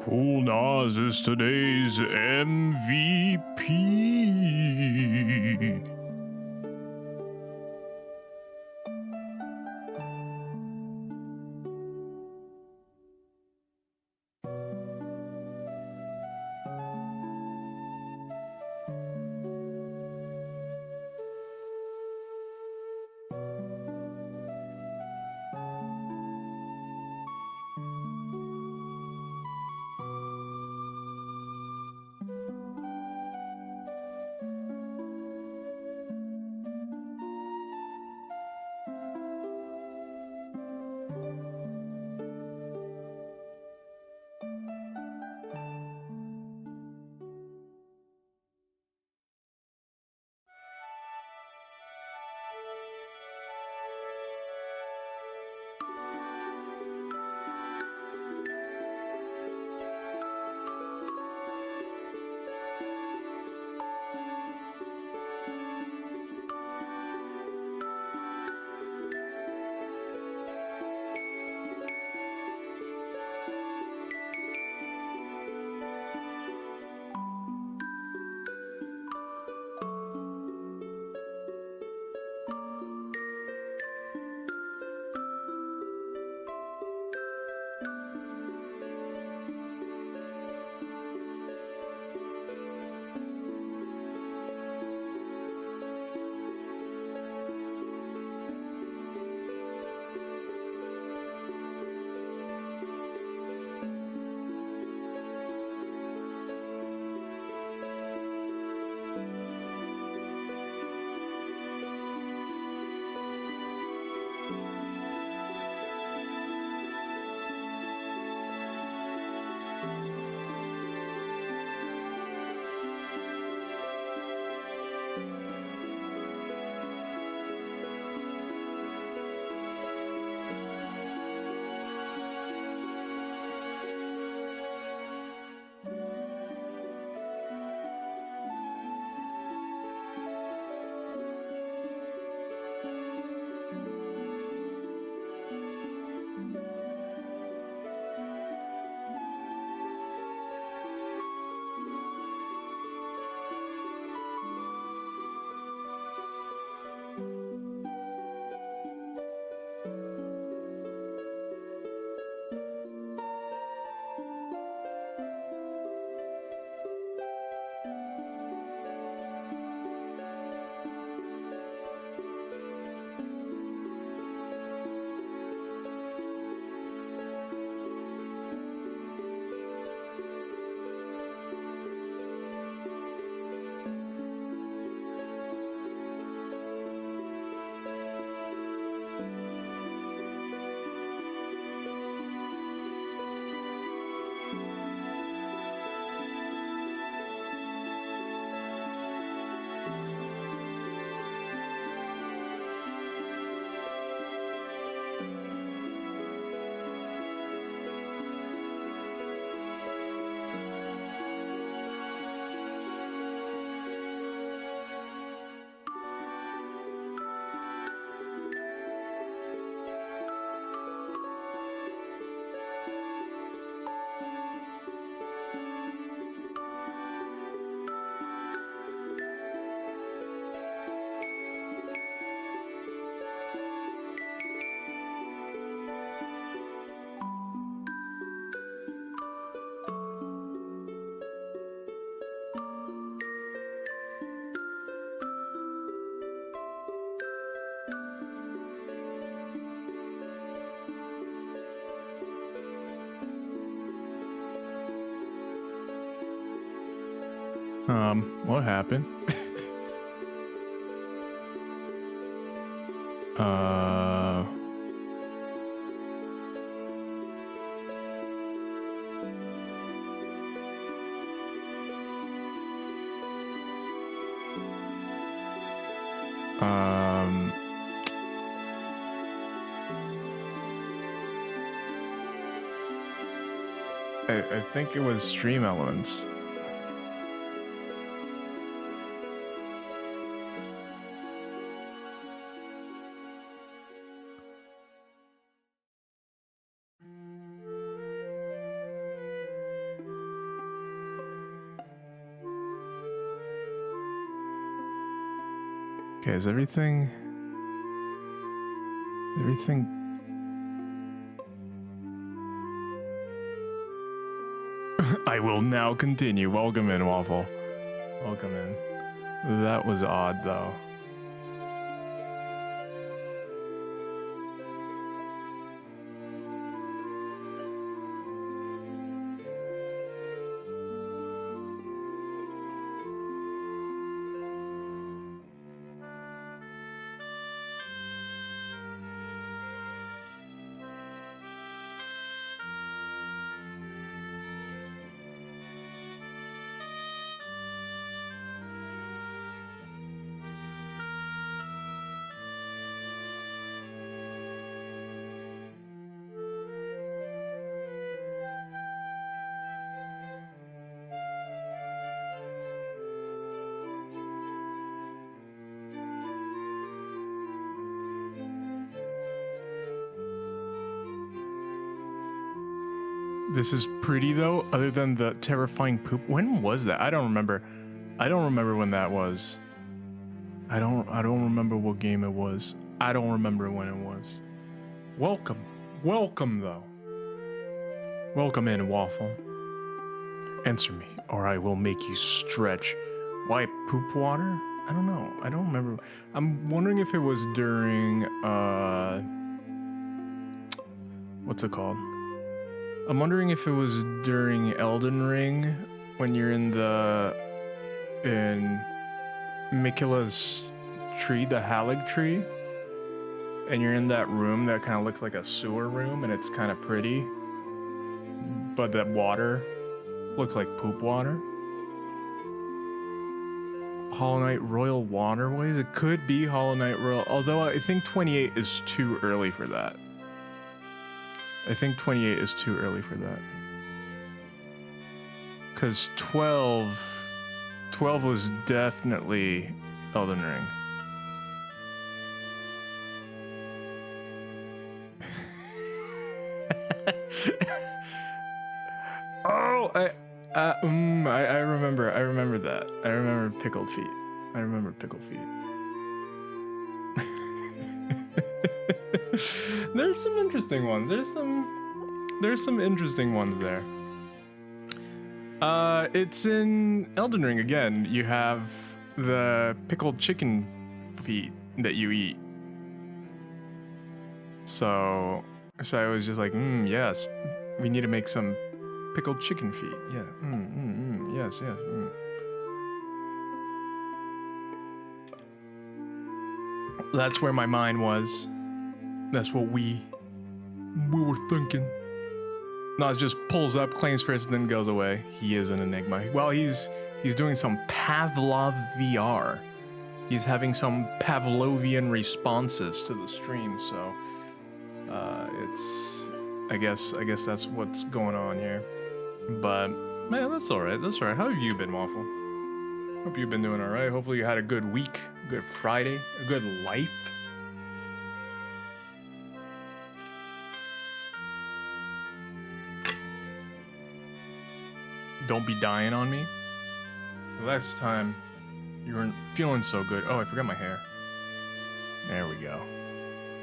Cool Nas is today's MVP. What happened? uh, um, I think it was Stream Elements. Okay, is everything... I will now continue. Welcome in, Waffle. Welcome in. That was odd, though. This is pretty though, other than the terrifying poop. When was that? I don't remember. I don't remember when that was. I don't remember what game it was. I don't remember when it was. Welcome. Welcome though. Welcome in, Waffle. Answer me, or I will make you stretch. Why poop water? I don't know. I don't remember. I'm wondering if it was during what's it called? I'm wondering if it was during Elden Ring when you're in Miquella's tree, the Halig tree, and you're in that room that kind of looks like a sewer room and it's kind of pretty, but that water looks like poop water. Hollow Knight Royal Waterways? It could be Hollow Knight Royal, although I think 28 is too early for that. I think 28 is too early for that. Because 12 was definitely Elden Ring. Oh, I remember that. I remember pickled feet. I remember pickled feet. There's some interesting ones. There's some interesting ones there. It's in Elden Ring again. You have the pickled chicken feet that you eat. So I was just like, yes, we need to make some pickled chicken feet. Yeah. Yes. That's where my mind was. That's what we were thinking. Nas just pulls up, claims first, and then goes away. He is an enigma. Well, he's doing some Pavlov VR. He's having some Pavlovian responses to the stream, so it's I guess that's what's going on here. But man, that's all right. That's all right. How have you been, Waffle? Hope you've been doing all right. Hopefully you had a good week, a good Friday, a good life. Don't be dying on me. The last time you weren't feeling so good. Oh, I forgot my hair. There we go.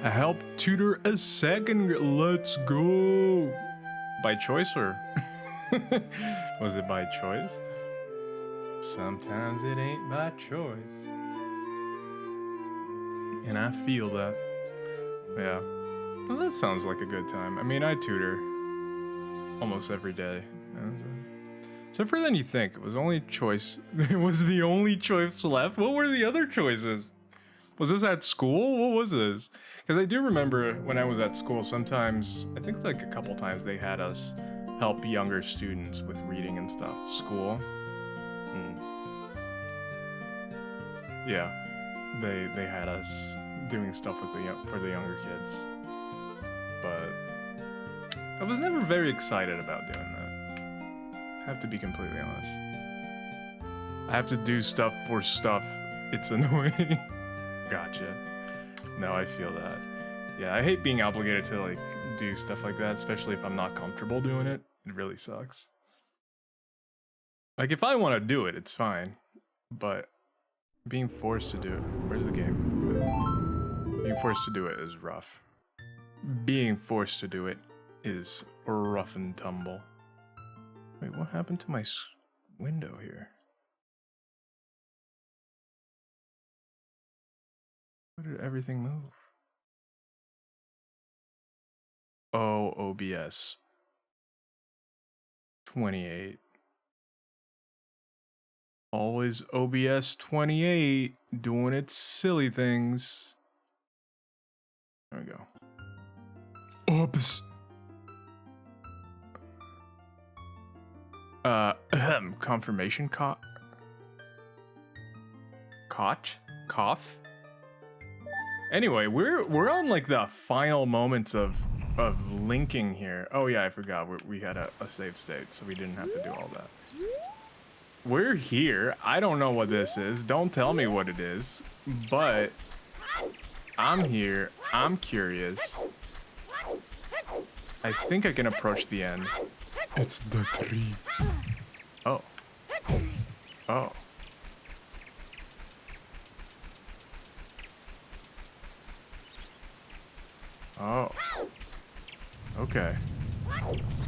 I helped tutor a second grade. Let's go. By choice or was it by choice? Sometimes it ain't by choice. And I feel that. Yeah. Well, that sounds like a good time. I mean, I tutor almost every day. Except for then you think it was only choice. It was the only choice left. What were the other choices? Was this at school? What was this? Because I do remember when I was at school, sometimes, I think like a couple times they had us help younger students with reading and stuff. School. Yeah, they had us doing stuff with for the younger kids. But I was never very excited about doing that. I have to be completely honest. I have to do stuff for stuff. It's annoying. Gotcha. No, I feel that. Yeah, I hate being obligated to like do stuff like that, especially if I'm not comfortable doing it. It really sucks. Like if I want to do it, it's fine. But Being forced to do it. Where's the game? Being forced to do it is rough. Being forced to do it is rough and tumble. Wait, what happened to my window here? Where did everything move? Oh, OBS. 28. Always OBS 28, doing its silly things. There we go. Oops. Confirmation cough? Anyway, we're on like the final moments of linking here. Oh yeah, I forgot we had a save state, so we didn't have to do all that. We're here. I don't know what this is. Don't tell me what it is, but I'm here. I'm curious. I think I can approach the end. It's the tree. Oh. Oh. Oh. Okay.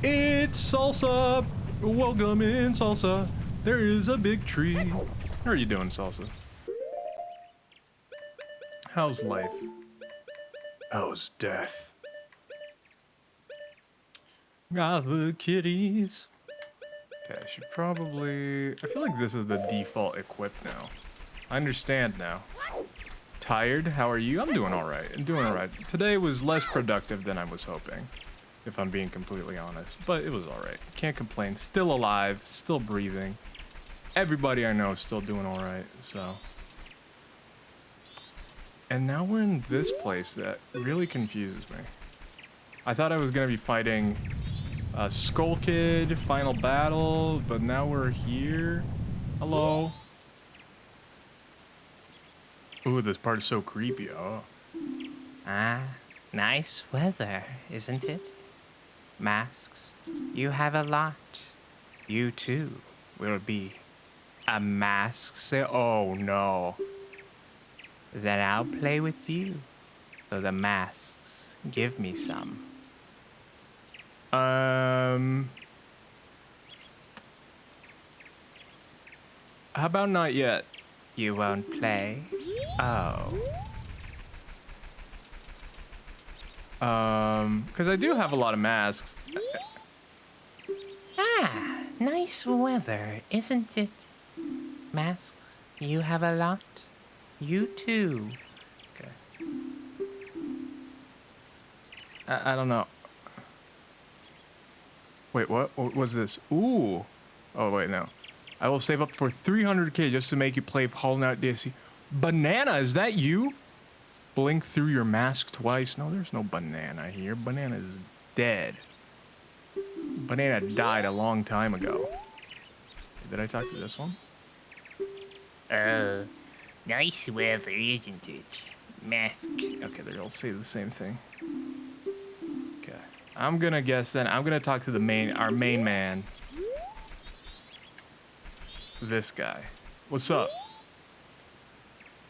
It's Salsa! Welcome in, Salsa. There is a big tree. How are you doing, Salsa? How's life? How's death? Got the kitties. Okay, I should probably... I feel like this is the default equip now. I understand now. Tired? How are you? I'm doing alright. I'm doing alright. Today was less productive than I was hoping, if I'm being completely honest. But it was alright. Can't complain. Still alive. Still breathing. Everybody I know is still doing alright, so... And now we're in this place that really confuses me. I thought I was gonna be fighting Skull Kid, Final Battle, but now we're here. Hello. Ooh, this part is so creepy. Oh. Ah, nice weather, isn't it? Masks, you have a lot. You too will be a mask. Oh no. Then I'll play with you. So the masks, give me some. How about not yet? You won't play? Oh. Because I do have a lot of masks. Ah, nice weather, isn't it? Masks, you have a lot. You too. Okay. I don't know. Wait, what? What was this? Ooh. Oh, wait, no. I will save up for 300k just to make you play Hollow Knight DLC. Banana, is that you? Blink through your mask twice. No, there's no banana here. Banana is dead. Banana died a long time ago. Did I talk to this one? Nice weather, isn't it? Masks. Okay, they all say the same thing. Okay. I'm gonna guess then. I'm gonna talk to the our main man. This guy. What's up?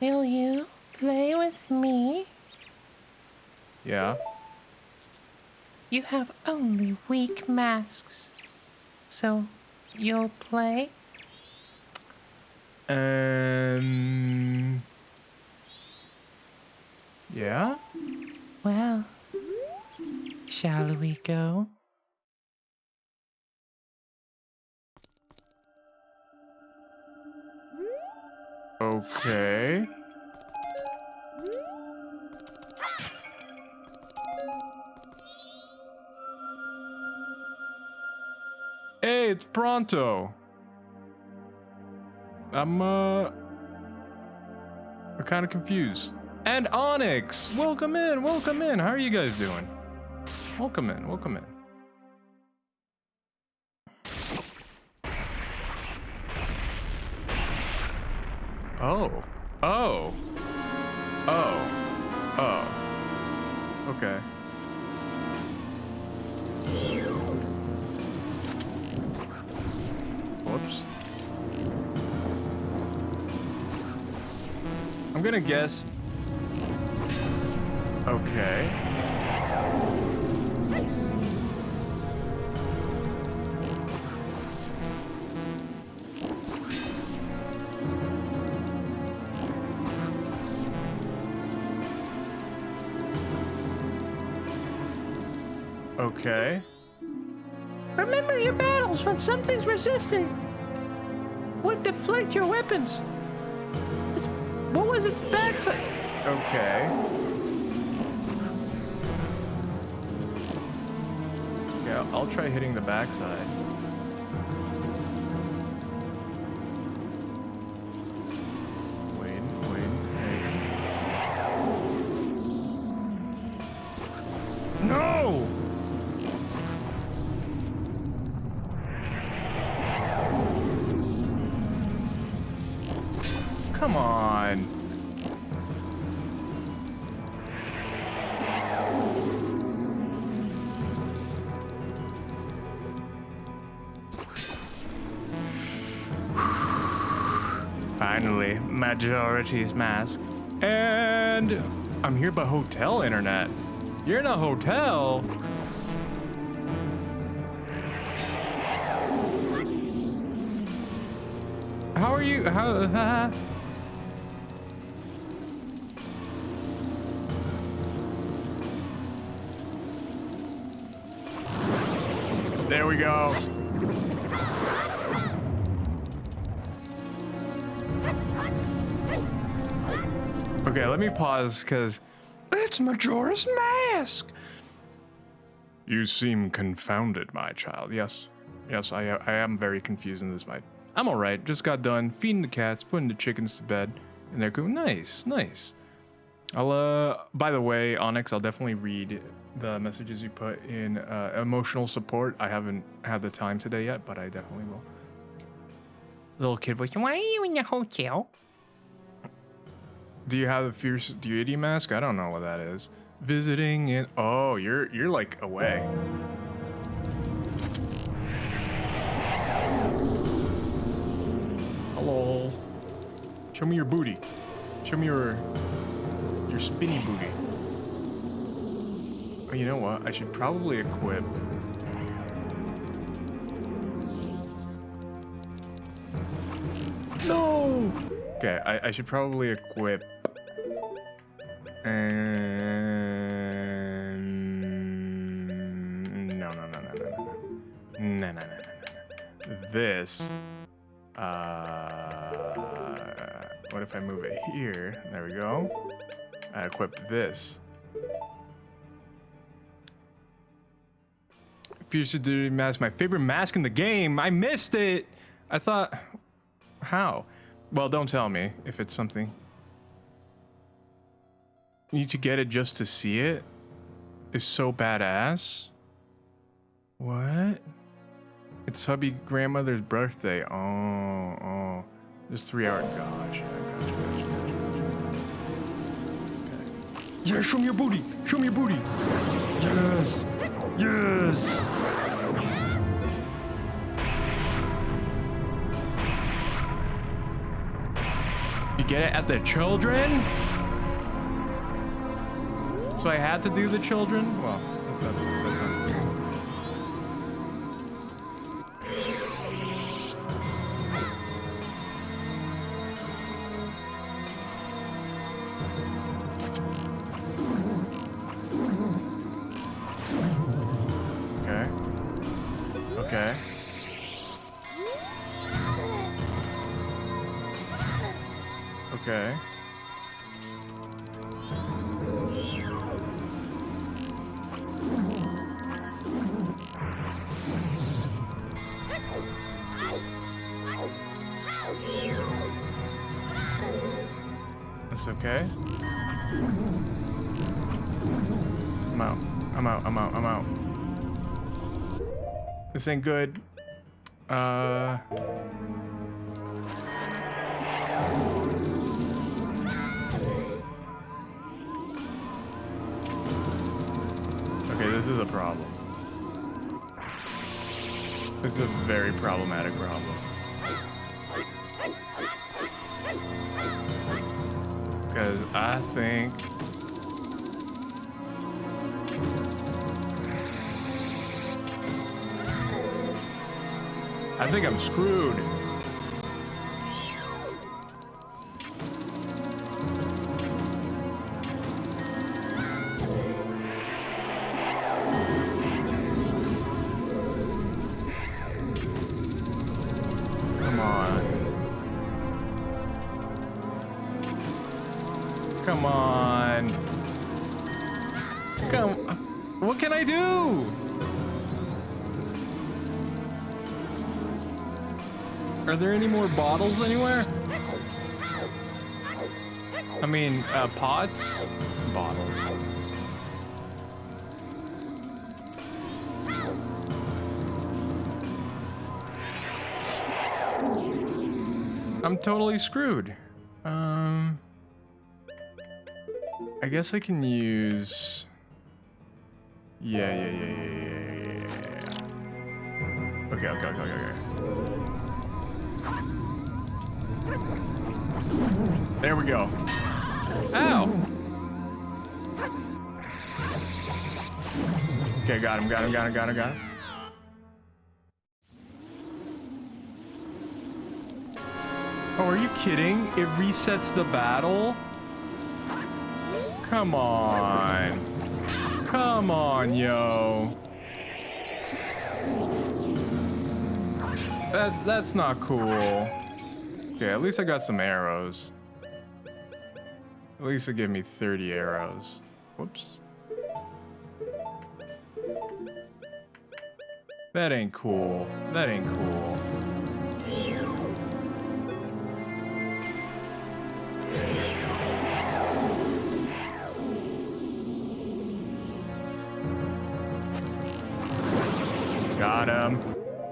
Will you play with me? Yeah. You have only weak masks. So, you'll play? Yeah? Well, shall we go? Okay. Hey, it's Pronto. I'm kind of confused. And Onyx, welcome in, welcome in. How are you guys doing? Welcome in, welcome in. Oh, oh, oh, oh. Okay. Whoops. I'm gonna guess. Okay. Okay. Remember your battles when something's resistant would deflect your weapons. What was its backside? Okay. Yeah, I'll try hitting the backside. Wait. No! Come on. Finally, Majority's mask. And I'm here by hotel internet. You're in a hotel? How are you? How? There we go. Okay, let me pause because it's Majora's Mask. You seem confounded, my child. Yes, I am very confused in this fight. I'm all right. Just got done feeding the cats, putting the chickens to bed, and they're cool. Nice. I'll by the way, Onyx, I'll definitely read the messages you put in emotional support. I haven't had the time today yet, but I definitely will. Little kid voice. Why are you in the hotel? Do you have a fierce deity mask? I don't know what that is. Visiting it. Oh, you're like away. Hello. Show me your booty. Show me your spinny booty. Oh, you know what? I should probably equip. No. Okay, I should probably equip. And no. This. What if I move it here? There we go. I equipped this. Fierce Duty mask, my favorite mask in the game. I missed it. I thought, how? Well, don't tell me if it's something. You need to get it just to see it? It's so badass. What? It's hubby grandmother's birthday. Oh. There's 3 hours. Gosh. Gotcha. Yeah, show me your booty. Show me your booty. Yes. You get it at the children? So I had to do the children? Well, that's not Okay. That's okay. I'm out. This ain't good. Okay, this is a problem. This is a very problematic problem. Because I think... I'm screwed. Come on. Come on. What can I do? Are there any more bottles anywhere? I mean, pots? Bottles. I'm totally screwed. I guess I can use... Yeah. Okay. There we go. Ow! Okay, got him. Oh, are you kidding? It resets the battle? Come on. Come on, yo. That's not cool. Okay, at least I got some arrows. At least it gave me 30 arrows. Whoops. That ain't cool. That ain't cool. Got him.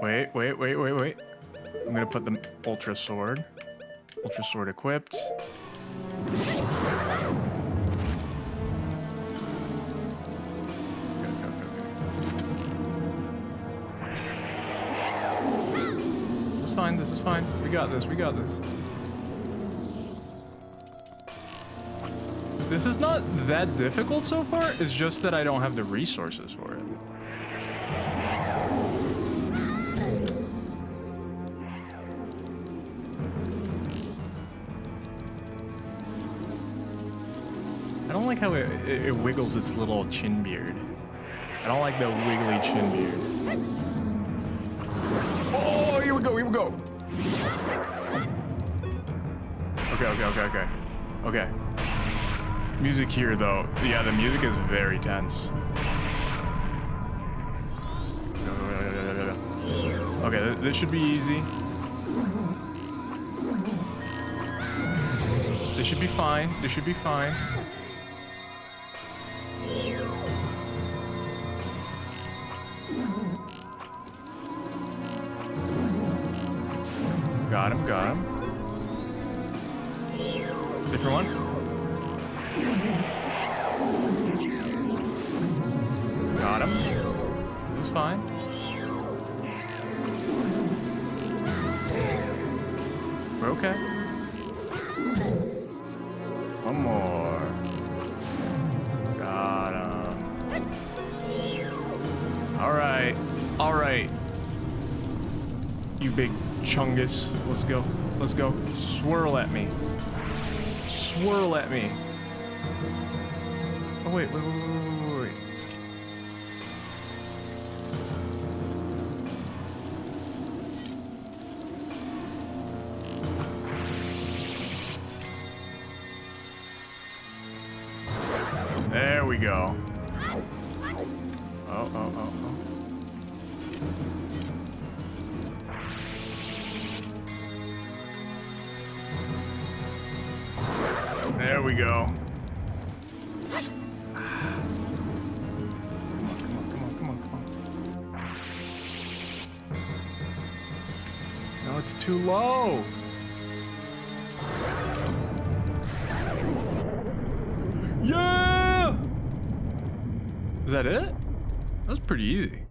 Wait. I'm gonna put the Ultra Sword. Ultra Sword equipped. This is fine. We got this. This is not that difficult so far. It's just that I don't have the resources for it. I don't like how it wiggles its little chin beard. I don't like the wiggly chin beard. Oh, here we go. Okay. Music here, though. Yeah, the music is very tense. Okay, this should be easy. This should be fine. Got him. Different one. Got him. This is fine. We're okay. One more. Got him. All right. You big chungus. Let's go. Swirl at me. Oh, wait. There we go. Oh. There we go. Come on. No, it's too low. Yeah! Is that it? That was pretty easy.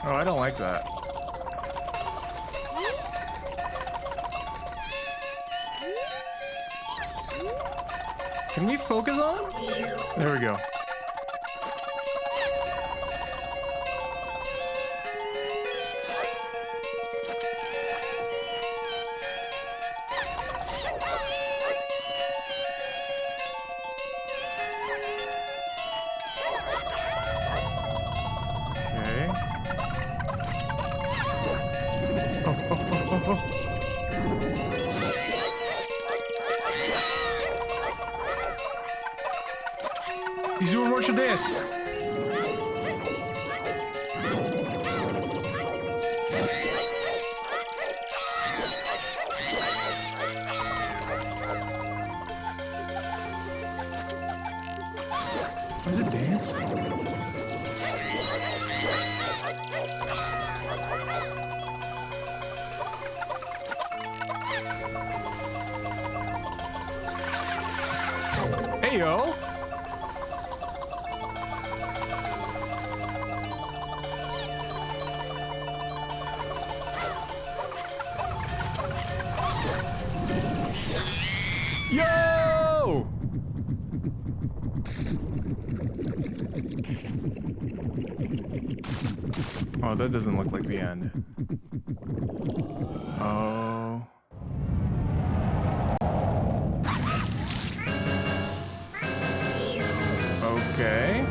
Oh, I don't like that. Can we focus on him? There we go. He's doing Martial dance. Is it dancing? Hey yo. Yo! Oh, that doesn't look like the end. Oh. Okay.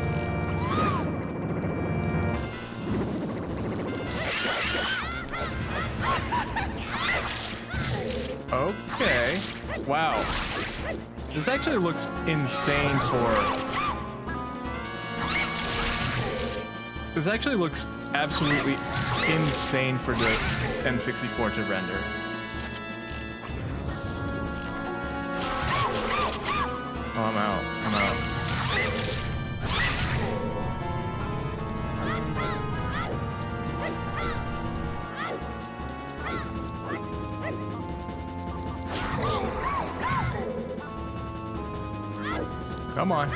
Okay. Wow. This actually looks insane for... This actually looks absolutely insane for the N64 to render. Oh, I'm out. I'm out. Come on.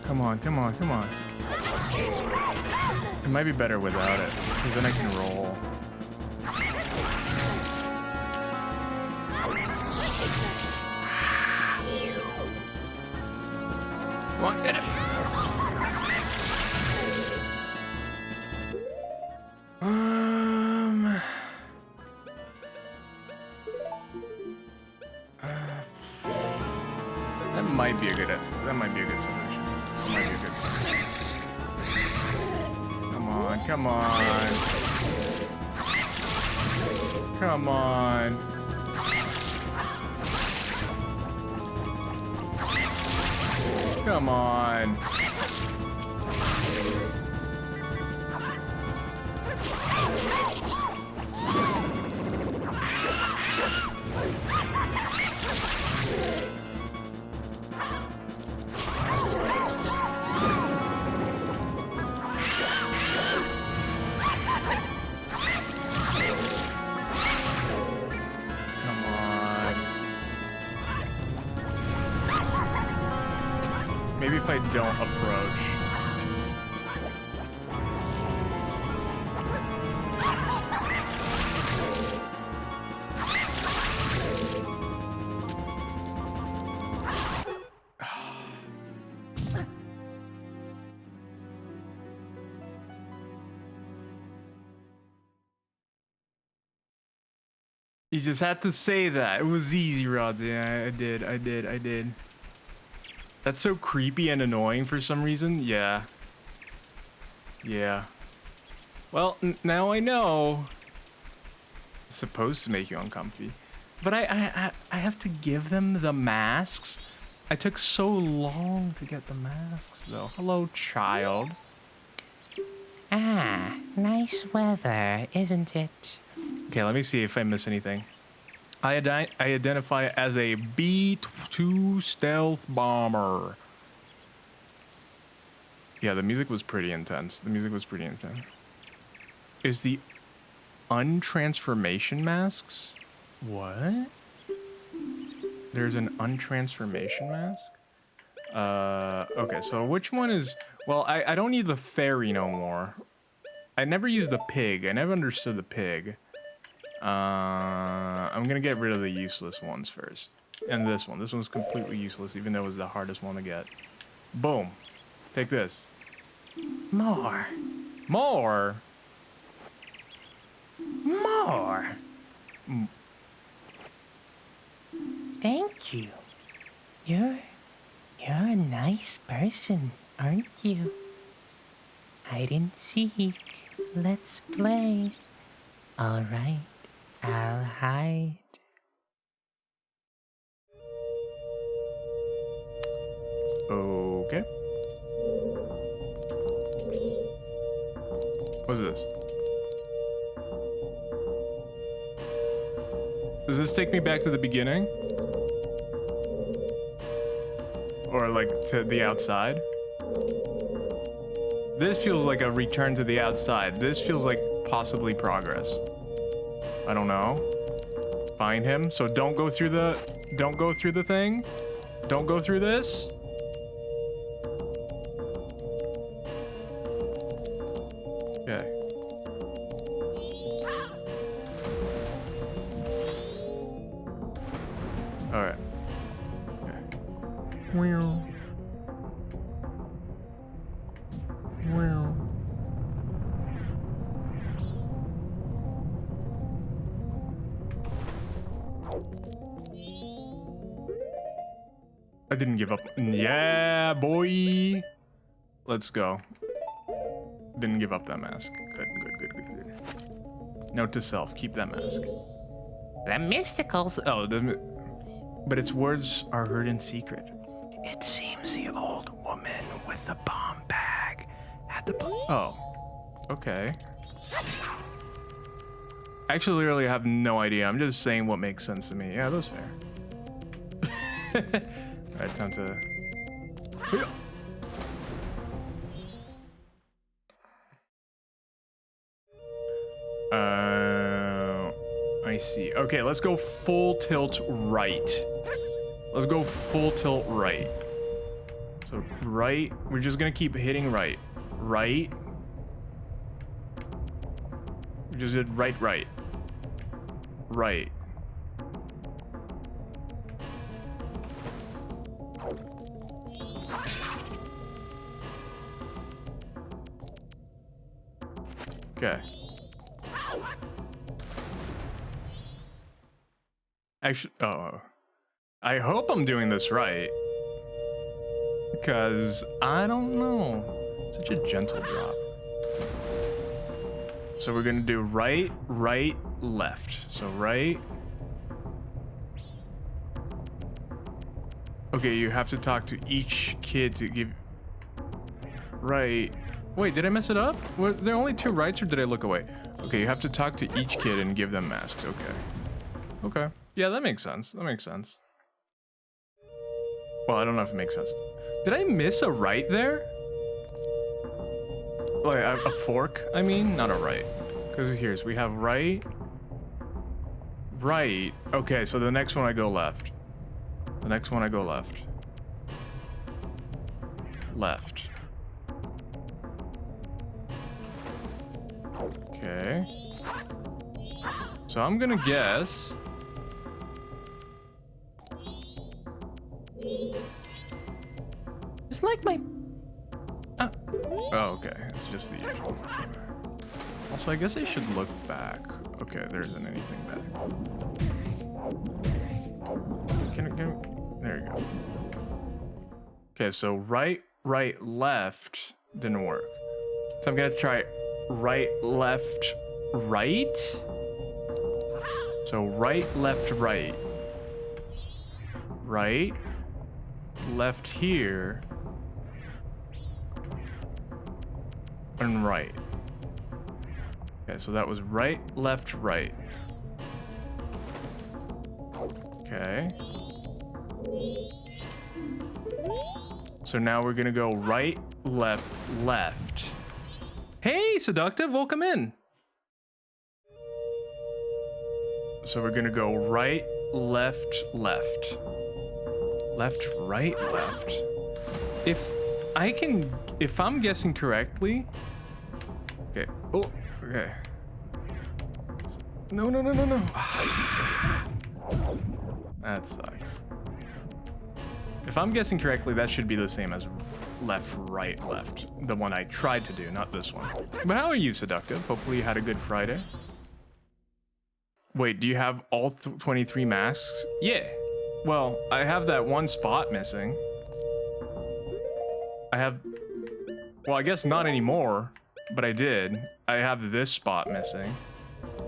Come on, come on, come on. It might be better without it, because then I can roll. Come on, get it. That might be a good solution. That might be a good solution. Come on, come on. Come on. Come on. Maybe if I don't approach. You just had to say that. It was easy, Rod. Yeah, I did. That's so creepy and annoying for some reason. Yeah. Yeah. Well, now I know. It's supposed to make you uncomfy. But I have to give them the masks? I took so long to get the masks, though. Hello, child. Ah, nice weather, isn't it? Okay, let me see if I miss anything. I identify as a B-2 stealth bomber. Yeah, the music was pretty intense. Is the untransformation masks? What? There's an untransformation mask? Okay, so which one is... Well, I don't need the fairy no more. I never used the pig. I never understood the pig. I'm gonna get rid of the useless ones first. And this one. This one's completely useless, even though it was the hardest one to get. Boom. Take this. More. More? More. Thank you. You're a nice person, aren't you? Hide and seek. Let's play. All right, I'll hide. Okay. What's this? Does this take me back to the beginning? Or like to the outside? This feels like a return to the outside. This feels like possibly progress. I don't know. Find him. So don't go through the thing. Don't go through this. Okay. All right. Okay. Well. I didn't give up. Yeah, boy. Let's go. Didn't give up that mask. Good. Note to self, keep that mask. The mysticals. Oh, but its words are heard in secret. It seems the old woman with the bomb bag had the. Oh, okay. I actually really have no idea. I'm just saying what makes sense to me. Yeah, that's fair. Alright, time to... I see. Okay, let's go full tilt right. Let's go full tilt right. So right, we're just gonna keep hitting right. Right. We just did right. Right. Okay. Actually, I hope I'm doing this right. Because I don't know. Such a gentle drop. So we're gonna do right, left. So right. Okay, you have to talk to each kid to give... Right. Wait, did I mess it up? Were there only 2 rights or did I look away? Okay, you have to talk to each kid and give them masks. Okay. Yeah, that makes sense. Well, I don't know if it makes sense. Did I miss a right there? Like a fork, I mean? Not a right. Because here's, we have right. Right. Okay, so the next one I go left. Left. Okay. So I'm gonna guess. It's like my... Oh, okay. It's just the usual. Also, I guess I should look back. Okay, there isn't anything back. Can it go? There you go. Okay, so right, left didn't work. So I'm gonna try right, left, right. So right, left, right. Right, left here. And right. Okay, so that was right, left, right. Okay. So now we're gonna go right, left, left. Hey, Seductive, welcome in. So we're gonna go right, left, left. Left, right, left. If I'm guessing correctly. Okay. Oh, okay. No. That sucks. If I'm guessing correctly, that should be the same as left, right, left. The one I tried to do, not this one. But how are you, Seductive? Hopefully you had a good Friday. Wait, do you have all 23 masks? Yeah. Well, I have that one spot missing. Well, I guess not anymore, but I did. I have this spot missing.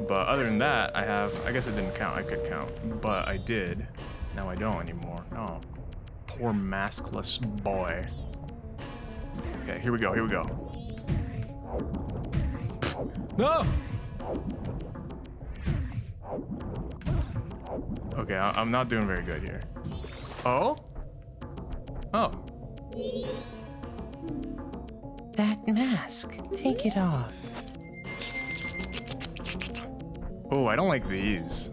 But other than that, I guess it didn't count. I could count, but I did. Now I don't anymore. Oh, poor maskless boy. Okay, here we go. No! Okay, I'm not doing very good here. Oh? Oh. That mask, take it off. Oh, I don't like these.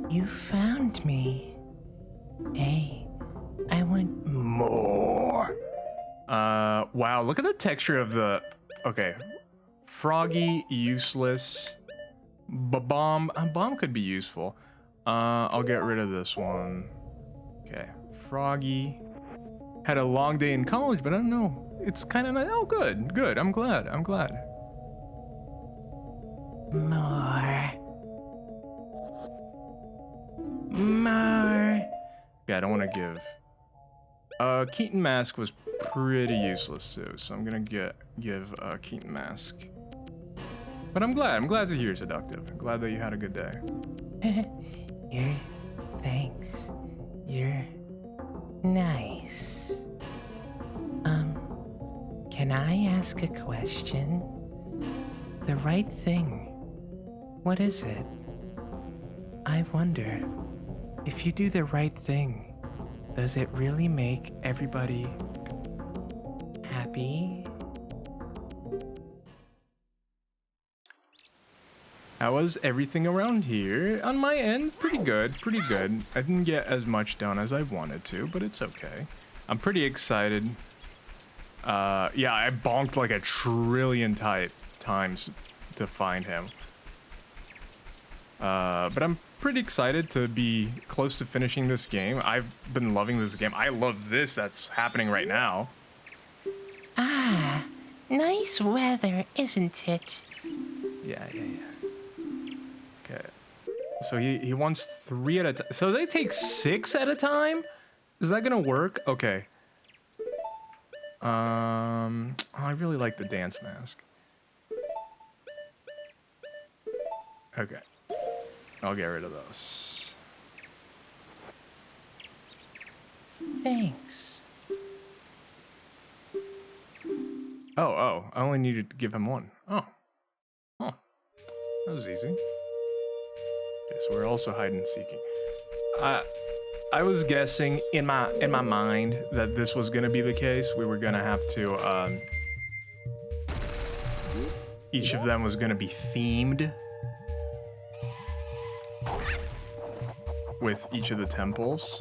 You found me. Hey, I want more. Wow, look at the texture of the... Okay. Froggy, useless. Bomb. Bomb could be useful. I'll get rid of this one. Okay. Froggy. Had a long day in college, but I don't know. It's kind of nice. Oh, good. I'm glad. More. Yeah, I don't want to give. Keaton Mask was pretty useless too, so I'm gonna give Keaton Mask. But I'm glad to hear Seductive. I'm glad that you had a good day. Thanks. You're nice. Can I ask a question? The right thing. What is it? I wonder, if you do the right thing, does it really make everybody happy? How was everything around here? On my end, pretty good. I didn't get as much done as I wanted to, but it's okay. I'm pretty excited. Yeah, I bonked like a trillion times to find him. But I'm pretty excited to be close to finishing this game. I've been loving this game. I love this that's happening right now. Ah, nice weather, isn't it? Yeah. Okay. So he wants 3 at a time. So they take 6 at a time? Is that gonna work? Okay. I really like the dance mask. Okay. I'll get rid of those. Thanks. Oh, I only needed to give him 1. Oh. That was easy. Okay, so we're also hide and seeking. I was guessing in my mind that this was gonna be the case. We were gonna have to each of them was gonna be themed with each of the temples.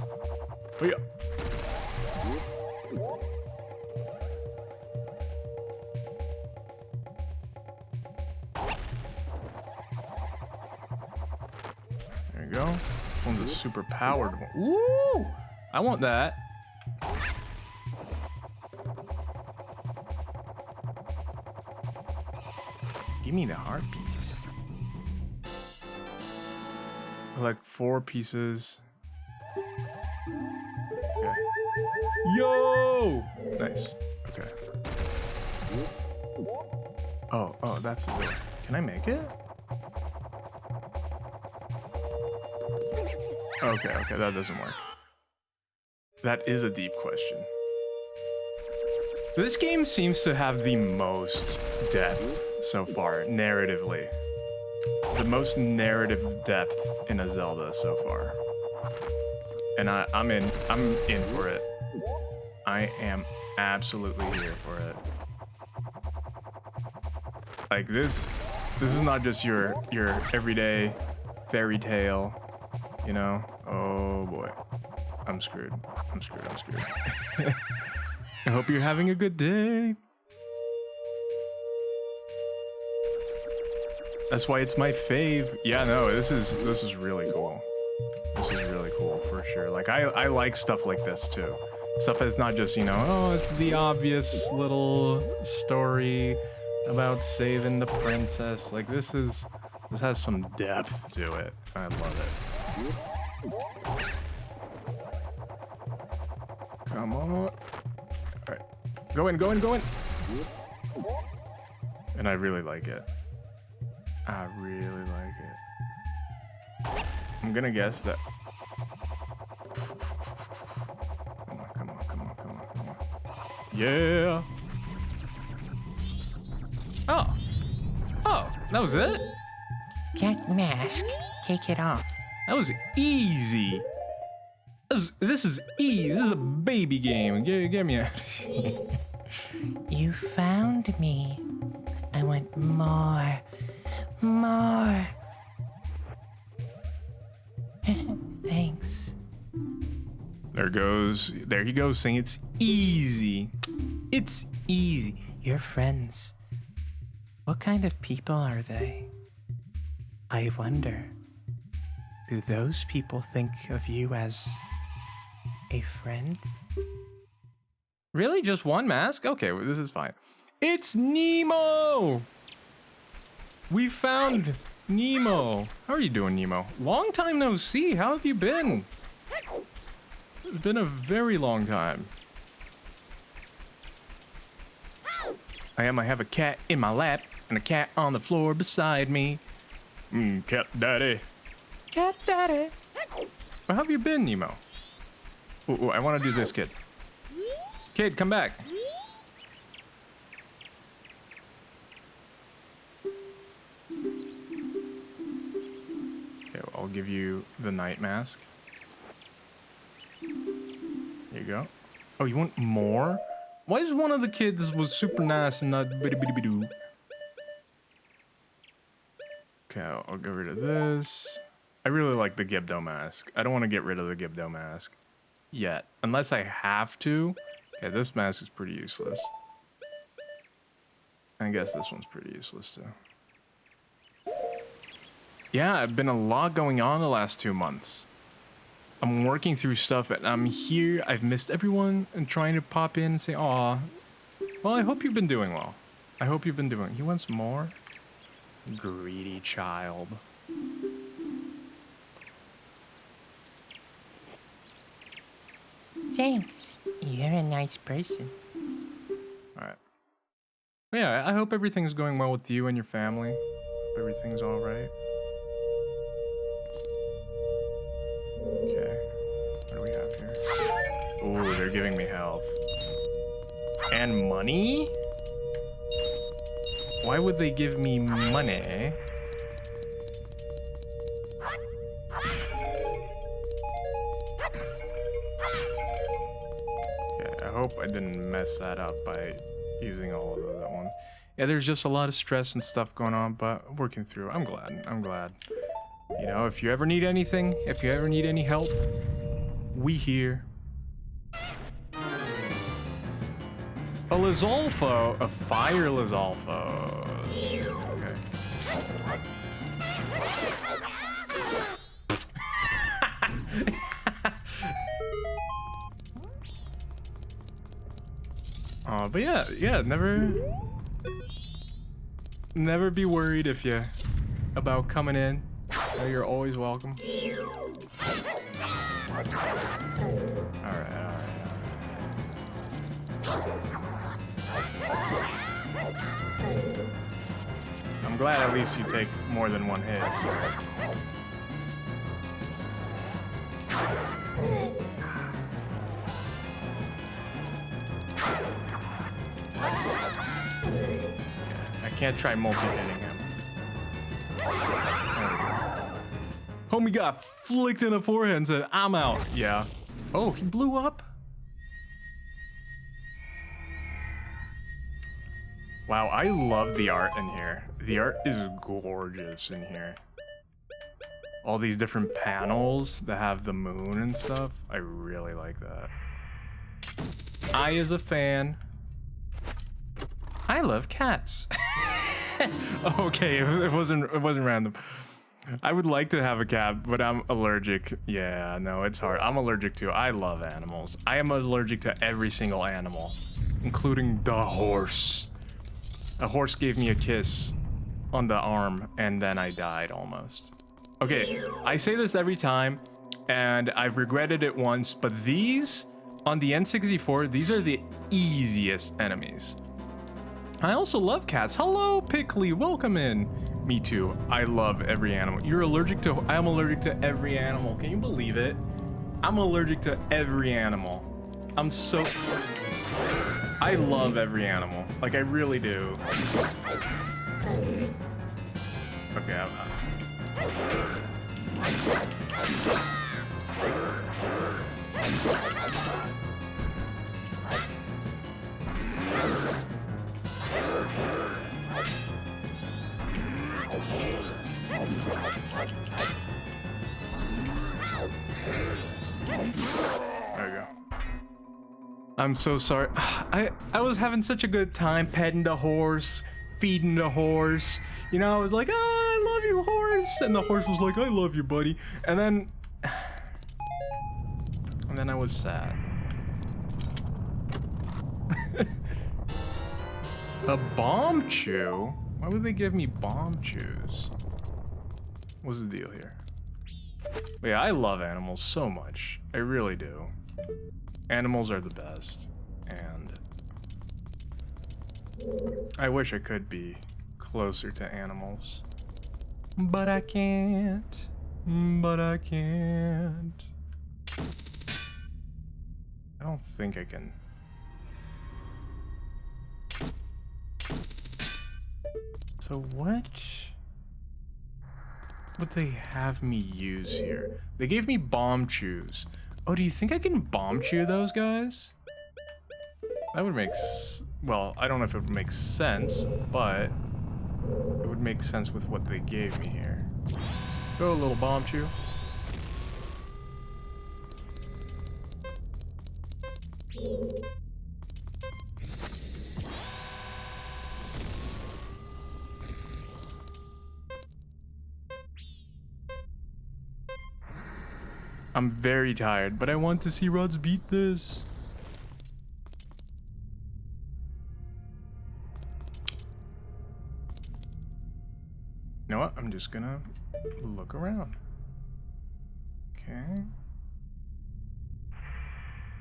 Oh yeah. There you go. This one's a super powered one. Woo! I want that. Give me the heart piece. Like 4 pieces. Okay. Yo! Nice. Okay. Oh, that's the... Can I make it? Okay, that doesn't work. That is a deep question. This game seems to have the most depth so far, narratively. The most narrative depth in a Zelda so far. And I'm in for it. I am absolutely here for it. Like this This is not just your everyday fairy tale, you know? Oh boy. I'm screwed. I'm screwed. I'm screwed. I hope you're having a good day. That's why it's my fave. Yeah, no, this is really cool. This is really cool for sure. Like I like stuff like this too. Stuff that's not just, you know, oh, it's the obvious little story about saving the princess. Like this has some depth to it. I love it. Come on. All right. Go in, go in, go in. And I really like it. I really like it. I'm gonna guess that. Come on, come on, come on, come on, come on. Yeah. Oh. Oh, that was it? That mask, take it off. That was easy. This is easy. This is a baby game. Get me out of here. You found me. I want more. More. Thanks. There he goes saying it's easy. It's easy. Your friends. What kind of people are they? I wonder. Do those people think of you as a friend? Really? Just one mask? Okay, well, this is fine. It's Nemo! We found Nemo. How are you doing, Nemo? Long time no see. How have you been? It's been a very long time. I have a cat in my lap and a cat on the floor beside me. Cat daddy. Cat daddy. Well, how have you been, Nemo? Ooh, I want to do this, kid. Kid, come back. Okay, I'll give you the night mask. Here you go. Oh, you want more? Why is one of the kids was super nice and not bitty-bitty-bitty-doo? Okay, I'll get rid of this. I really like the Gibdo mask. I don't want to get rid of the Gibdo mask yet. Unless I have to. Okay, this mask is pretty useless. I guess this one's pretty useless too. Yeah, I've been a lot going on the last 2 months. I'm working through stuff and I'm here. I've missed everyone and trying to pop in and say, aw. Well, I hope you've been doing well. I hope you've been doing. He wants more? Greedy child. Thanks. You're a nice person. Alright. Yeah, I hope everything's going well with you and your family. Hope everything's alright. Okay. What do we have here? Oh, they're giving me health. And money? Why would they give me money? Okay, I hope I didn't mess that up by using all of those at once. Yeah, there's just a lot of stress and stuff going on, but working through. I'm glad. I'm glad. You know, if you ever need anything, if you ever need any help, we here. A Lizolfo, a fire Lizolfo. Okay. But yeah, never be worried if you about coming in. You're always welcome. Alright. I'm glad at least you take more than one hit, so. I can't try multi-hitting him. Homie got flicked in the forehead and said, I'm out. Yeah. Oh, he blew up? Wow, I love the art in here. The art is gorgeous in here. All these different panels that have the moon and stuff. I really like that. I, as a fan, I love cats. Okay, it wasn't random. I would like to have a cat, but I'm allergic. Yeah, no, it's hard. I'm allergic too. I love animals. I am allergic to every single animal, including the horse. A horse gave me a kiss on the arm, and then I died almost. Okay, I say this every time, and I've regretted it once, but these, on the N64, these are the easiest enemies. I also love cats. Hello, Pickley, welcome in. Me too. I love every animal. You're allergic to, I'm allergic to every animal. Can you believe it? I'm allergic to every animal. I'm so, I love every animal. Like, I really do. Okay, I'm not. There we go. I'm so sorry. I was having such a good time petting the horse, feeding the horse. You know, I was like, oh, I love you, horse. And the horse was like, I love you, buddy. And then I was sad. A bomb chew? Why would they give me bomb chews? What's the deal here? But yeah, I love animals so much. I really do. Animals are the best. And I wish I could be closer to animals. But I can't. But I can't. I don't think I can. So what would they have me use here? They gave me bomb chews. Oh, do you think I can bomb chew those guys? That would make well, I don't know if it would make sense, but it would make sense with what they gave me here. Go, little bomb chew. I'm very tired, but I want to see Rods beat this. You know what? I'm just gonna look around. Okay.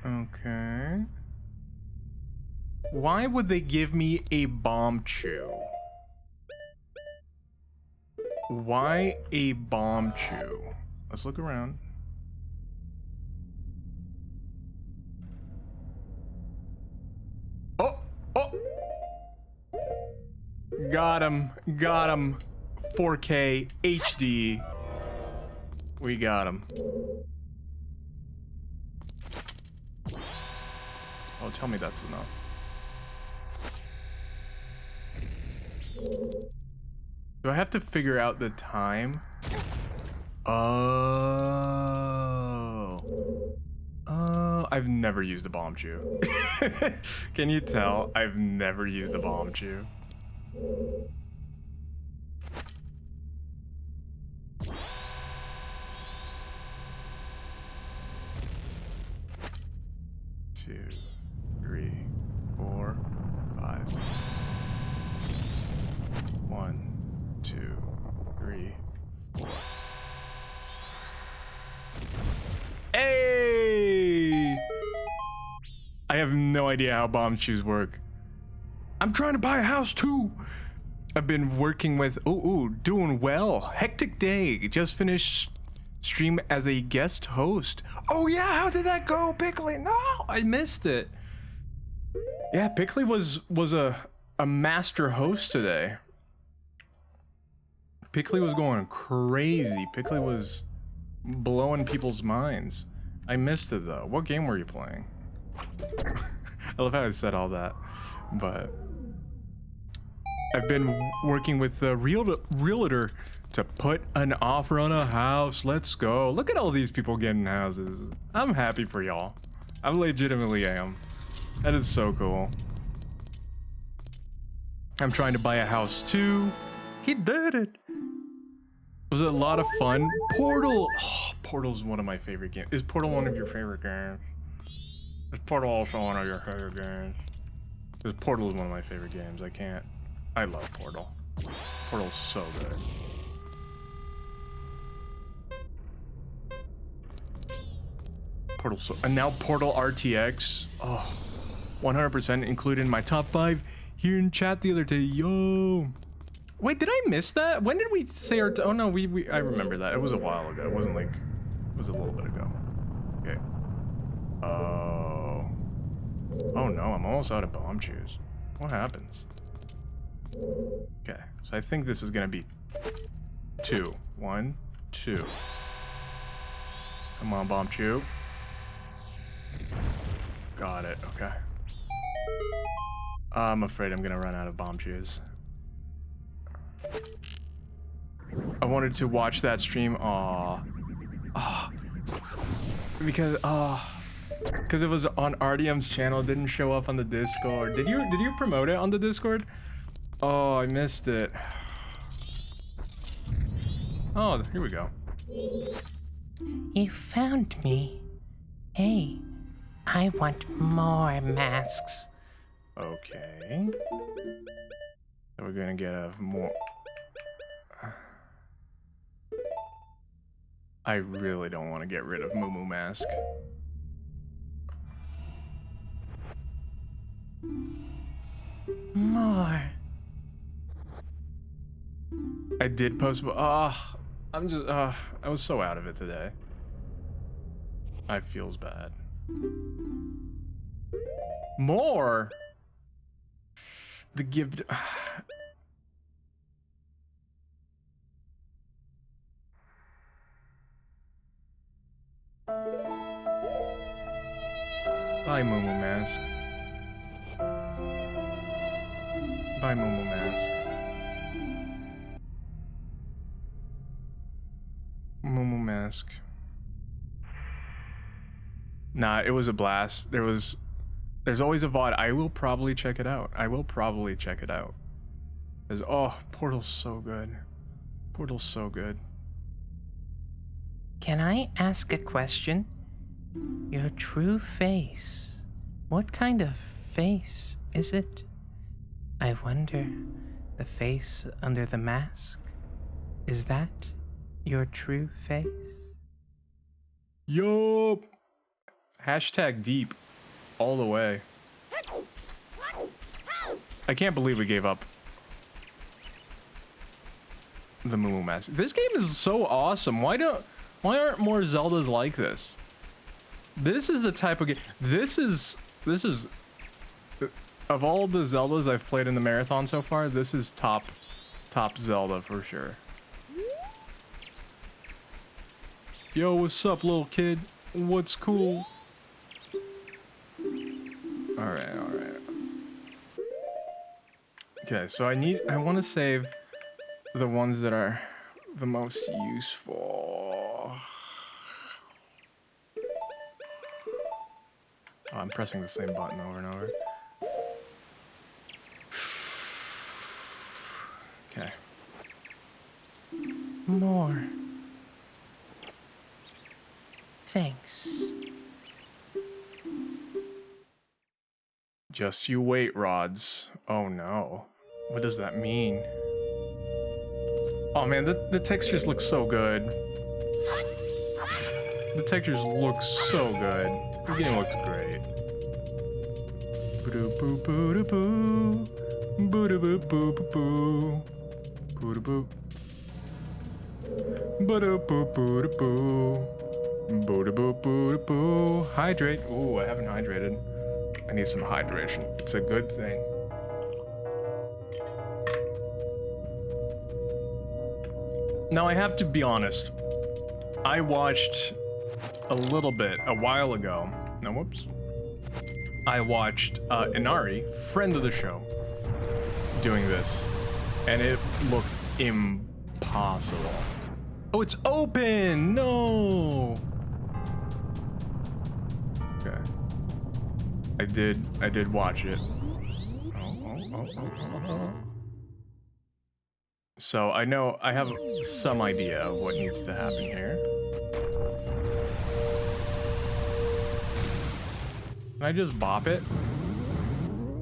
Okay. Why would they give me a bomb chew? Why a bomb chew? Let's look around. Oh! Oh! Got him. Got him. 4K HD. We got him. Oh, tell me that's enough. Do I have to figure out the time? Oh. Oh, I've never used a bomb chew. Can you tell? I've never used a bomb chew. Two, three, four, five. 1, 2, 3, 4. Hey! I have no idea how bomb chews work. I'm trying to buy a house too. I've been working with, doing well. Hectic day. Just finished stream as a guest host. Oh yeah, how did that go, Pickley? No, I missed it. Yeah, Pickley was a master host today. Pickley was going crazy. Pickley was blowing people's minds. I missed it though. What game were you playing? I love how I said all that, but I've been working with the realtor to put an offer on a house. Let's go. Look at all these people getting houses. I'm happy for y'all. I legitimately am. That is so cool. I'm trying to buy a house too. He did it. It was a lot of fun. Portal. Oh, Portal's one of my favorite games. Is Portal one of your favorite games? Is Portal also one of your favorite games? Because Portal is one of my favorite games. I love Portal. Portal's so good. And now Portal RTX. Oh, 100% included in my top 5 here in chat the other day. Yo. Wait, did I miss that? When did we say our... Oh no, I remember that. It was a while ago. It wasn't like... It was a little bit ago. Okay. Oh. Oh no, I'm almost out of bomb chews. What happens? Okay, so I think this is gonna be 2. 1, 2. Come on, bomb chew. Got it, okay. I'm afraid I'm gonna run out of bomb chews. I wanted to watch that stream. Because it was on RDM's channel, it didn't show up on the Discord. Did you promote it on the Discord? Oh, I missed it. Oh, here we go. You found me. Hey, I want more masks. Okay. So we're gonna get a more... I really don't want to get rid of Moo Moo Mask. More. I did post... I'm just... I was so out of it today. I feels bad. More? The gift... Bye, Moo Moo Mask. Bye, Moo Moo Mask. Moo Moo Mask. Nah, it was a blast. There's always a VOD. I will probably check it out. Because, oh, Portal's so good. Portal's so good. Can I ask a question? Your true face. What kind of face is it? I wonder, the face under the mask? Is that your true face? Yup. Hashtag deep. All the way. I can't believe we gave up the Moo Moo Mask. This game is so awesome. Why aren't more Zeldas like this? This is the type of game. This is of all the Zeldas I've played in the marathon so far, this is top Zelda for sure. Yo, what's up, little kid? What's cool? All right. Okay, so I want to save the ones that are the most useful. Oh, I'm pressing the same button over and over. Okay. More. Thanks. Just you wait, Rods. Oh no. What does that mean? Oh man, the textures look so good. The textures look so good. The game looks great. Boo boo boo boo boo boo boo boo boo boo boo boo boo boo boo boo boo. Hydrate. Ooh, I haven't hydrated. I need some hydration. It's a good thing. Now I have to be honest. I watched a little bit a while ago. No, whoops. I watched Inari, friend of the show, doing this. And it looked impossible. Oh, it's open! No! Okay. I did watch it. Oh. So I know, I have some idea of what needs to happen here. Can I just bop it?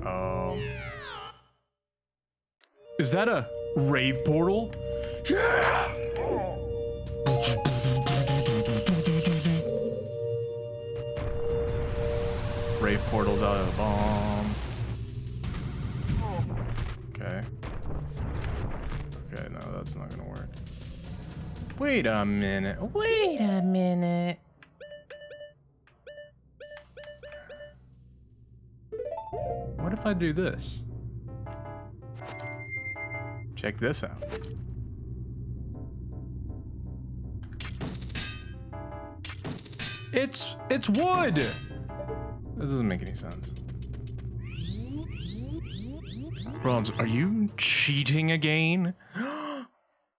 Oh. Is that a rave portal? Yeah! Rave portals out of a bomb. Okay. Okay, no, that's not gonna work. Wait a minute. Wait a minute. What if I do this? Check this out. It's wood! This doesn't make any sense. Bronze, are you cheating again?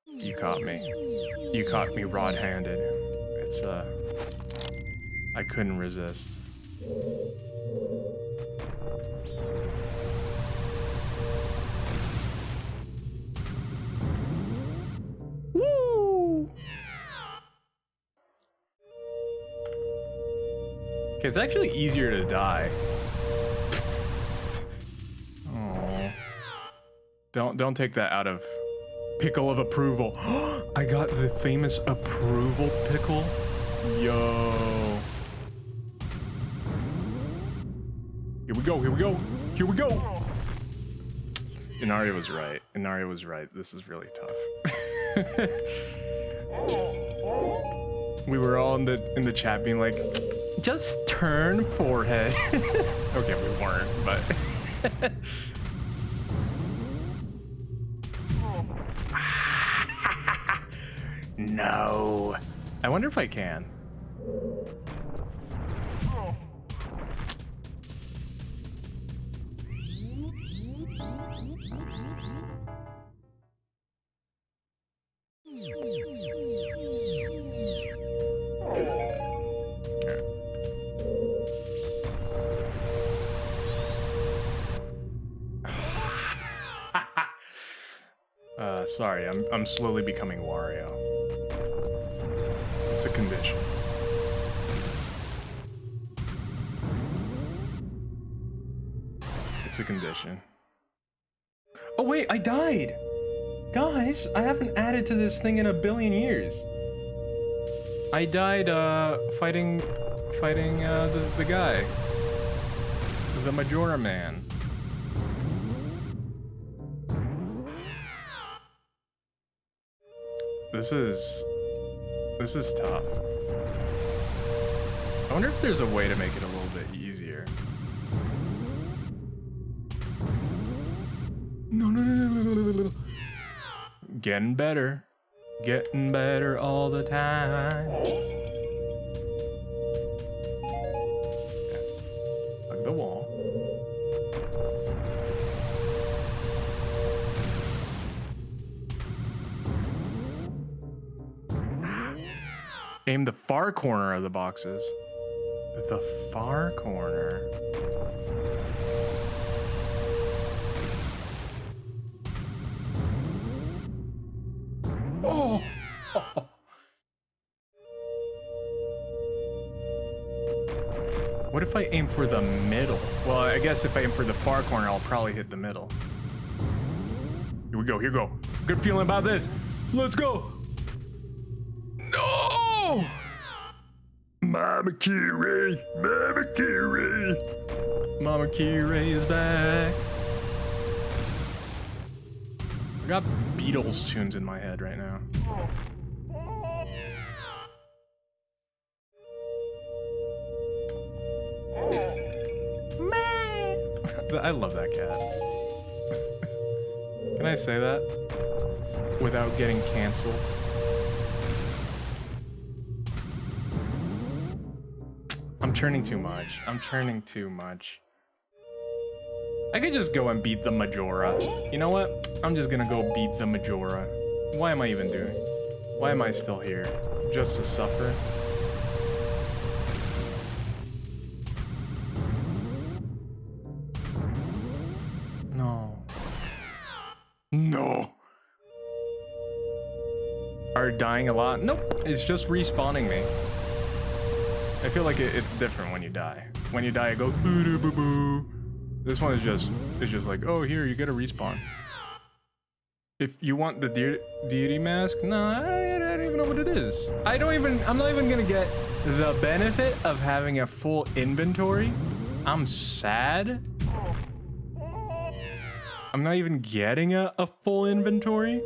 You caught me. You caught me rod-handed. It's, I couldn't resist. Woo! Okay, it's actually easier to die. Oh. Don't take that out of pickle of approval. I got the famous approval pickle. Yo. Here we go, here we go, here we go. Inari was right. Inari was right. This is really tough. We were all in the chat being like, just turn forehead. Okay, we weren't, but no. I wonder if I can. Sorry, I'm slowly becoming Wario. It's a condition. It's a condition. Oh wait, I died! Guys, I haven't added to this thing in a billion years. I died, fighting the guy. The Majora man. This is tough. I wonder if there's a way to make it a little bit easier. No. Getting better. Getting better all the time. Hug the wall. Aim the far corner of the boxes. The far corner. Oh! What if I aim for the middle? Well, I guess if I aim for the far corner, I'll probably hit the middle. Here we go, here we go. Good feeling about this. Let's go! No! Mama Kiri! Mama Kiri! Mama Kiri is back. I got Beatles tunes in my head right now. I love that cat. Can I say that without getting canceled? I'm turning too much. I'm turning too much. I could just go and beat the Majora. You know what? I'm just gonna go beat the Majora. Why am I even doing? Why am I still here? Just to suffer? No. No. Are dying a lot? Nope. It's just respawning me. I feel like it's different when you die. When you die, it goes boo doo boo boo. This one is just like, oh, here, you get a respawn. If you want the deity mask, no, I don't even know what it is. I'm not even gonna get the benefit of having a full inventory. I'm sad. I'm not even getting a full inventory.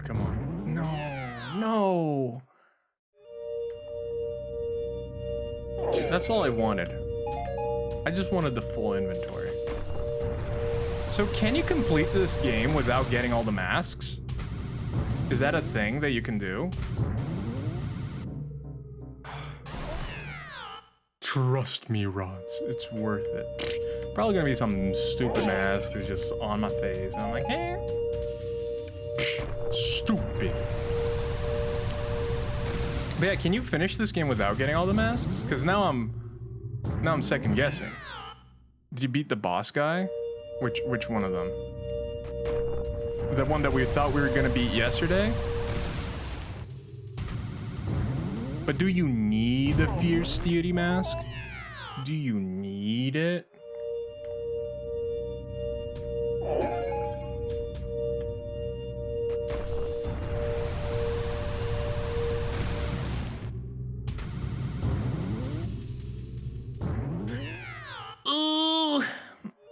Come on. No. That's all I wanted. I just wanted the full inventory. So can you complete this game without getting all the masks? Is that a thing that you can do? Trust me, Rods. It's worth it. Probably gonna be some stupid mask that's just on my face. And I'm like, hey. Stupid. But yeah, can you finish this game without getting all the masks? Because now I'm second guessing. Did you beat the boss guy? Which one of them? The one that we thought we were gonna beat yesterday? But do you need the fierce deity mask? Do you need it?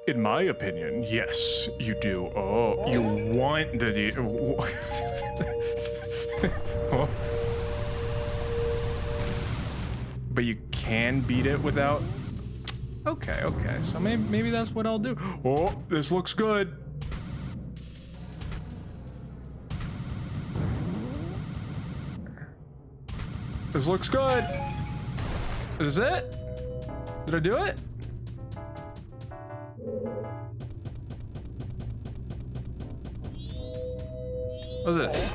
In my opinion, yes, you do. Oh, you want the oh. But you can beat it without. Okay. So maybe that's what I'll do. Oh, this looks good. This looks good. Is this it? Did I do it? What's this?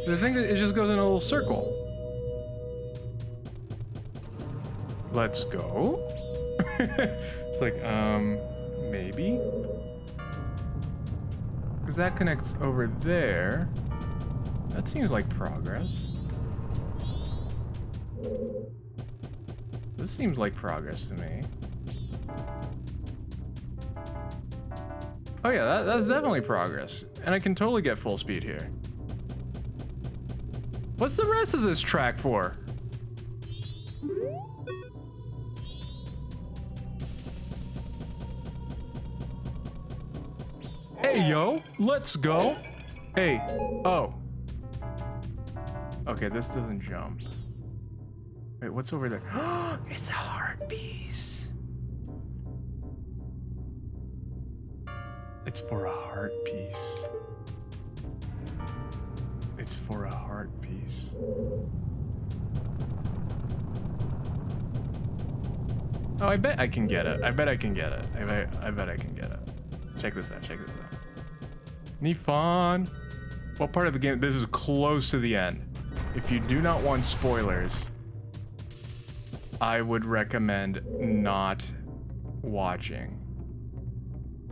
The thing that it just goes in a little circle. Let's go. It's like, maybe? Because that connects over there. That seems like progress. This seems like progress to me. Oh yeah, that's definitely progress. And I can totally get full speed here. What's the rest of this track for? Hey yo, let's go. Hey, oh. Okay, this doesn't jump. Wait, what's over there? It's a heart piece. It's for a heart piece. It's for a heart piece. Oh, I bet I can get it. I bet I can get it. I bet I can get it. Check this out. Nifon. What part of the game? This is close to the end. If you do not want spoilers, I would recommend not watching.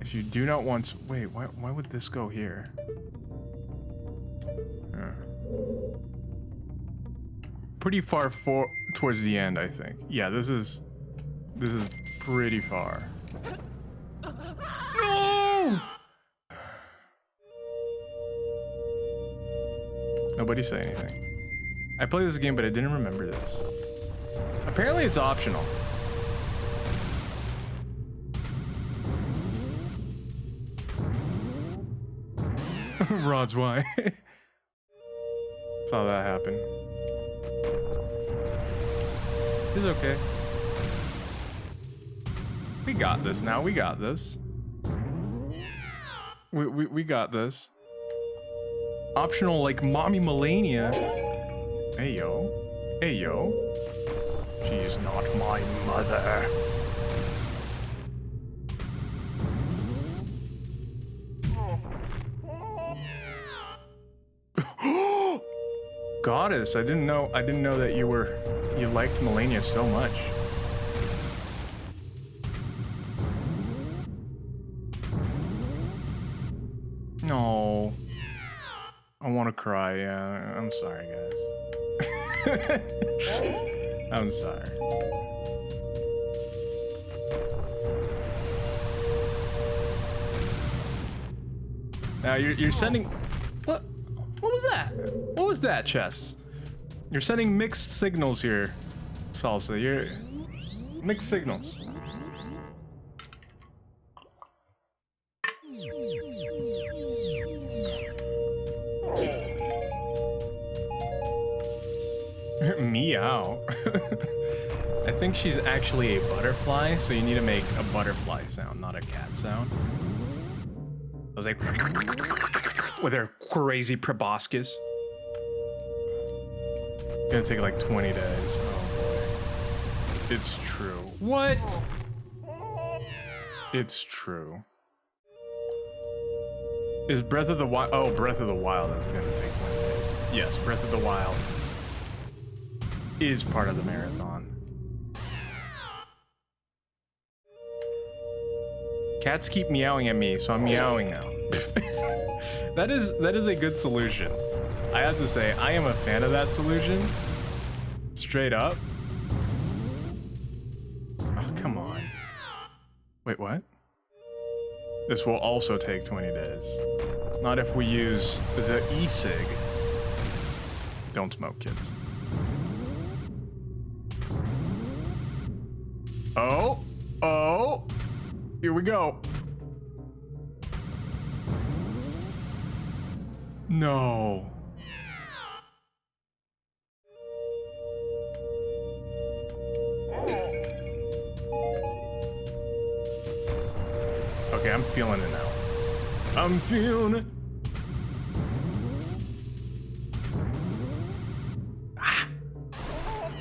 If you do not want... Wait, why would this go here? Pretty far towards the end, I think. Yeah, this is pretty far. No! Nobody say anything. I played this game, but I didn't remember this. Apparently it's optional. Rods, why? Saw that happen. It's okay. We got this now. We got this. We got this. Optional, like, mommy Melania. Hey, yo. Hey, yo. She's not my mother. Goddess, I didn't know that you liked Melania so much. No. I want to cry, yeah. I'm sorry, guys. I'm sorry. Now you're sending... What was that? What was that, Chess? You're sending mixed signals here, Salsa. You're... Mixed signals. Meow. I think she's actually a butterfly, so you need to make a butterfly sound, not a cat sound. I was like, with her crazy proboscis. Gonna take like 20 days. Oh boy. It's true. What? It's true. Is Breath of the Wild? Oh, Breath of the Wild is gonna take 20 days. Yes, Breath of the Wild is part of the marathon. Cats keep meowing at me, so I'm meowing now. That is a good solution. I have to say, I am a fan of that solution. Straight up. Oh, come on. Wait, what? This will also take 20 days. Not if we use the e-cig. Don't smoke, kids. Oh, here we go. No. Okay, I'm feeling it now. I'm feeling it.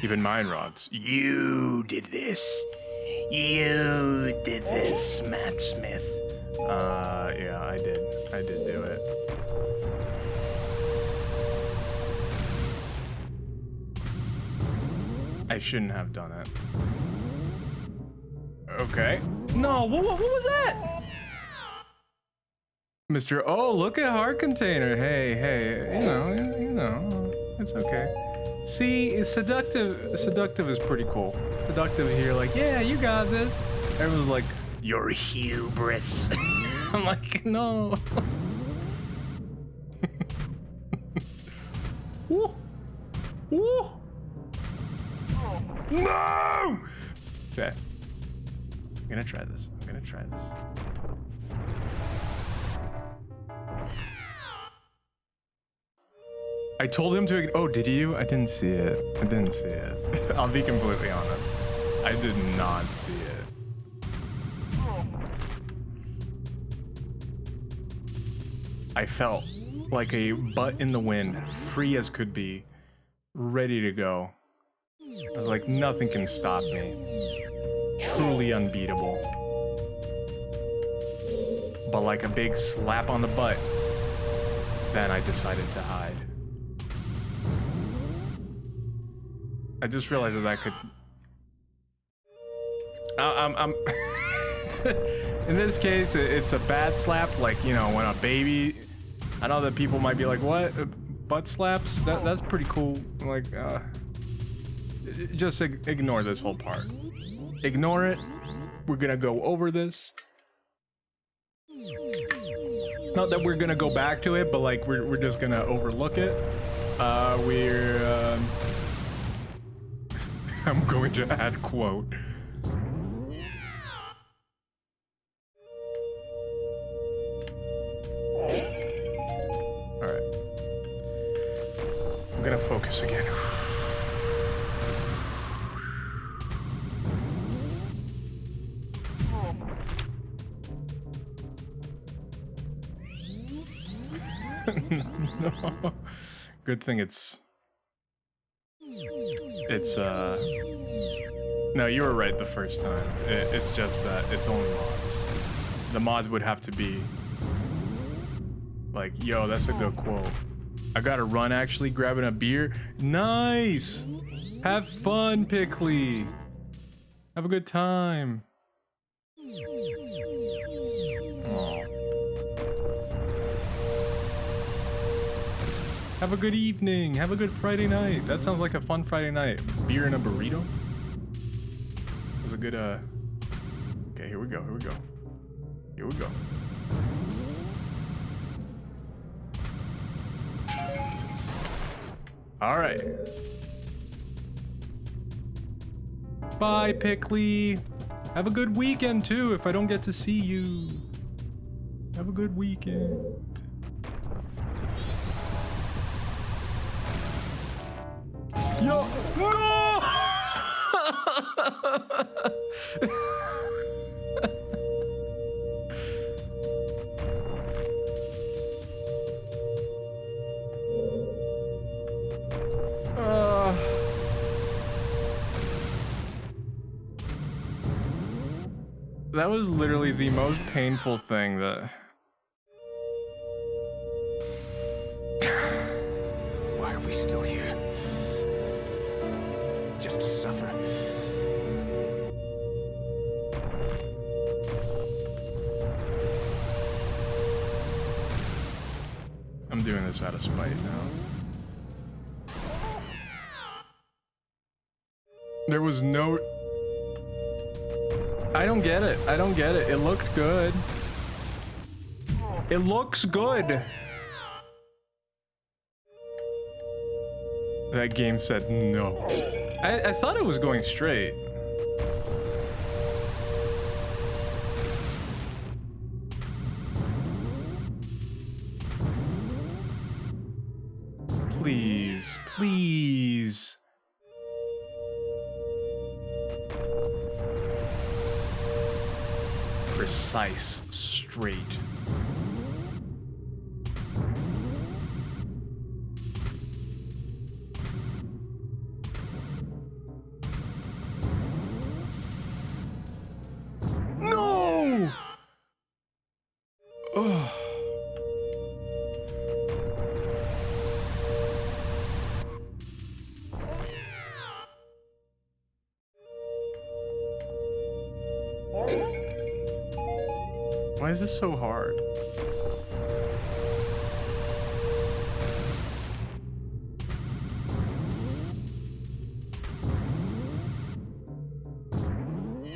Keep in mind, Rods, you did this. You did this, Matt Smith. Yeah, I did. I did do it. I shouldn't have done it. Okay. No, what was that? Mr. Oh, look at heart container. Hey, you know, it's okay. See, it's seductive. Seductive is pretty cool. Seductive here, like, yeah, you got this. Everyone's like, you're hubris. I'm like, no. Woo. Woo. No! Okay. I'm gonna try this. I told him to... Oh, did you? I didn't see it. I'll be completely honest. I did not see it. I felt like a butt in the wind, free as could be, ready to go. I was like, nothing can stop me. Truly unbeatable. But like a big slap on the butt, then I decided to hide. I just realized that I could... I'm in this case, it's a bad slap, like, you know, when a baby... I know that people might be like, what? Butt slaps? That's pretty cool. Like, just ignore this whole part. Ignore it. We're gonna go over this. Not that we're gonna go back to it, but like, we're just gonna overlook it. I'm going to add quote. Alright. I'm gonna focus again. No. Good thing it's no, you were right the first time. It's just that it's only mods. The mods would have to be like, yo, that's a good quote. I gotta run actually, grabbing a beer. Nice! Have fun, Pickley. Have a good time. Aw. Have a good evening. Have a good Friday night. That sounds like a fun Friday night. Beer and a burrito? That was a good, Okay, here we go, here we go. Here we go. All right. Bye, Pickley. Have a good weekend, too, if I don't get to see you. Have a good weekend. Yo! No! That was literally the most painful thing that... Why are we still here? Just to suffer. I'm doing this out of spite now. There was no... I don't get it. I don't get it. It looked good. It looks good. That game said no. I thought it was going straight. Please, please. Precise, straight. No! Ugh. Why is this so hard?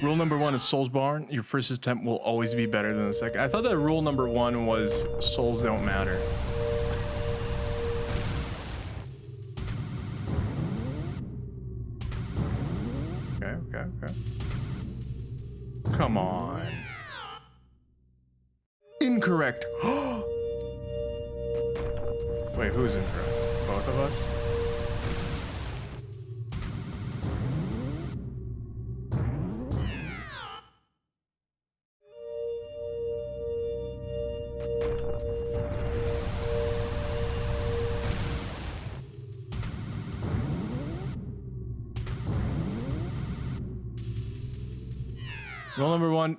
Rule number 1 is Souls Barn. Your first attempt will always be better than the second. I thought that rule number 1 was souls don't matter. Okay. Come on. Incorrect. Wait, who's incorrect? Both of us? Rule number 1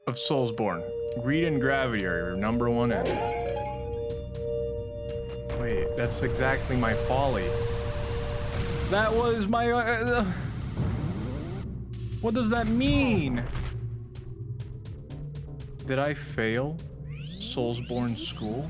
of Soulsborne. Greed and gravity are your number 1 enemy. Wait, that's exactly my folly. That was my... what does that mean? Did I fail Soulsborne school?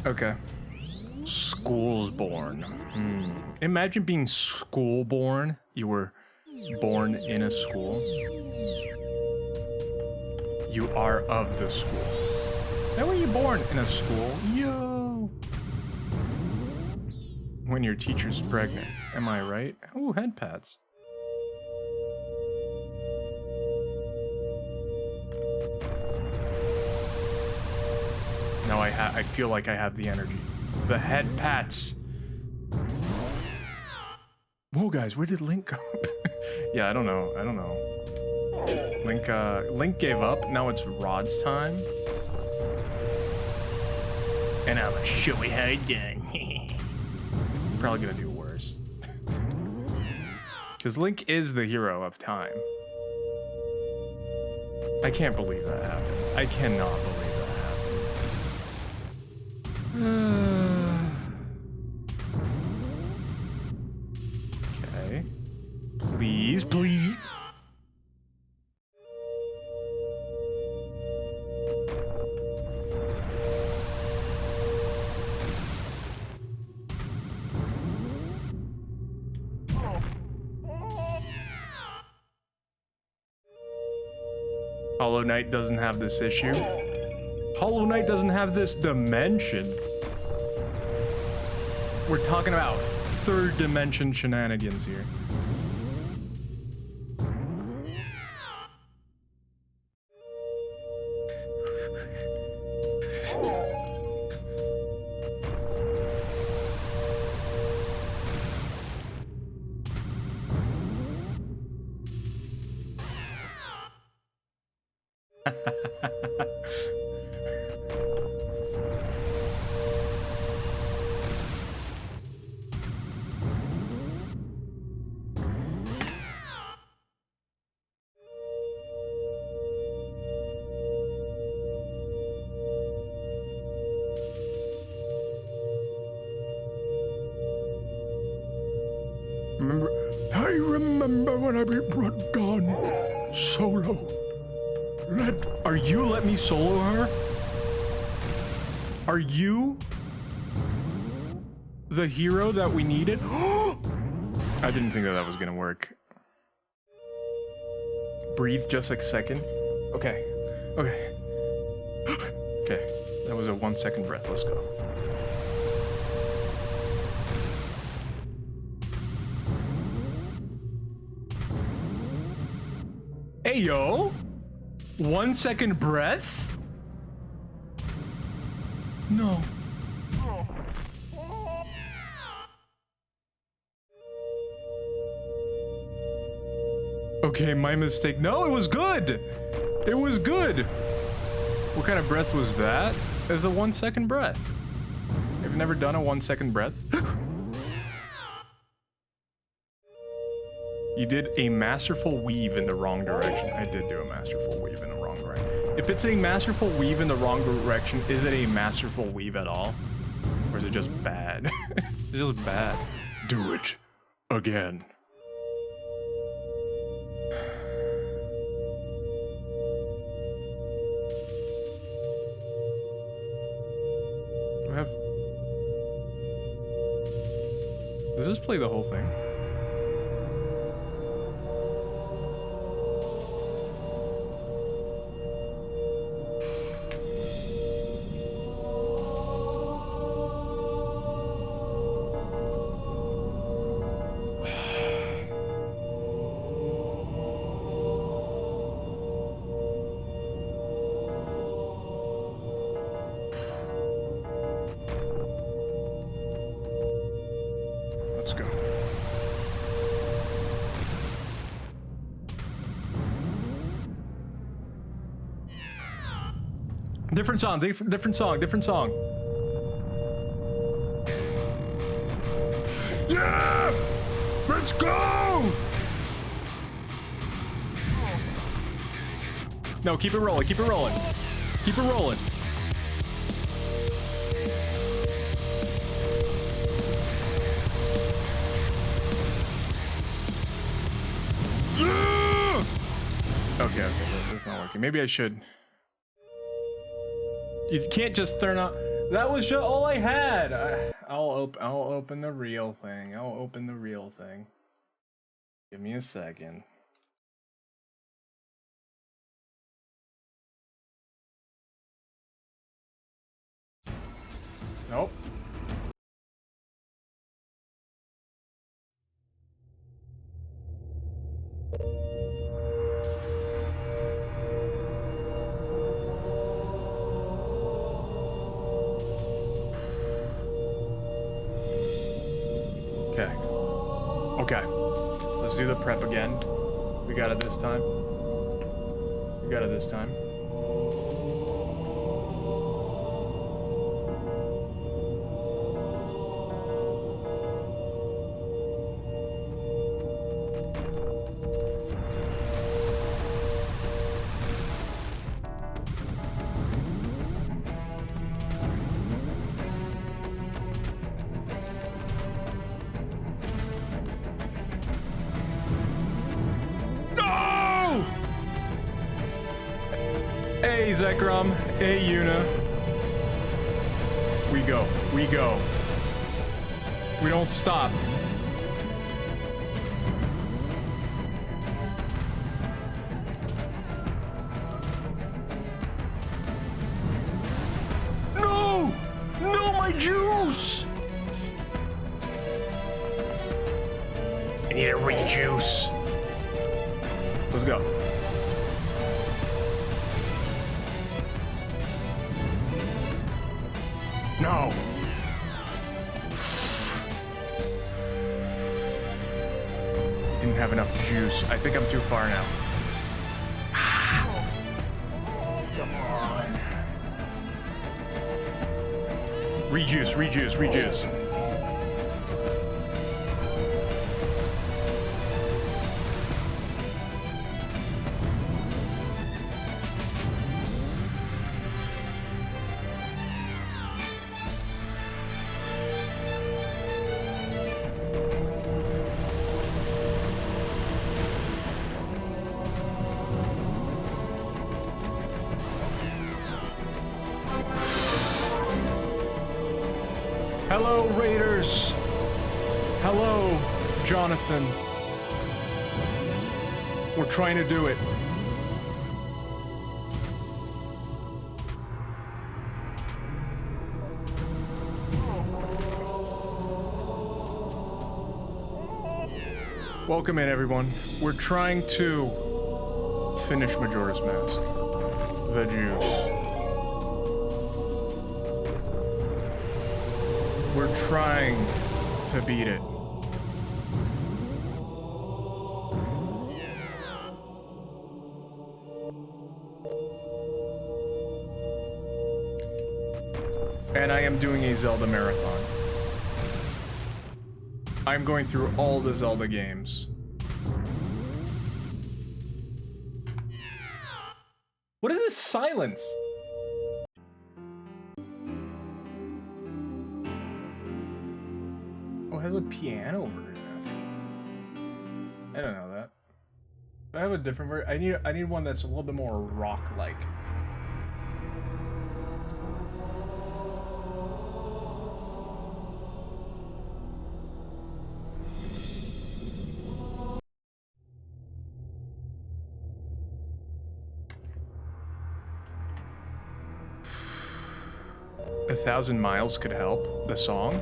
Okay. Schoolsborn. Imagine being schoolborn. You were born in a school. You are of the school. Now were you born in a school? Yo! When your teacher's pregnant. Am I right? Ooh, head pads. Now I feel like I have the energy. The head pats. Whoa, guys, where did Link go? Yeah, I don't know. I don't know. Link gave up. Now it's Rod's time. And I'm gonna show you how it's done. Probably gonna do worse. Because Link is the hero of time. I can't believe that happened. I cannot believe that happened. Okay. Please, please. Hollow Knight doesn't have this issue. Hollow Knight doesn't have this dimension. We're talking about third dimension shenanigans here. I remember when I brought Dawn solo. Are you let me solo her? Are you the hero that we needed? I didn't think that was gonna work. Breathe just a second. Okay. Okay. Okay. That was a 1 second breath. Let's go. Hey, yo. 1 second breath? No. Okay, my mistake. No, it was good. It was good. What kind of breath was that? It was a 1 second breath. Have you never done a 1 second breath? You did a masterful weave in the wrong direction. I did do a masterful weave in the wrong direction. If it's a masterful weave in the wrong direction, is it a masterful weave at all? Or is it just bad? It's just bad. Do it again. Do I have... Does this play the whole thing? Let's go. Different song, different song, different song. Yeah! Let's go! No, keep it rolling, keep it rolling. Keep it rolling. Yeah! Okay, that's not working. Maybe I should. You can't just turn on. That was just all I had. I'll open the real thing. I'll open the real thing. Give me a second. Nope. Okay. Okay. Let's do the prep again. We got it this time. We got it this time. Hey, Zekrom. Hey, Yuna. We go. We go. We don't stop. No! No, my juice! I need a re-juice. Let's go. No. Didn't have enough juice. I think I'm too far now. Come on. Rejuice, rejuice, rejuice. Hello, Raiders. Hello, Jonathan. We're trying to do it. Welcome in, everyone. We're trying to finish Majora's Mask. The juice. We're trying to beat it. And I am doing a Zelda marathon. I'm going through all the Zelda games. What is this silence? Oh, it has a piano version. I don't know that. I have a different version. I need one that's a little bit more rock-like. A 1,000 Miles could help. The song?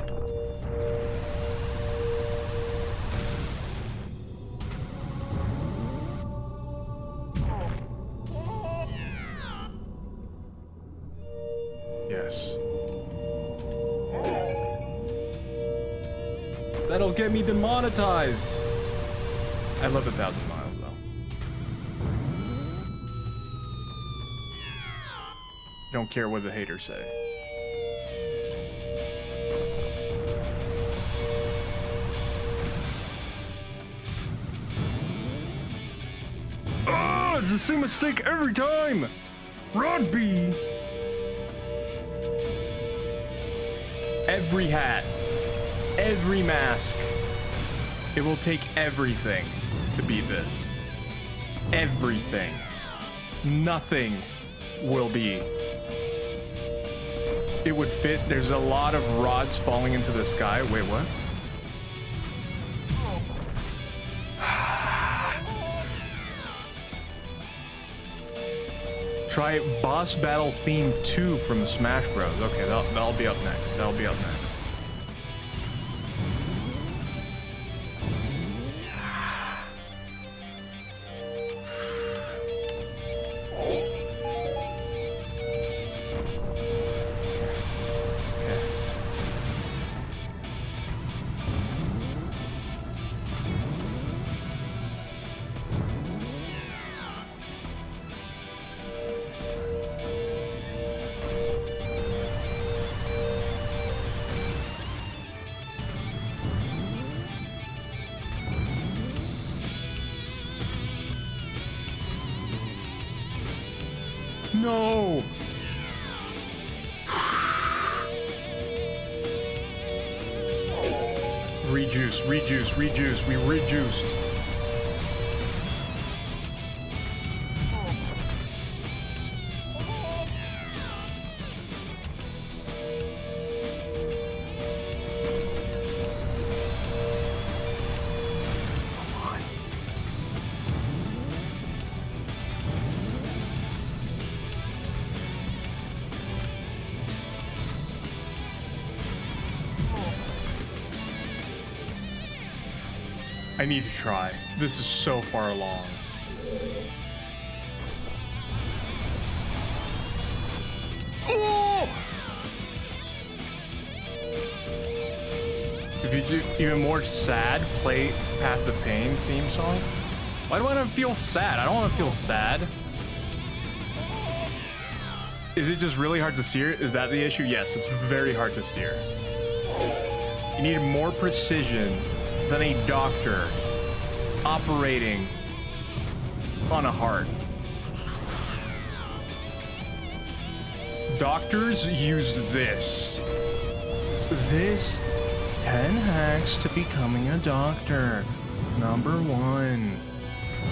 Yes. That'll get me demonetized. I love 1,000 Miles though. Don't care what the haters say. Oh, it's the same mistake every time! Rod B! Every hat, every mask. It will take everything to beat this. Everything. Nothing will be. It would fit. There's a lot of rods falling into the sky. Wait, what? Try Boss Battle Theme 2 from the Smash Bros. Okay, that'll be up next. That'll be up next. No! Rejuice, rejuice, rejuice. We rejuiced. I need to try. This is so far along. Oh! If you do even more sad, play Path of Pain theme song. Why do I not feel sad? I don't want to feel sad. Is it just really hard to steer? Is that the issue? Yes, it's very hard to steer. You need more precision than a doctor operating on a heart. Doctors used this. 10 hacks to becoming a doctor. Number 1,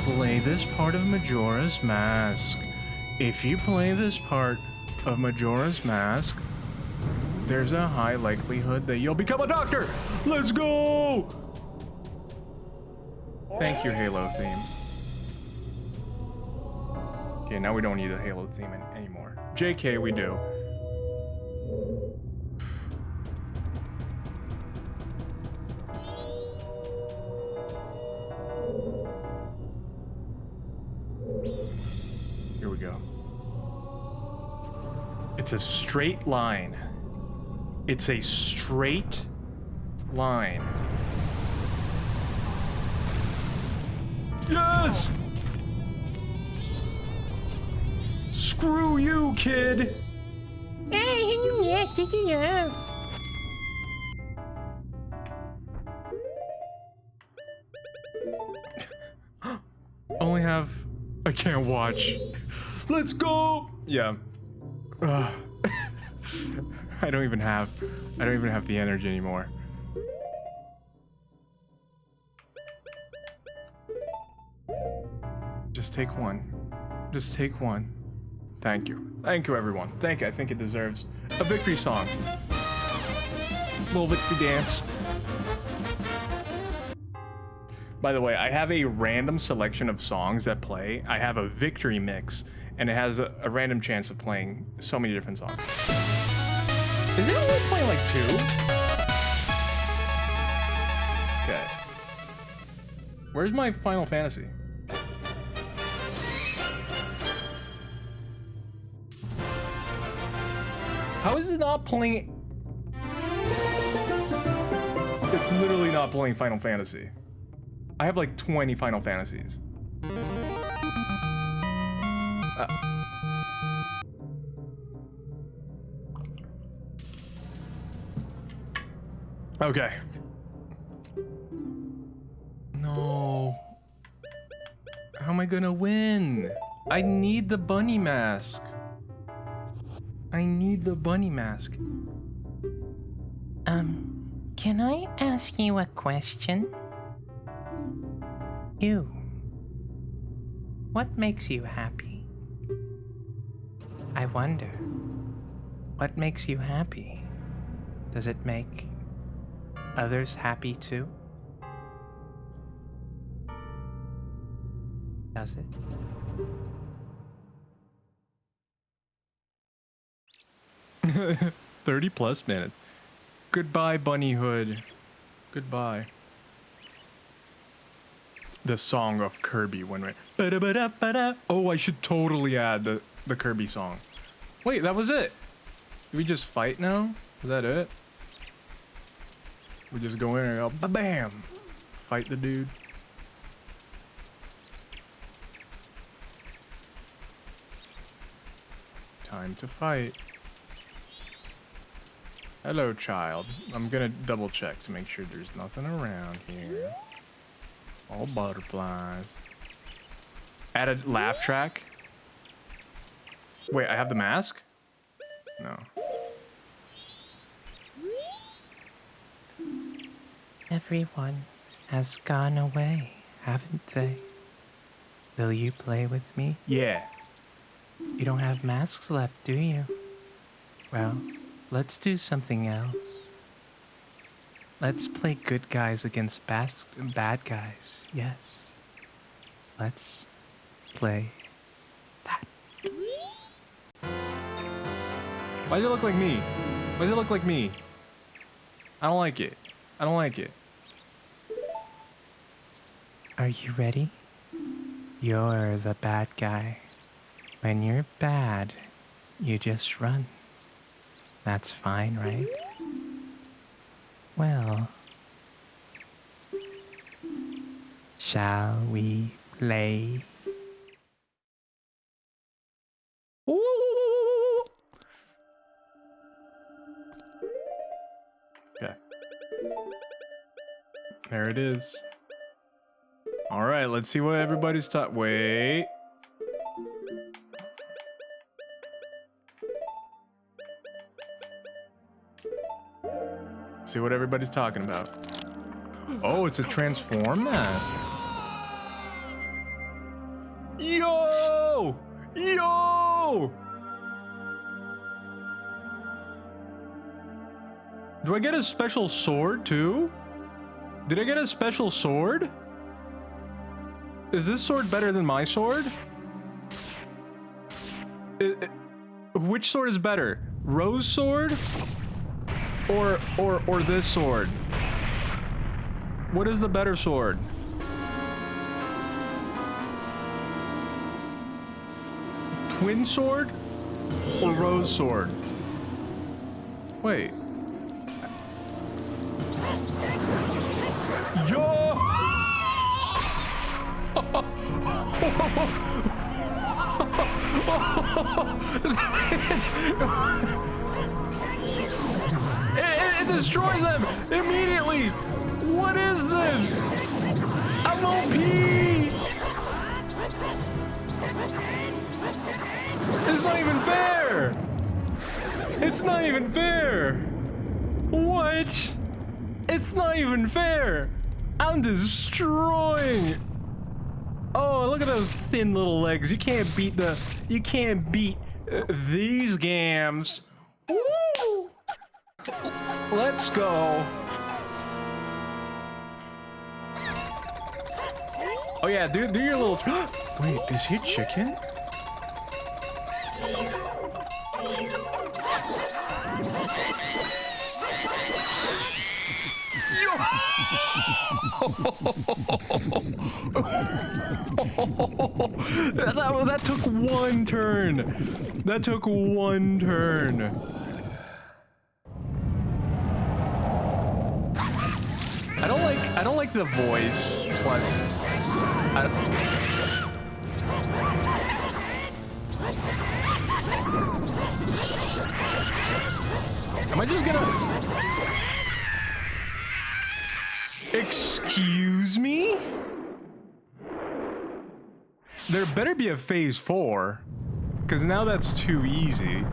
play this part of Majora's Mask. If you play this part of Majora's Mask, there's a high likelihood that you'll become a doctor. Let's go! Thank you, Halo theme. Okay, now we don't need a Halo theme anymore. JK, we do. Here we go. It's a straight line. It's a straight line. Yes! Screw you, kid! Only have... I can't watch. Let's go! Yeah. I don't even have the energy anymore. Just take one. Just take one. Thank you. Thank you, everyone. Thank you. I think it deserves a victory song. Little victory dance. By the way, I have a random selection of songs that play. I have a victory mix, and it has a random chance of playing so many different songs. Is it only playing like 2? Okay. Where's my Final Fantasy? How is it not playing? It's literally not playing Final Fantasy. I have like 20 Final Fantasies. Okay. No. How am I gonna win? I need the bunny mask. I need the bunny mask. Can I ask you a question? You. What makes you happy? I wonder. What makes you happy? Does it make others happy too? Does it? +30 minutes. Goodbye, Bunnyhood. Goodbye. The song of Kirby when we... Oh, I should totally add the Kirby song. Wait, that was it. Did we just fight now? Is that it? We just go in and go ba-bam. Fight the dude. Time to fight. Hello, child. I'm gonna double check to make sure there's nothing around here. All butterflies. Add a laugh track. Wait, I have the mask? No. Everyone has gone away, haven't they? Will you play with me? Yeah. You don't have masks left, do you? Well, let's do something else. Let's play good guys against bad guys. Yes. Let's play that. Why does it look like me? Why does it look like me? I don't like it. I don't like it. Are you ready? You're the bad guy. When you're bad, you just run. That's fine, right? Well, shall we play? Okay. There it is. All right, let's see what everybody's taught. Wait. See what everybody's talking about. Oh, it's a transform map. Yo! Yo! Do I get a special sword too? Did I get a special sword? Is this sword better than my sword? Which sword is better? Rose sword? Or this sword? What is the better sword? Twin sword? Or rose sword? Wait. Yo! It destroys them immediately. What is this? I'm OP. It's not even fair. It's not even fair. What? It's not even fair. I'm destroying. Oh, look at those thin little legs. You can't beat these gams. Woo! Let's go. Oh yeah, do your little. Wait, is he chicken? That took one turn. That took one turn. I don't like the voice plus. Am I just gonna? Excuse me? There better be a phase 4, because now that's too easy.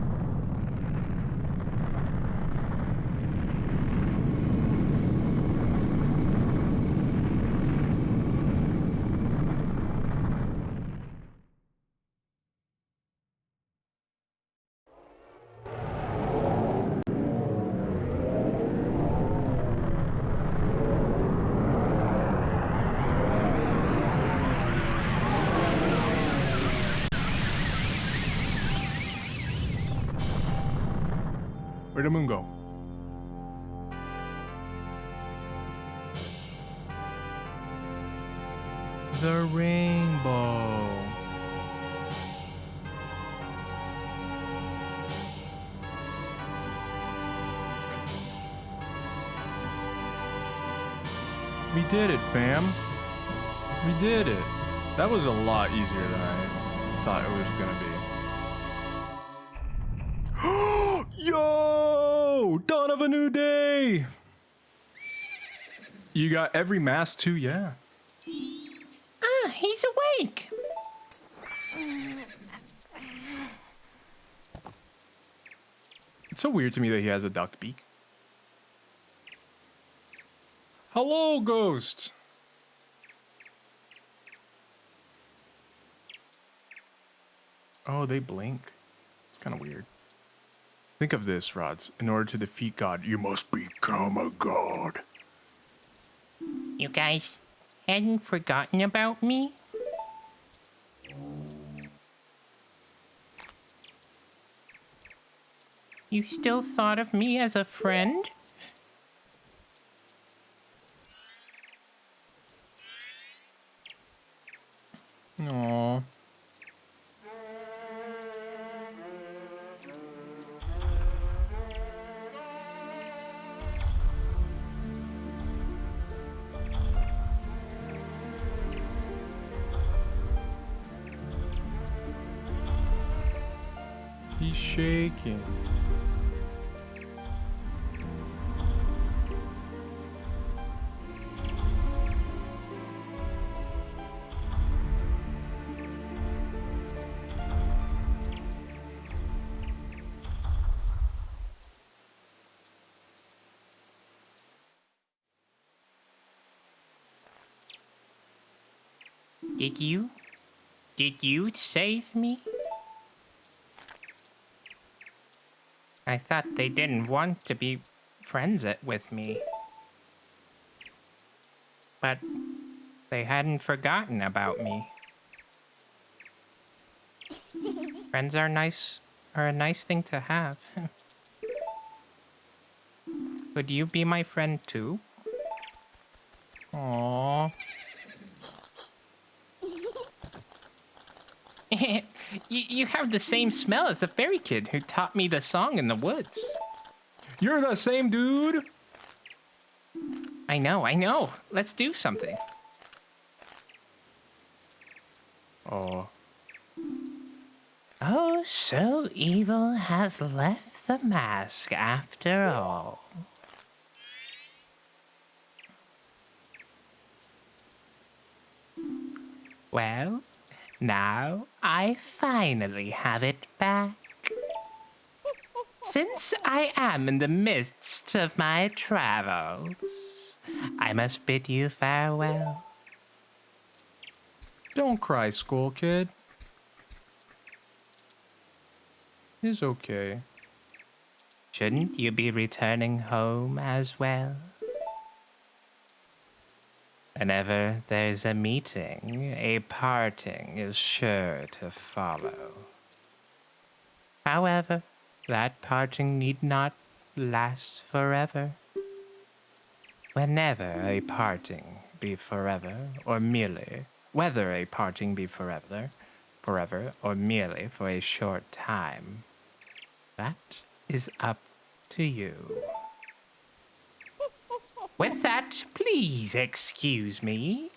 Where'd the moon go? The rainbow. We did it, fam. We did it. That was a lot easier than I thought it was gonna be. Yo! Dawn of a new day! You got every mask too, yeah. Ah, he's awake. It's so weird to me that he has a duck beak. Hello, ghost. Oh, they blink. It's kind of weird. Think of this, Rods. In order to defeat God, you must become a god. You guys hadn't forgotten about me? You still thought of me as a friend? Aww. He's shaking. Did you save me? I thought they didn't want to be friends with me. But they hadn't forgotten about me. Friends are a nice thing to have. Would you be my friend too? Aww. You have the same smell as the fairy kid who taught me the song in the woods. You're the same dude. I know. Let's do something. Oh. Oh, so evil has left the mask after all. Well, now I finally have it back. Since I am in the midst of my travels, I must bid you farewell. Don't cry, school kid. It's okay. Shouldn't you be returning home as well? Whenever there's a meeting, a parting is sure to follow. However, that parting need not last forever. Whenever a parting be forever, or merely, whether a parting be forever, or merely for a short time, that is up to you. With that, please excuse me.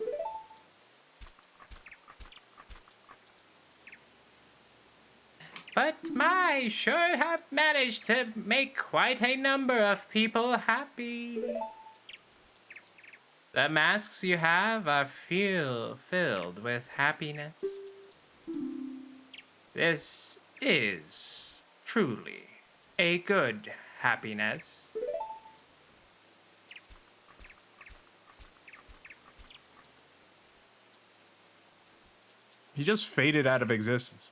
But I sure have managed to make quite a number of people happy. The masks you have are filled with happiness. This is truly a good happiness. He just faded out of existence.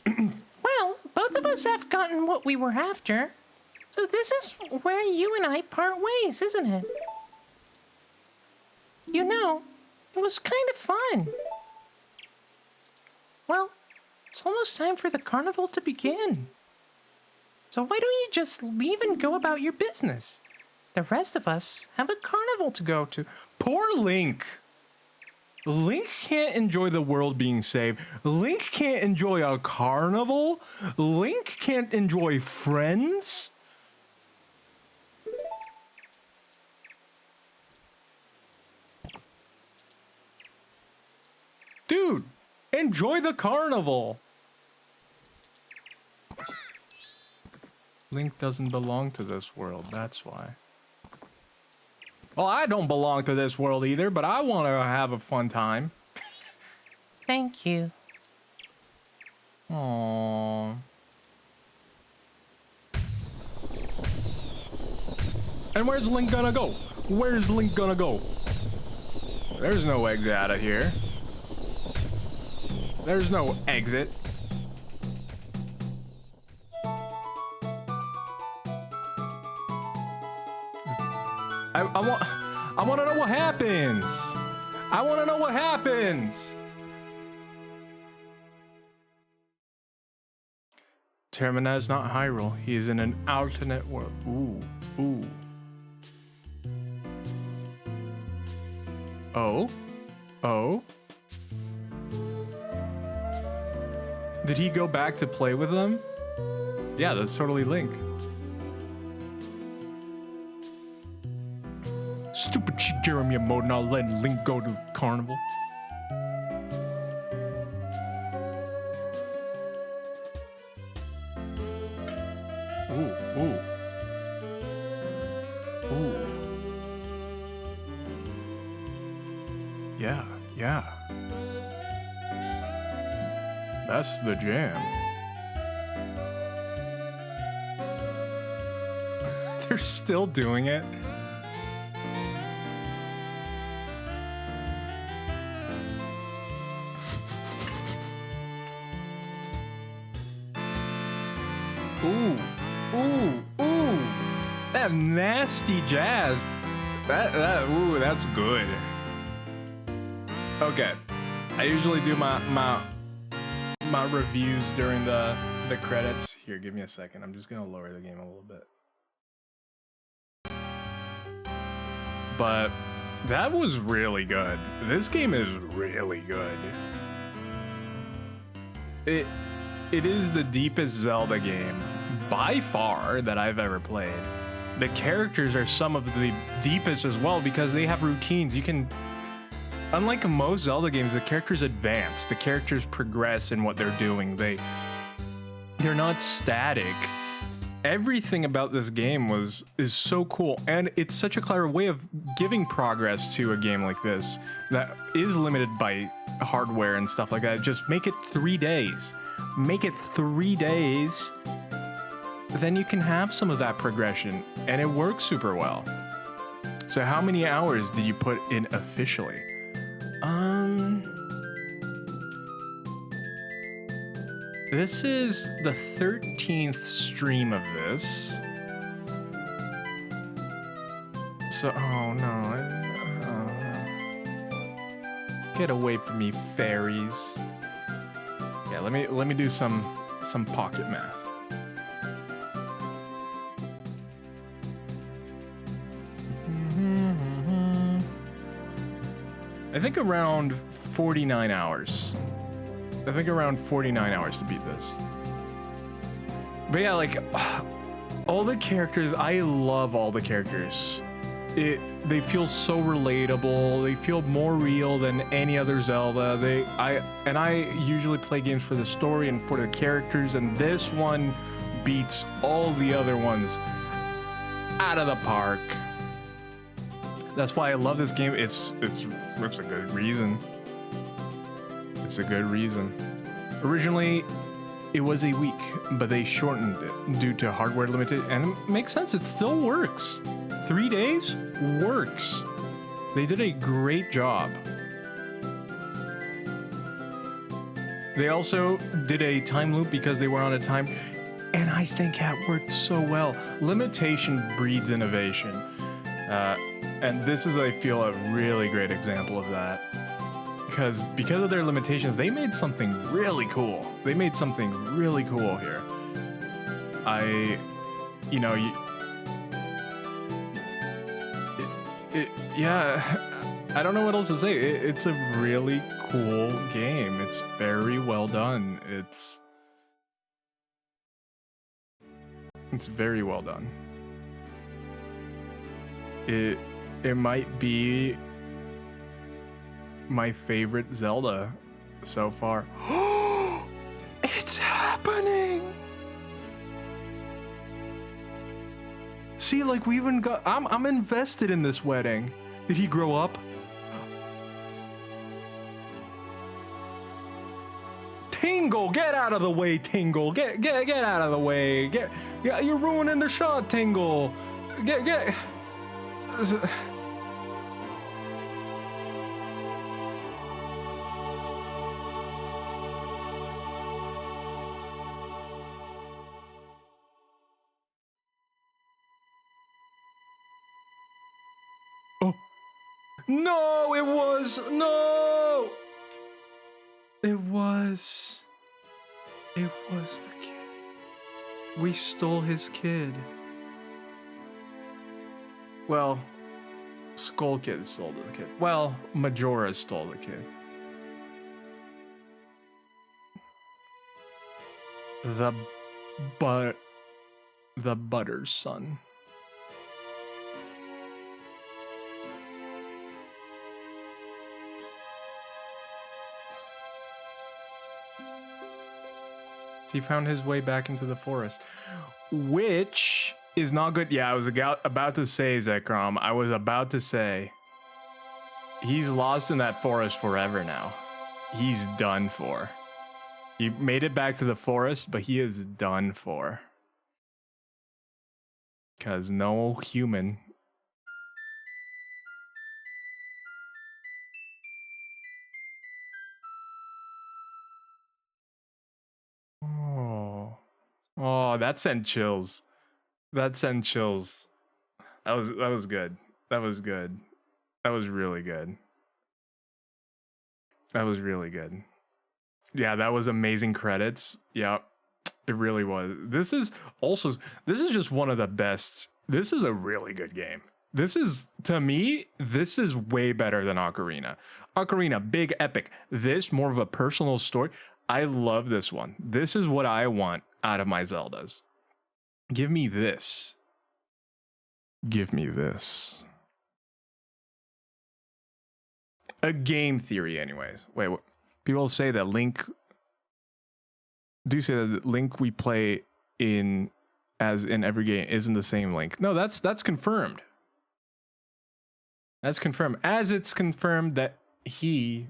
Well, both of us have gotten what we were after. So this is where you and I part ways, isn't it? You know, it was kind of fun. Well, it's almost time for the carnival to begin. So why don't you just leave and go about your business? The rest of us have a carnival to go to. Poor Link. Link can't enjoy the world being saved. Link can't enjoy a carnival. Link can't enjoy friends. Dude, enjoy the carnival. Link doesn't belong to this world, that's why. Well, I don't belong to this world either, but I want to have a fun time. Thank you. Aww. And where's Link gonna go? Where's Link gonna go? There's no exit out of here. There's no exit. I want to know what happens. I want to know what happens. Termina is not Hyrule. He is in an alternate world. Ooh, ooh. Oh, oh. Did he go back to play with them? Yeah, that's totally Link. Stupid Shigeru Miyamoto not letting Link go to Carnival. Ooh, ooh. Ooh. Yeah, yeah. That's the jam. They're still doing it. Ooh, ooh, ooh. That nasty jazz. Ooh, that's good. Okay. I usually do my reviews during the credits. Here, give me a second. I'm just gonna lower the game a little bit. But that was really good. This game is really good. It is the deepest Zelda game by far that I've ever played. The characters are some of the deepest as well because they have routines. You can, unlike most Zelda games, the characters advance. The characters progress in what they're doing. They're not static. Everything about this game is so cool, and it's such a clever way of giving progress to a game like this that is limited by hardware and stuff like that. Just make it 3 days. Make it 3 days, then you can have some of that progression, and it works super well. So how many hours did you put in officially? This is the 13th stream of this. So, oh no. Get away from me, fairies. Yeah, let me do some pocket math. I think around 49 hours. I think around 49 hours to beat this. But yeah, like all the characters, I love all the characters. They feel so relatable. They feel more real than any other Zelda. I usually play games for the story and for the characters, and this one beats all the other ones out of the park. That's why I love this game. It's a good reason. It's a good reason. Originally, it was a week, but they shortened it due to hardware limited, and it makes sense. It still works. 3 days works. They did a great job. They also did a time loop because they were on a time, and I think that worked so well. Limitation breeds innovation. And this is, I feel, a really great example of that. Because of their limitations, they made something really cool. They made something really cool here. Yeah, I don't know what else to say. It's a really cool game. It's very well done. It's very well done. It might be my favorite Zelda so far. It's happening. See, like we even got, I'm invested in this wedding. Did he grow up? Tingle, get out of the way, Tingle. Get out of the way. You're ruining the shot, Tingle. Oh. No, it was. No. It was the kid. We stole his kid. Well, Skull Kid stole the kid. Well, Majora stole the kid. The Butter's son. He found his way back into the forest, which is not good. Yeah, I was about to say, Zekrom, I was about to say, he's lost in that forest forever now. He's done for. He made it back to the forest, but he is done for. Because no human. Oh, that sent chills. That sent chills. That was good. That was good. That was really good. That was really good. Yeah, that was amazing credits. Yeah, it really was. This is just one of the best. This is a really good game. This is, to me, this is way better than Ocarina. Ocarina, big epic. This, more of a personal story. I love this one. This is what I want out of my Zeldas. Give me this. Give me this. A game theory, anyways. Wait, what? People say that Link we play in as in every game isn't the same Link. No, that's confirmed. That's confirmed. As it's confirmed that he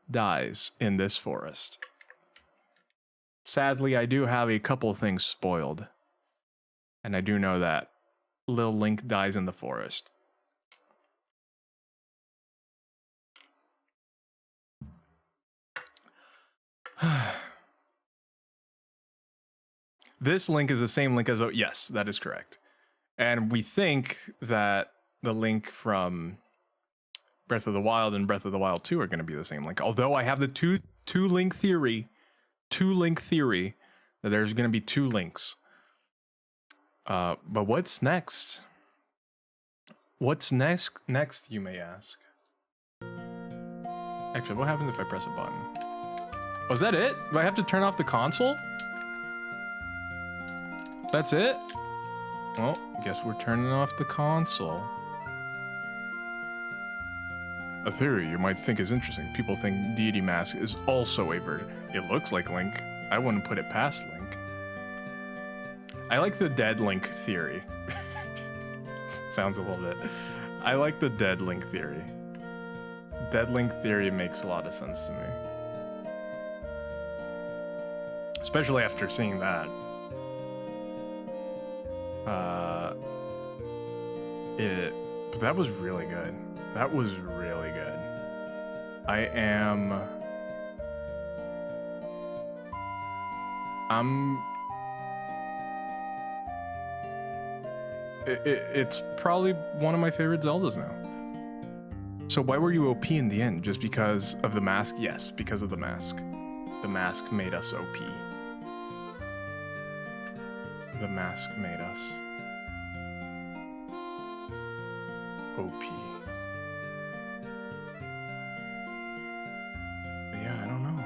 dies in this forest. Sadly, I do have a couple things spoiled. And I do know that Lil Link dies in the forest. This Link is the same Link as... Yes, that is correct. And we think that the Link from Breath of the Wild and Breath of the Wild 2 are going to be the same Link. Although I have the two Link theory that there's going to be two Links. But what's next? What's next, you may ask? Actually, what happens if I press a button? Was that it? Do I have to turn off the console? That's it? Well, I guess we're turning off the console. A theory you might think is interesting. People think Deity Mask is also a version. It looks like Link. I wouldn't put it past Link. I like the dead Link theory. Sounds a little bit. I like the dead Link theory. Dead Link theory makes a lot of sense to me. Especially after seeing that. But that was really good. That was really good. It's probably one of my favorite Zeldas now. So why were you OP in the end? Just because of the mask? Yes, because of the mask. The mask made us OP. The mask made us OP. But yeah, I don't know.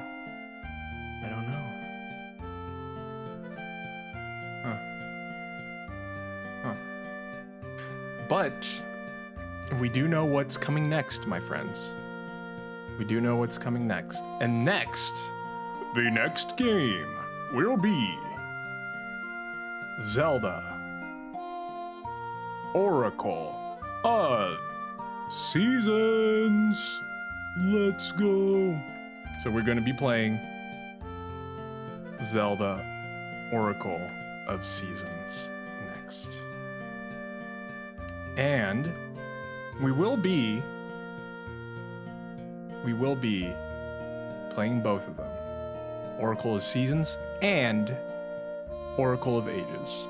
But we do know what's coming next, my friends. We do know what's coming next. And next, the next game will be Zelda Oracle of Seasons. Let's go. So we're going to be playing Zelda Oracle of Seasons next. And we will be playing both of them. Oracle of Seasons and Oracle of Ages,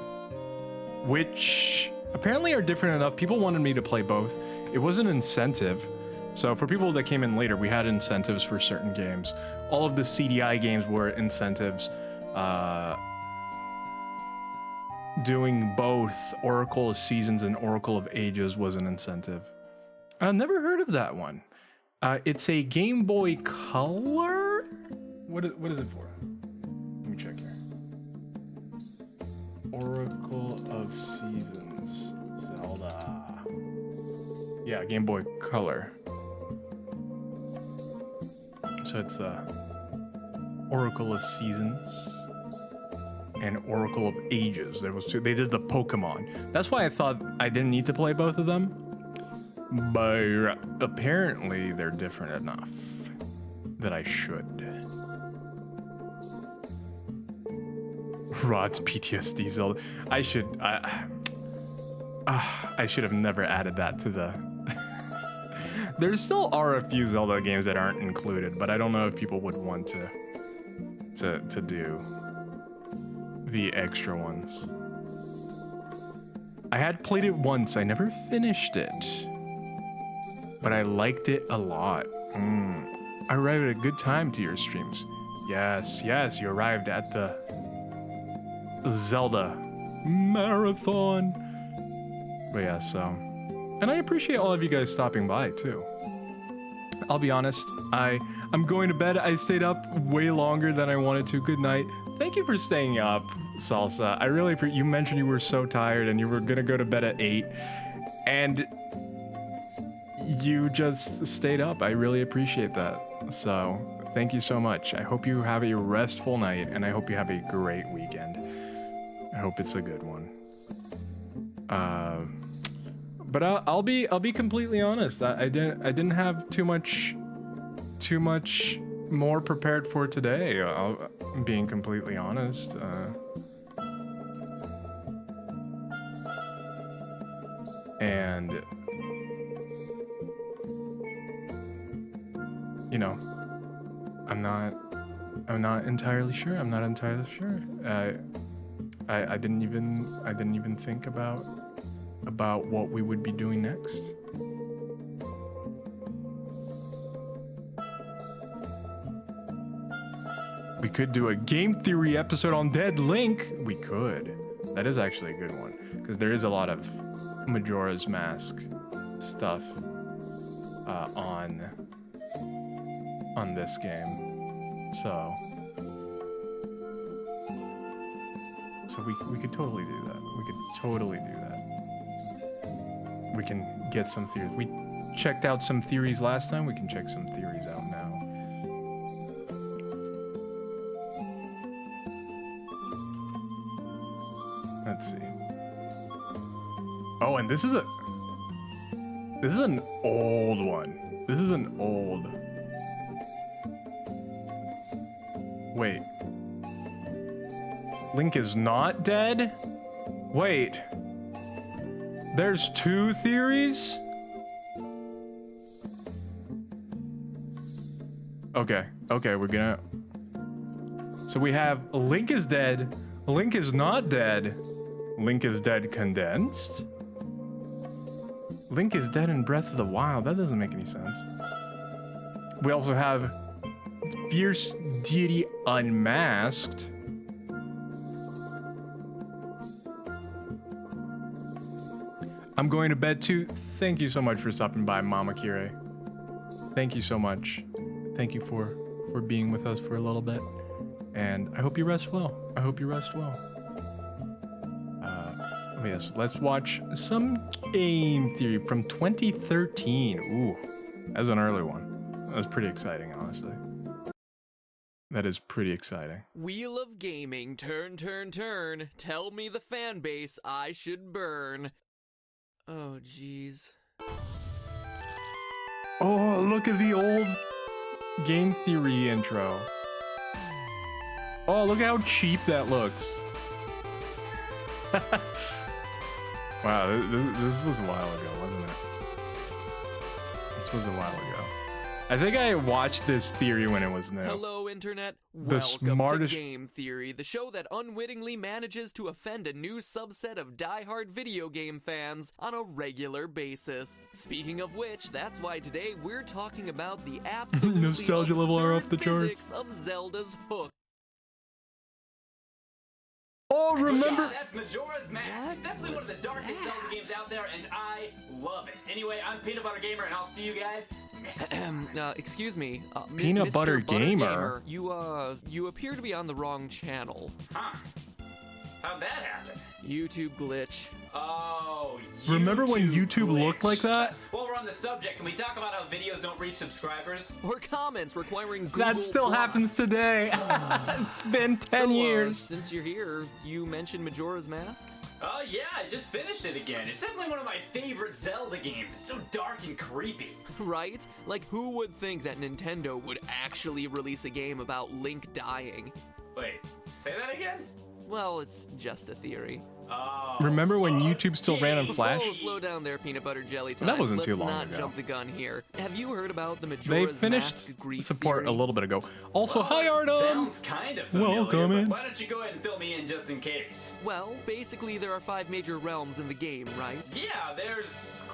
which apparently are different enough. People wanted me to play both. It was an incentive. So for people that came in later, we had incentives for certain games. All of the CDI games were incentives. Doing both Oracle of Seasons and Oracle of Ages was an incentive. I've never heard of that one. It's a Game Boy Color? What is it for? Let me check here. Oracle of Seasons, Zelda. Yeah, Game Boy Color. So it's Oracle of Seasons and Oracle of Ages. There was two. They did the Pokemon. That's why I thought I didn't need to play both of them. But apparently they're different enough that I should. Rod's PTSD Zelda. I should have never added that to the. There still are a few Zelda games that aren't included, but I don't know if people would want to do the extra ones. I had played it once. I never finished it, but I liked it a lot. I arrived at a good time to your streams. Yes, you arrived at the Zelda marathon. But yeah, so, and I appreciate all of you guys stopping by too. I'll be honest, I'm going to bed. I stayed up way longer than I wanted to. Good night. Thank you for staying up, Salsa. I really you mentioned you were so tired and you were gonna go to bed at 8, and you just stayed up. I really appreciate that. So thank you so much. I hope you have a restful night, and I hope you have a great weekend. I hope it's a good one. But I'll be completely honest. I didn't have too much more prepared for today. I'm being completely honest. And you know, I'm not entirely sure. I'm not entirely sure. I didn't even think about what we would be doing next. We could do a game theory episode on Dead Link. We could. That is actually a good one, because there is a lot of Majora's Mask stuff on this game. So we could totally do that. We could totally do that. We can get some theories. We checked out some theories last time. We can check some theories out now. Let's see. Oh, and this is an old one. This is an old. Wait. Link is not dead? Wait. There's two theories? Okay, we're gonna... So we have Link is dead, Link is not dead, Link is dead condensed? Link is dead in Breath of the Wild. That doesn't make any sense. We also have Fierce Deity Unmasked. I'm going to bed too. Thank you so much for stopping by, Mama Kire. Thank you so much. Thank you for being with us for a little bit. And I hope you rest well. I hope you rest well. Yes, let's watch some game theory from 2013. Ooh, that's an early one. That's pretty exciting, honestly. That is pretty exciting. Wheel of Gaming, turn, turn, turn. Tell me the fan base I should burn. Oh, jeez. Oh, look at the old game theory intro. Oh, look how cheap that looks. Wow, this was a while ago, wasn't it? This was a while ago. I think I watched this theory when it was new. Hello, Internet. The Welcome smartest- to Game Theory, the show that unwittingly manages to offend a new subset of diehard video game fans on a regular basis. Speaking of which, that's why today we're talking about the absolutely Nostalgia level are absurd off the charts. physics of Zelda's hook. Oh, remember? Yeah, that's Majora's Mask. It's definitely one of the darkest Zelda games out there, and I love it. Anyway, I'm Peanut Butter Gamer, and I'll see you guys next. Excuse me. Peanut Mr. Butter Gamer? You appear to be on the wrong channel. Huh. How'd that happen? YouTube glitch. Oh, Remember when YouTube YouTube looked glitch. like that? While we're on the subject, can we talk about how videos don't reach subscribers? Or comments requiring Google That still Plus. happens today. It's been 10 So, years. Since you're here, you mentioned Majora's Mask? Oh yeah, I just finished it again. It's definitely one of my favorite Zelda games. It's so dark and creepy. Right? Like, who would think that Nintendo would actually release a game about Link dying? Wait, say that again? Well, it's just a theory. Oh. Remember when YouTube still ran on geez. Flash? Oh, slow down there, Peanut Butter Jelly Time. That wasn't too Let's long not ago. jump the gun here. Have you heard about the They Majora's finished Mask grief support theory? a little bit ago. Also, Well, hi it Artem! Sounds kind of familiar, Welcome but in. why don't you go ahead and fill me in just in case? Well, basically there are 5 major realms in the game, right? Yeah, there's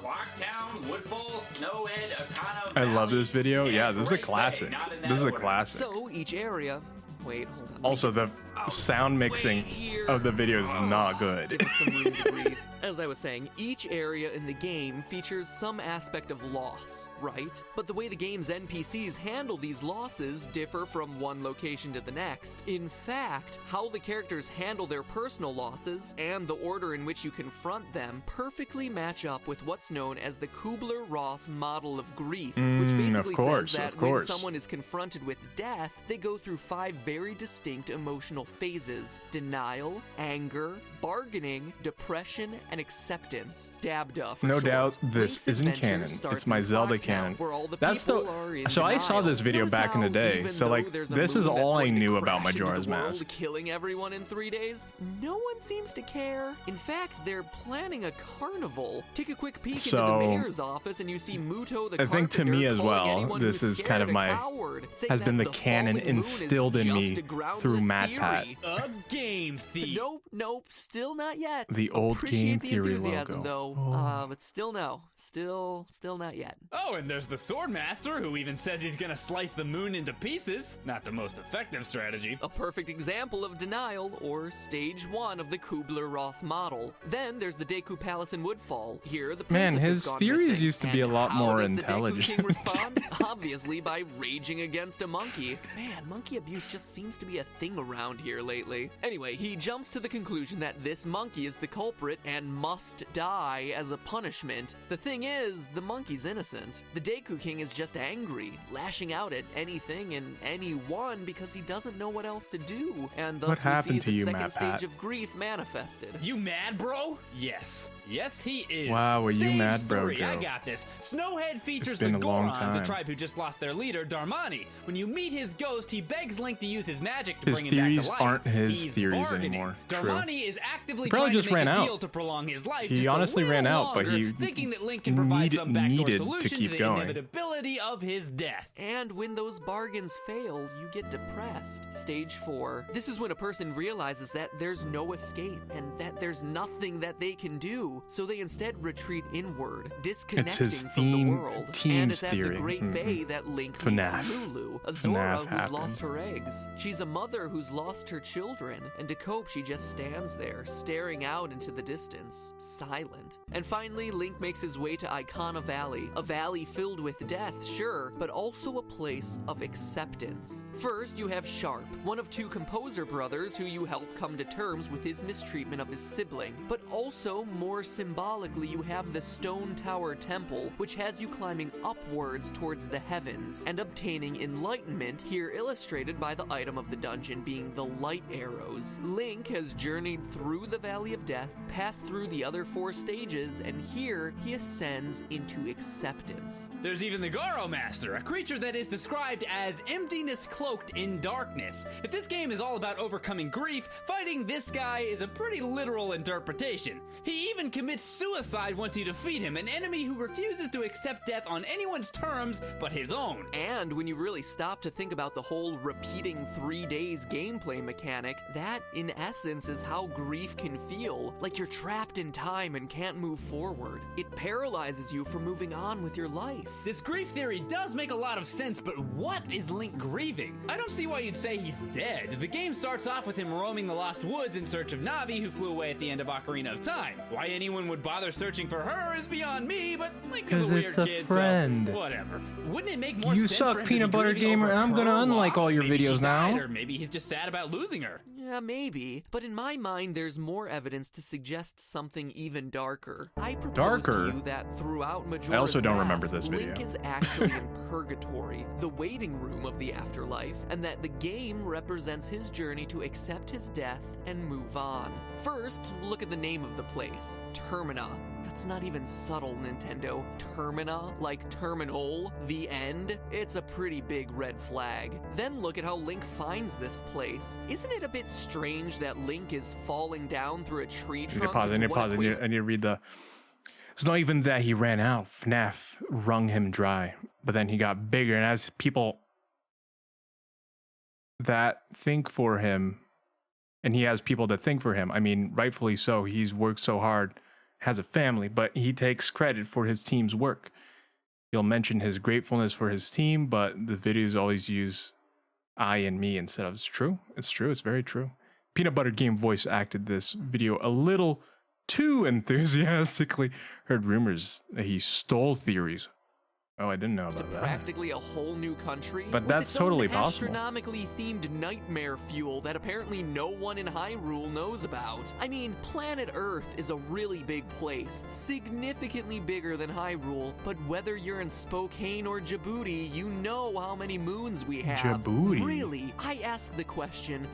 Clocktown, Woodfall, Snowhead, Akana I love Valley, this video. and Yeah, this is a Great Bay, classic. not in that This is a order. classic. So, each area... Wait, hold on. let me Also, get the this out. sound mixing Wait here. of the video is not Give good. us some room to breathe. As I was saying, each area in the game features some aspect of loss, right? But the way the game's NPCs handle these losses differ from one location to the next. In fact, how the characters handle their personal losses and the order in which you confront them perfectly match up with what's known as the Kubler-Ross model of grief, which basically course, says that of when course. someone is confronted with death, they go through 5 very distinct emotional phases: denial, anger, bargaining, depression, and acceptance. Dabda for No short. doubt this Link's isn't adventure canon. starts It's my in Zelda Clocktown, canon. where all the That's people are the. in So I saw denial. this video Notice back in the how day. even So though like, there's a this is moon that's all I going to knew about crash into Majora's the world, Mask. killing everyone in 3 days. No one seems to care. In fact, they're planning a carnival. Take a quick peek into the So, mayor's office, and you see Muto the I think to me carpenter as calling well, anyone this who's is kind of scared a my- coward, saying has that been the the canon falling moon is instilled in just me a groundless through Matt theory. Pat. A game thief. Nope, still not yet. The old Appreciate Game the Theory enthusiasm, logo. though. But still no. Still not yet. Oh, and there's the Swordmaster, who even says he's gonna slice the moon into pieces. Not the most effective strategy. A perfect example of denial, or stage 1 of the Kubler-Ross model. Then there's the Deku Palace in Woodfall. Here, the Man, princess has his gone theories missing. used to be a And lot how more does intelligent. The Deku King respond? Obviously by raging against a monkey. Man, monkey abuse just seems to be a thing around here lately. Anyway, he jumps to the conclusion that this monkey is the culprit and must die as a punishment. The thing is, the monkey's innocent. The Deku King is just angry, lashing out at anything and anyone because he doesn't know what else to do. And thus What we see happened to the you, second Matt stage Pat? of grief manifested. You mad, bro? Yes. Yes, he is. Wow, are you Stage mad, bro, 3, I Joe? got this. Snowhead features been the a long Gorons, a time. tribe who just lost their leader, Darmani. When you meet his ghost, he begs Link to use his magic to His bring him back theories to life. aren't his He's theories bargaining. anymore. True. Darmani is actively Probably trying just to make ran a out. deal to prolong his life. He just honestly a little ran out, but longer, he thinking that Link can provide some backdoor needed to solution keep the going. inevitability of his death. And when those bargains fail, you get depressed. Stage 4. This is when a person realizes that there's no escape and that there's nothing that they can do. So they instead retreat inward, disconnecting his from theme- the world. And team's it's at theory. the Great Mhm. Bay that Link FNAF. meets Lulu, a FNAF Zora who's happened. lost her eggs. She's a mother who's lost her children. And to cope, she just stands there, staring out into the distance, silent. And finally, Link makes his way to Ikana Valley, a valley filled with death, sure, but also a place of acceptance. First, you have Sharp, one of 2 composer brothers who you help come to terms with his mistreatment of his sibling. But also, more symbolically, you have the Stone Tower Temple, which has you climbing upwards towards the heavens and obtaining enlightenment, here illustrated by the item of the dungeon being the light arrows. Link has journeyed through the Valley of Death, passed through the other 4 stages, and here he ascends into acceptance. There's even the Goro Master, a creature that is described as emptiness cloaked in darkness. If this game is all about overcoming grief, fighting this guy is a pretty literal interpretation. He even commits suicide once you defeat him, an enemy who refuses to accept death on anyone's terms but his own. And when you really stop to think about the whole repeating 3 days gameplay mechanic, that in essence is how grief can feel, like you're trapped in time and can't move forward. It paralyzes you from moving on with your life. This grief theory does make a lot of sense, but what is Link grieving? I don't see why you'd say he's dead. The game starts off with him roaming the Lost Woods in search of Navi, who flew away at the end of Ocarina of Time. Why anyone would bother searching for her is beyond me, but Link is a weird it's a kid, friend. so whatever. Wouldn't it make more You sense suck, for him Peanut to be Butter grieving Gamer. over I'm gonna her unlike loss? all your Maybe she videos now. died, or maybe he's just sad about losing her. Yeah, maybe. But in my mind, there's more evidence to suggest something even darker. I propose Darker? to you that throughout Majora's I also don't Mask, remember this video. Link is actually in Purgatory, the waiting room of the afterlife, and that the game represents his journey to accept his death and move on. First, look at the name of the place, Termina. That's not even subtle, Nintendo. Termina, like terminal, the end? It's a pretty big red flag. Then look at how Link finds this place. Isn't it a bit strange that Link is falling down through a tree I need to trunk? pause. I into need to what pause. equates I need to read the. It's not even that he ran out. FNAF wrung him dry, but then he got bigger. And as people that think for him, and he has people that think for him, I mean, rightfully so. He's worked so hard, has a family, but he takes credit for his team's work. He'll mention his gratefulness for his team, but the videos always use I and me instead of it's true. It's true. It's very true. Peanut Butter Game voice acted this video a little too enthusiastically. Heard rumors that he stole theories. Oh, I didn't know to about that. practically a whole new country. But with that's its own totally possible. astronomically themed nightmare fuel that apparently no one in Hyrule knows about. I mean, planet Earth is a really big place, significantly bigger than Hyrule, but whether you're in Spokane or Djibouti, you know how many moons we have. Djibouti? Really, I ask the question,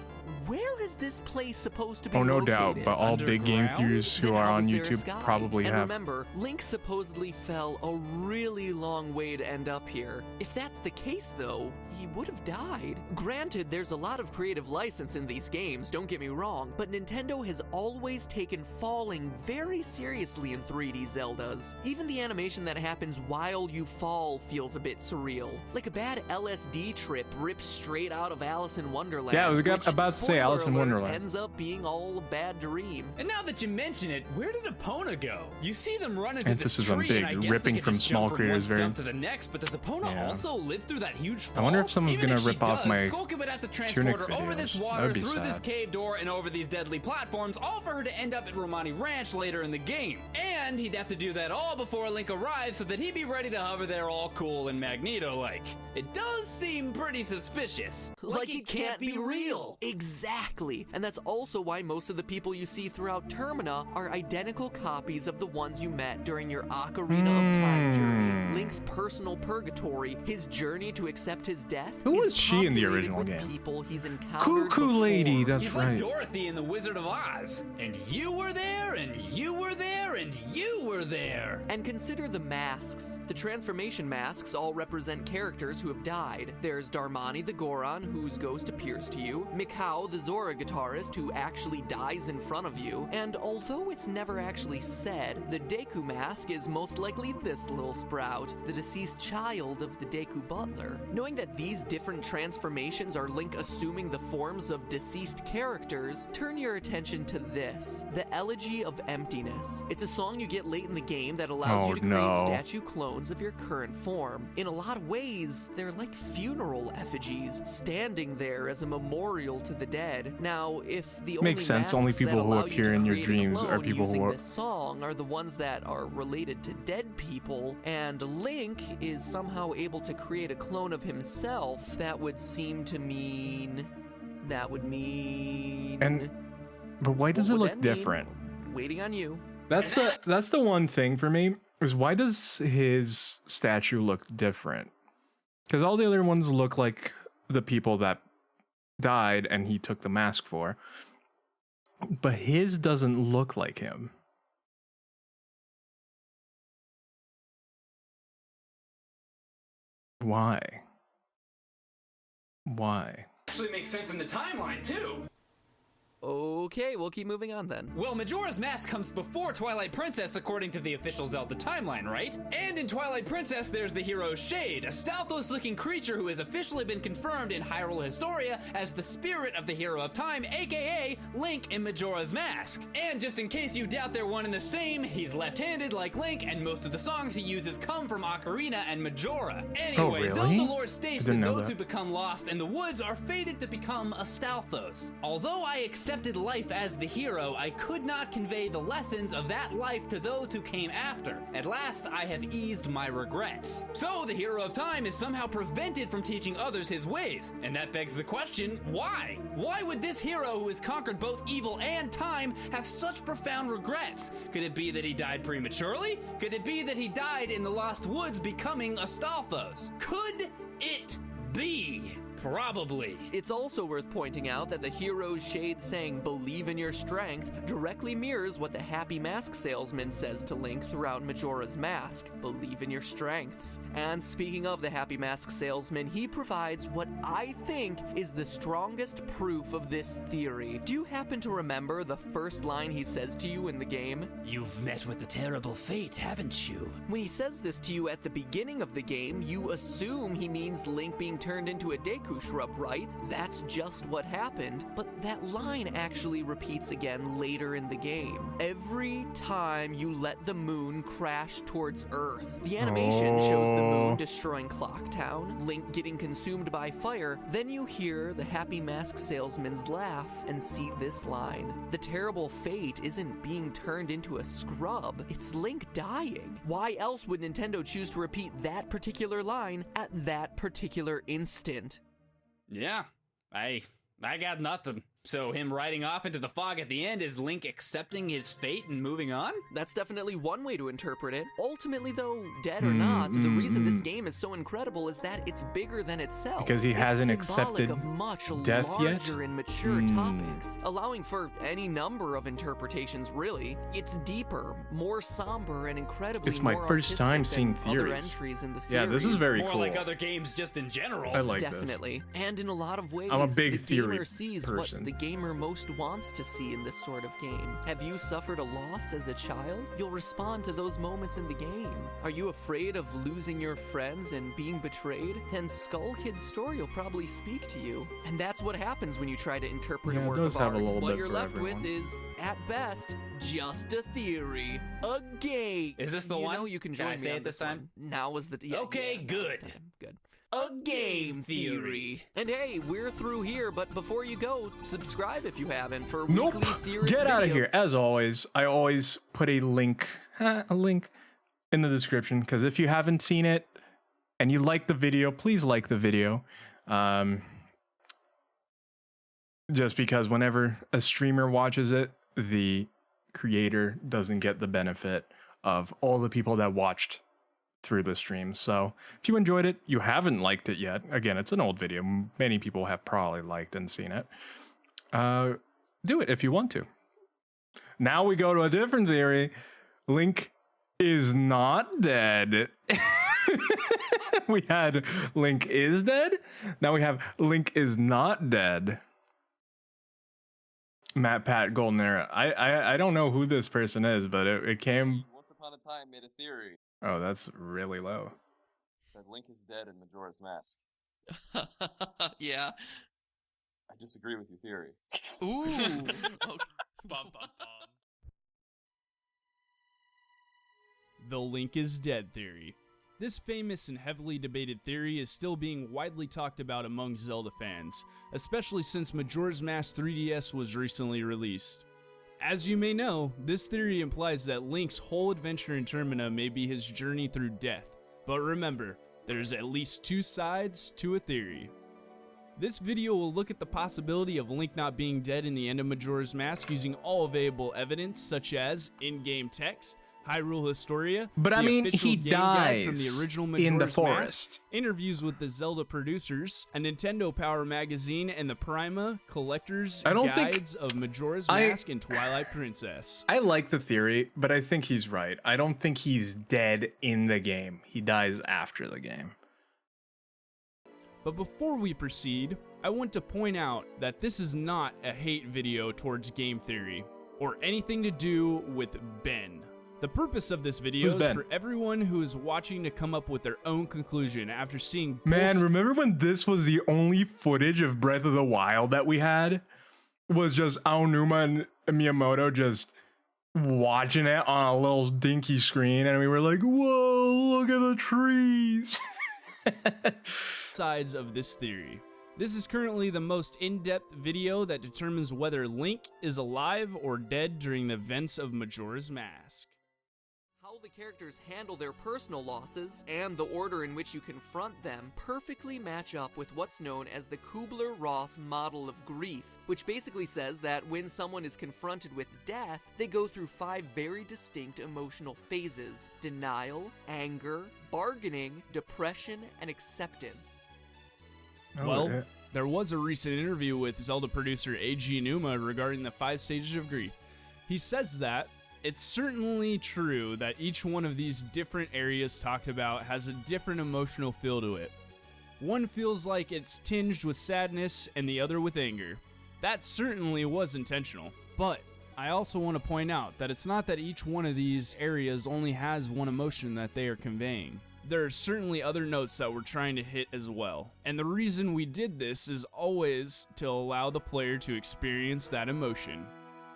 where is this place supposed to be Oh, no located? doubt. But all big game Underground? theorists who Then are how on is there a YouTube sky? probably and have. remember, Link supposedly fell a really long way to end up here. If that's the case, though, he would have died. Granted, there's a lot of creative license in these games, don't get me wrong, but Nintendo has always taken falling very seriously in 3D Zeldas. Even the animation that happens while you fall feels a bit surreal. Like a bad LSD trip ripped straight out of Alice in Wonderland. Yeah, I was which, about to say Alice in spoiler alert, Wonderland. ends up being all a bad dream. And now that you mention it, where did Epona go? You see them run into Emphasis this on tree, big, and I guess ripping they could from just small jump creators, from one very- stump to the next. But does Epona Yeah. also live through that huge fall? I wonder if someone's Even gonna if she rip off does, my Skulk would have to Tunic transport her over videos. this That water, would be through this sad. cave door, and over these deadly platforms, all for her to end up at Romani Ranch later in the game. And he'd have to do that all before Link arrives, so that he'd be ready to hover there all cool and Magneto-like. It does seem pretty suspicious. Like it can't be real. Exactly. And that's also why most of the people you see throughout Termina are identical copies of the ones you met during your Ocarina of Time journey. Link's personal purgatory, his journey to accept his death. Who is was she in the populated original with game? People he's encountered Cuckoo before. Lady, that's He's right. like Dorothy in The Wizard of Oz. And you were there, and you were there, and you were there. And consider the masks. The transformation masks all represent characters who have died. There's Darmani the Goron, whose ghost appears to you, Mikau the Zora guitarist, who actually dies in front of you, and although it's never actually said, the Deku mask is most likely this little sprout, the deceased child of the Deku butler. Knowing that these different transformations are Link assuming the forms of deceased characters, turn your attention to this, the Elegy of Emptiness. It's a song you get late in the game that allows you to create no. statue clones of your current form. In a lot of ways, they're like funeral effigies, standing there as a memorial to the dead. Now, if the only Makes sense, masks only that people who allow you appear to in your create a dreams are clone people who using are- this song are the ones that are related to dead people, and Link is somehow able to create a clone of himself, that would seem to mean... That would mean... But why does it What would look that mean? different? Waiting on you. That's the one thing for me, is why does his statue look different? Because all the other ones look like the people that died and he took the mask for. But his doesn't look like him. Why? Why? Actually makes sense in the timeline too. Okay, we'll keep moving on then. Well, Majora's Mask comes before Twilight Princess according to the official Zelda timeline, right? And in Twilight Princess, there's the hero Shade, a Stalfos-looking creature who has officially been confirmed in Hyrule Historia as the spirit of the Hero of Time, aka Link in Majora's Mask. And just in case you doubt they're one and the same, he's left-handed like Link, and most of the songs he uses come from Ocarina and Majora. Anyway, really? Zelda lore states that Didn't know those that. who become lost in the woods are fated to become a Stalfos. Although I accepted life as the hero, I could not convey the lessons of that life to those who came after. At last, I have eased my regrets. So, the Hero of Time is somehow prevented from teaching others his ways. And that begs the question, why? Why would this hero who has conquered both evil and time have such profound regrets? Could it be that he died prematurely? Could it be that he died in the Lost Woods becoming a Stalfos? Could it be? Probably. It's also worth pointing out that the hero's Shade saying "believe in your strength" directly mirrors what the Happy Mask salesman says to Link throughout Majora's Mask: believe in your strengths. And speaking of the Happy Mask salesman, he provides what I think is the strongest proof of this theory. Do you happen to remember the first line he says to you in the game? You've met with a terrible fate, haven't you? When he says this to you at the beginning of the game, you assume he means Link being turned into a Deku shrub, right? That's just what happened, but that line actually repeats again later in the game. Every time you let the moon crash towards Earth, the animation shows the moon destroying Clock Town, Link getting consumed by fire, then you hear the Happy Mask salesman's laugh and see this line. The terrible fate isn't being turned into a scrub, it's Link dying. Why else would Nintendo choose to repeat that particular line at that particular instant? Yeah, I got nothing. So him riding off into the fog at the end is Link accepting his fate and moving on? That's definitely one way to interpret it. Ultimately, though, dead or not, the reason this game is so incredible is that it's bigger than itself. Because he hasn't it's symbolic accepted of much death yet? larger and mature topics, allowing for any number of interpretations, really. It's deeper, more somber, and incredibly It's my more first artistic time than seeing other theories. entries in the series. Yeah, this is very More cool. like other games just in general. I like this. Definitely. And in a lot of ways, I'm a big the theory gamer sees person. what the gamer most wants to see in this sort of game. Have you suffered a loss as a child? You'll respond to those moments in the game. Are you afraid of losing your friends and being betrayed? Then Skull Kid's story will probably speak to you. And that's what happens when you try to interpret Yeah, a it work does of have a art. little What bit you're for left everyone. with is, at best, just a theory. A game. Is this the you one? know you can Can join I me say on it this time? one. Now is the Okay, good. Good. A game theory. And hey, we're through here, but before you go, subscribe if you haven't for Nope. weekly theorist Get out of video. here. As always, I always put a link in the description, because if you haven't seen it and you like the video, please like the video. Just because whenever a streamer watches it, the creator doesn't get the benefit of all the people that watched through the stream. So if you enjoyed it, you haven't liked it yet, again, it's an old video, many people have probably liked and seen it, do it if you want to. Now we go to a different theory. Link is not dead. We had Link is dead, now we have Link is not dead. Matt Pat Golden Era. I don't know who this person is, but it came. Once upon a time made a theory Oh, that's really low. that Link is dead in Majora's Mask. Yeah. I disagree with your theory. Ooh. Okay. Bum, bum, bum. The Link is dead theory. This famous and heavily debated theory is still being widely talked about among Zelda fans, especially since Majora's Mask 3DS was recently released. As you may know, this theory implies that Link's whole adventure in Termina may be his journey through death. But remember, there's at least two sides to a theory. This video will look at the possibility of Link not being dead in the end of Majora's Mask using all available evidence such as in-game text, Hyrule Historia, But the I mean, official he game guide from the dies original in Majora's the Mask, forest. interviews with the Zelda producers, a Nintendo Power magazine, and the Prima Collector's I don't think- Guides of Majora's I- Mask and Twilight Princess. I like the theory, but I think he's right. I don't think he's dead in the game. He dies after the game. But before we proceed, I want to point out that this is not a hate video towards game theory, or anything to do with Ben. The purpose of this video Who's is Ben? for everyone who is watching to come up with their own conclusion after seeing Man, remember when this was the only footage of Breath of the Wild that we had? Was just Aonuma and Miyamoto just watching it on a little dinky screen, and we were like, whoa, look at the trees. sides of this theory. This is currently the most in-depth video that determines whether Link is alive or dead during the events of Majora's Mask. How the characters handle their personal losses and the order in which you confront them perfectly match up with what's known as the Kubler-Ross model of grief, which basically says that when someone is confronted with death, they go through 5 very distinct emotional phases: denial, anger, bargaining, depression, and acceptance. Well, there was a recent interview with Zelda producer Eiji Aonuma regarding the 5 stages of grief. He says that it's certainly true that each one of these different areas talked about has a different emotional feel to it. One feels like it's tinged with sadness and the other with anger. That certainly was intentional. But I also want to point out that it's not that each one of these areas only has one emotion that they are conveying. There are certainly other notes that we're trying to hit as well. And the reason we did this is always to allow the player to experience that emotion.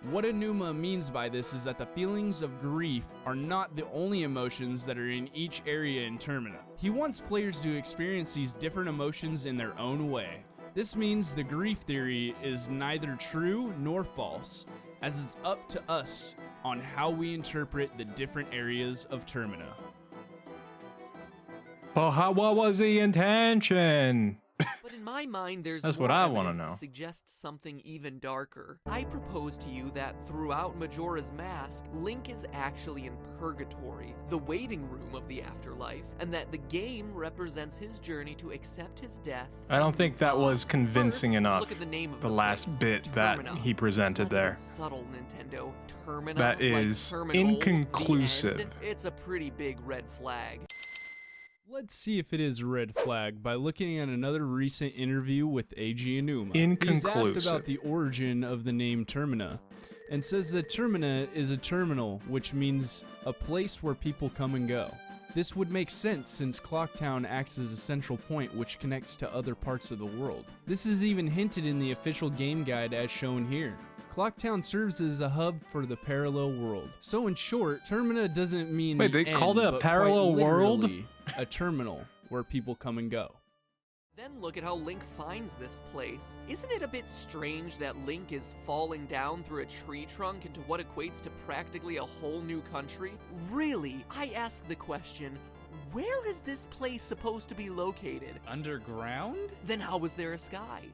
What Aonuma means by this is that the feelings of grief are not the only emotions that are in each area in Termina. He wants players to experience these different emotions in their own way. This means the grief theory is neither true nor false, as it's up to us on how we interpret the different areas of Termina. But what was the intention? But in my mind, there's That's more what I wanna evidence know. to suggest something even darker. I propose to you that throughout Majora's Mask, Link is actually in purgatory, the waiting room of the afterlife, and that the game represents his journey to accept his death. I don't think that was convincing First, enough. look at the name of The the last place, bit that Termina. he presented It's not there. even subtle, Nintendo. Termina, That like is terminal, inconclusive. the end. It's a pretty big red flag. Let's see if it is a red flag by looking at another recent interview with Eiji Aonuma. He's asked Inconclusive. about the origin of the name Termina, and says that Termina is a terminal, which means a place where people come and go. This would make sense since Clocktown acts as a central point which connects to other parts of the world. This is even hinted in the official game guide as shown here. Clocktown serves as a hub for the parallel world. So in short, Termina doesn't mean Wait, the they end, called it a but parallel quite world? literally a terminal where people come and go. Then look at how Link finds this place. Isn't it a bit strange that Link is falling down through a tree trunk into what equates to practically a whole new country? Really, I ask the question, where is this place supposed to be located? Underground? Then how is there a sky?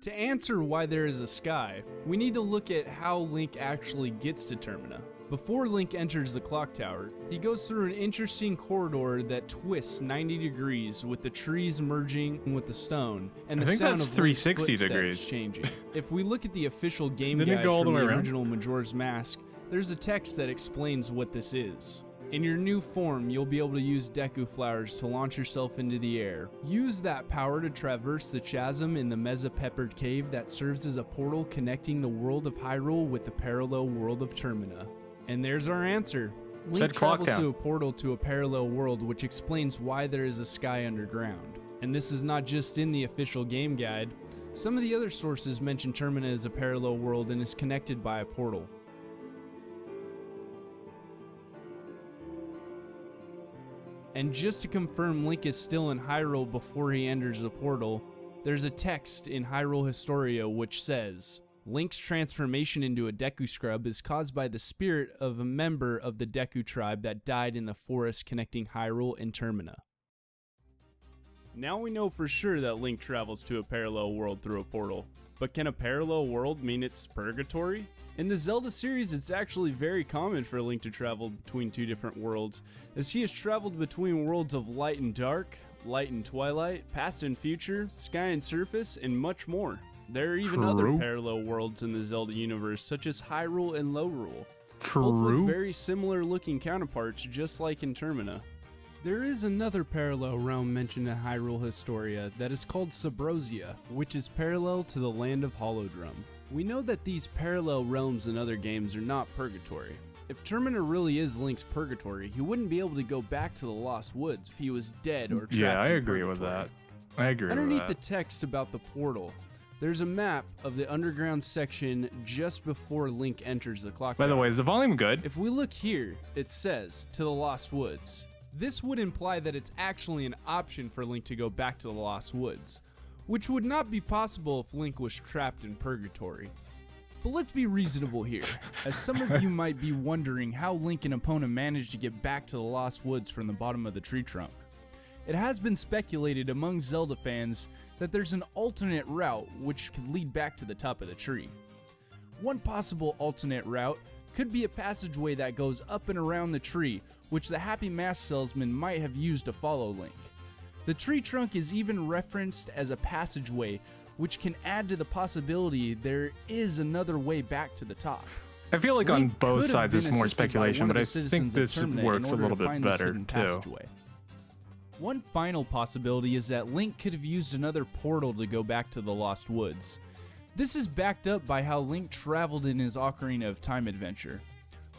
To answer why there is a sky, we need to look at how Link actually gets to Termina. Before Link enters the clock tower, he goes through an interesting corridor that twists 90 degrees with the trees merging with the stone and I the think sound that's of Link's 360 footsteps degrees. changing. If we look at the official game Didn't it guide go all the from way the around? original Majora's Mask, there's a text that explains what this is. In your new form, you'll be able to use Deku flowers to launch yourself into the air. Use that power to traverse the chasm in the Mesa-Peppered Cave that serves as a portal connecting the world of Hyrule with the parallel world of Termina. And there's our answer. Link Said travels Clocktown. to a portal to a parallel world, which explains why there is a sky underground. And this is not just in the official game guide. Some of the other sources mention Termina as a parallel world and is connected by a portal. And just to confirm Link is still in Hyrule before he enters the portal, there's a text in Hyrule Historia which says, Link's transformation into a Deku Scrub is caused by the spirit of a member of the Deku tribe that died in the forest connecting Hyrule and Termina. Now we know for sure that Link travels to a parallel world through a portal. But can a parallel world mean it's purgatory? In the Zelda series, it's actually very common for Link to travel between two different worlds, as he has traveled between worlds of light and dark, light and twilight, past and future, sky and surface, and much more. There are even other True. parallel worlds in the Zelda universe, such as Hyrule and Lorule. Both True. with very similar looking counterparts, just like in Termina. There is another parallel realm mentioned in Hyrule Historia that is called Subrosia, which is parallel to the land of Holodrum. We know that these parallel realms in other games are not purgatory. If Termina really is Link's purgatory, he wouldn't be able to go back to the Lost Woods if he was dead or trapped Yeah, I in agree with purgatory. that. I agree with Underneath that. the text about the portal, there's a map of the underground section just before Link enters the clock By the tower. way, is the volume good? If we look here, it says, to the Lost Woods. This would imply that it's actually an option for Link to go back to the Lost Woods, which would not be possible if Link was trapped in purgatory. But let's be reasonable here, as some of you might be wondering how Link and Epona managed to get back to the Lost Woods from the bottom of the tree trunk. It has been speculated among Zelda fans that there's an alternate route which could lead back to the top of the tree. One possible alternate route could be a passageway that goes up and around the tree, which the Happy Mask salesman might have used to follow Link. The tree trunk is even referenced as a passageway, which can add to the possibility there is another way back to the top. I feel like on Link both could have sides it's been more assisted by speculation, one but of I the think citizens of this Termina in works a order little to bit find this better hidden too. passageway. One final possibility is that Link could have used another portal to go back to the Lost Woods. This is backed up by how Link traveled in his Ocarina of Time adventure.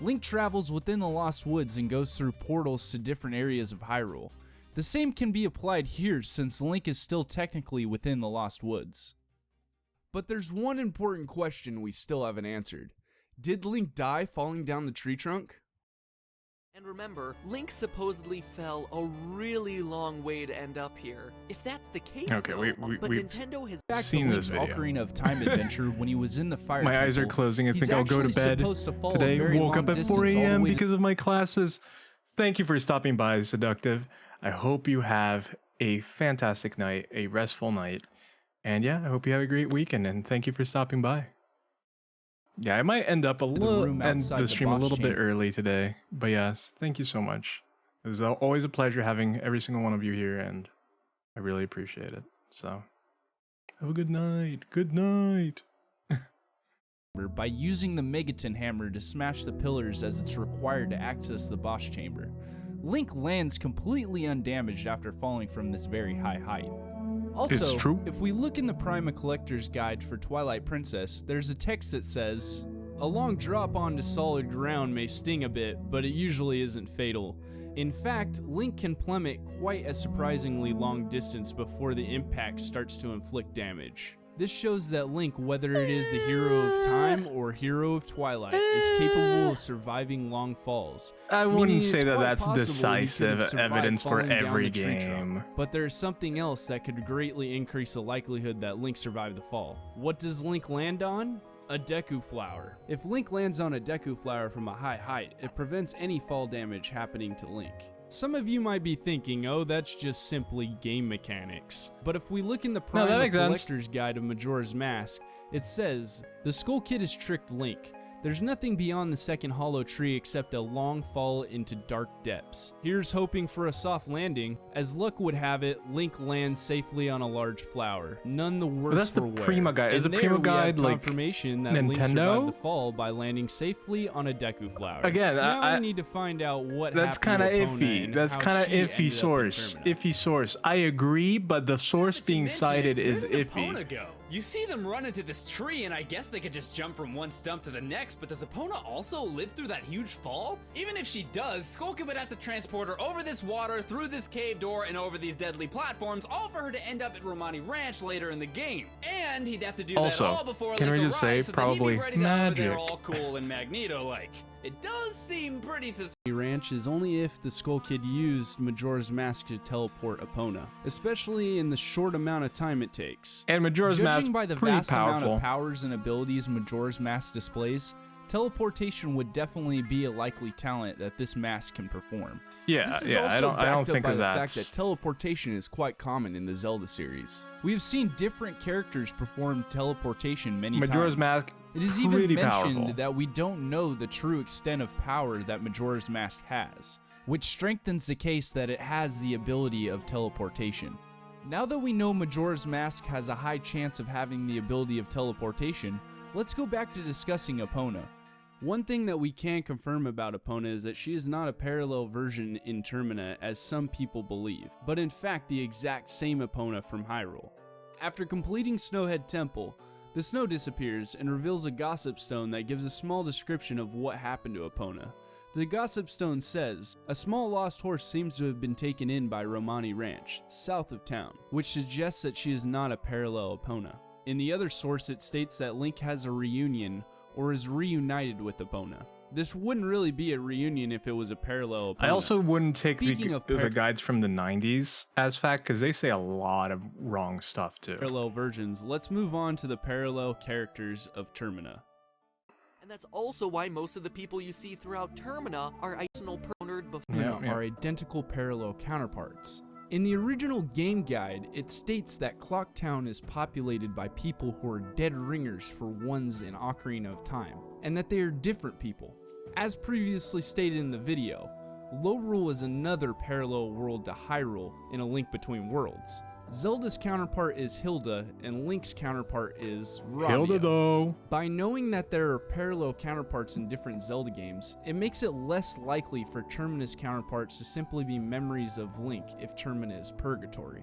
Link travels within the Lost Woods and goes through portals to different areas of Hyrule. The same can be applied here since Link is still technically within the Lost Woods. But there's one important question we still haven't answered. Did Link die falling down the tree trunk? And remember, Link supposedly fell a really long way to end up here. If that's the case, Okay, though, we've Nintendo has Back seen to this Link's video. Ocarina of Time adventure when he was in the fire My eyes are temple, closing. I he's think I'll go to actually bed supposed to fall a today. very Woke long up at distance 4 all the a.m. way to because of my classes. Thank you for stopping by, Seductive. I hope you have a fantastic night, a restful night. And yeah, I hope you have a great weekend, and thank you for stopping by. Yeah, I might end up room end outside the the stream a boss little bit chamber. early today. But yes, thank you so much. It was always a pleasure having every single one of you here, and I really appreciate it. So, have a good night. Good night. by using the Megaton hammer to smash the pillars as it's required to access the boss chamber. Link lands completely undamaged after falling from this very high height. Also, It's true. if we look in the Prima Collector's Guide for Twilight Princess, there's a text that says, "A long drop onto solid ground may sting a bit, but it usually isn't fatal. In fact, Link can plummet quite a surprisingly long distance before the impact starts to inflict damage." This shows that Link, whether it is the hero of time or hero of Twilight, is capable of surviving long falls. I Meaning wouldn't it's say that quite that's possible he could have decisive survived evidence for falling down every the tree trunk. game. But there's something else that could greatly increase the likelihood that Link survived the fall. What does Link land on? A Deku Flower. If Link lands on a Deku Flower from a high height, it prevents any fall damage happening to Link. Some of you might be thinking, oh, that's just simply game mechanics. But if we look in the No, Prima that makes sense. Collector's Guide of Majora's Mask, it says, "The Skull Kid has tricked Link. There's nothing beyond the second hollow tree except a long fall into dark depths. Here's hoping for a soft landing. As luck would have it, Link lands safely on a large flower. None the worse that's the for wear." Prima Guide. Is And the there Prima we have Guide, like, confirmation that Link Nintendo? survived the fall by landing safely on a Deku Flower. Again, now I- we need to find out what That's happened kind of to Epona iffy. and That's how kind of she ended iffy up in source. Termina. Iffy source. I agree, but the source being cited is Where did iffy. Epona go? You see them run into this tree, and I guess they could just jump from one stump to the next, but does Epona also live through that huge fall? Even if she does, Skull Kid would have to transport her over this water, through this cave door, and over these deadly platforms, all for her to end up at Romani Ranch later in the game. And he'd have to do Also, that all before can Link we just say arrives so that he'd probably be ready to have her there magic. all cool and Magneto-like. It does seem pretty suspicious. Ranch is only if the Skull Kid used Majora's Mask to teleport Epona, especially in the short amount of time it takes. And Majora's Mask Judging by the pretty vast amount powerful. of powers and abilities Majora's Mask displays, teleportation would definitely be a likely talent that this mask can perform. Yeah, This is yeah. also I don't backed up think by of the that. fact that teleportation is quite common in the Zelda series. We have seen different characters perform teleportation many Majora's times. Mask It is even pretty mentioned powerful. that we don't know the true extent of power that Majora's Mask has, which strengthens the case that it has the ability of teleportation. Now that we know Majora's Mask has a high chance of having the ability of teleportation, let's go back to discussing Epona. One thing that we can confirm about Epona is that she is not a parallel version in Termina as some people believe, but in fact the exact same Epona from Hyrule. After completing Snowhead Temple, the snow disappears and reveals a gossip stone that gives a small description of what happened to Epona. The gossip stone says, a small lost horse seems to have been taken in by Romani Ranch, south of town, which suggests that she is not a parallel Epona. In the other source it states that Link has a reunion or is reunited with Epona. This wouldn't really be a reunion if it was a parallel Epona. I also wouldn't take Speaking of the guides from the 90s as fact, because they say a lot of wrong stuff too. Parallel versions, let's move on to the parallel characters of Termina. And that's also why most of the people you see throughout Termina are identical before. Are identical parallel counterparts. In the original game guide, it states that Clocktown is populated by people who are dead ringers for ones in Ocarina of Time, and that they are different people. As previously stated in the video, Lorule is another parallel world to Hyrule in A Link Between Worlds. Zelda's counterpart is Hilda, and Link's counterpart is Ramia. Hilda though. By knowing that there are parallel counterparts in different Zelda games, it makes it less likely for Termina's counterparts to simply be memories of Link if Termina is Purgatory.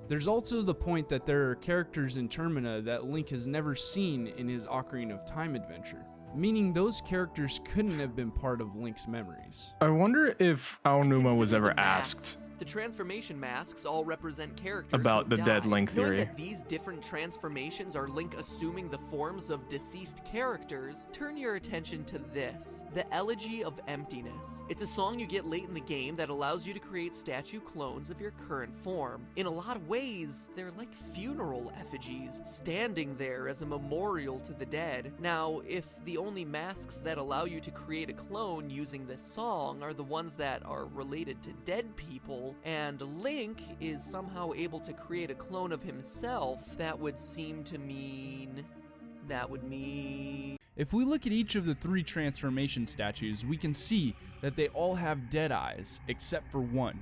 There's also the point that there are characters in Termina that Link has never seen in his Ocarina of Time adventure, meaning those characters couldn't have been part of Link's memories. I wonder if Aonuma was Consider ever the masks. asked The transformation masks all represent characters about who the dead died. Link Knowing theory. that these different transformations are Link assuming the forms of deceased characters, turn your attention to this, the Elegy of Emptiness. It's a song you get late in the game that allows you to create statue clones of your current form. In a lot of ways, they're like funeral effigies, standing there as a memorial to the dead. Now, if the only masks that allow you to create a clone using this song are the ones that are related to dead people, and Link is somehow able to create a clone of himself, that would seem to mean... If we look at each of the three transformation statues, we can see that they all have dead eyes, except for one,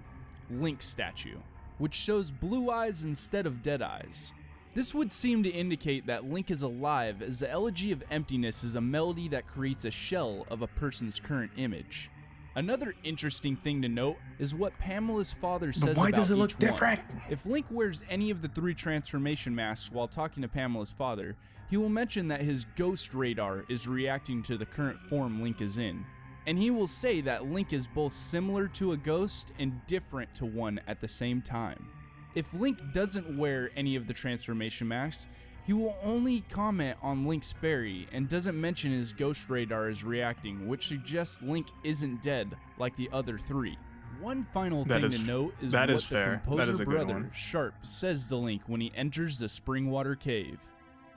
Link's statue, which shows blue eyes instead of dead eyes. This would seem to indicate that Link is alive, as the Elegy of Emptiness is a melody that creates a shell of a person's current image. Another interesting thing to note is what Pamela's father says why about does it look each one. different? If Link wears any of the three transformation masks while talking to Pamela's father, he will mention that his ghost radar is reacting to the current form Link is in. And he will say that Link is both similar to a ghost and different to one at the same time. If Link doesn't wear any of the transformation masks, he will only comment on Link's fairy and doesn't mention his ghost radar is reacting, which suggests Link isn't dead like the other three. One final thing to note is what the composer brother, Sharp, says to Link when he enters the Springwater Cave.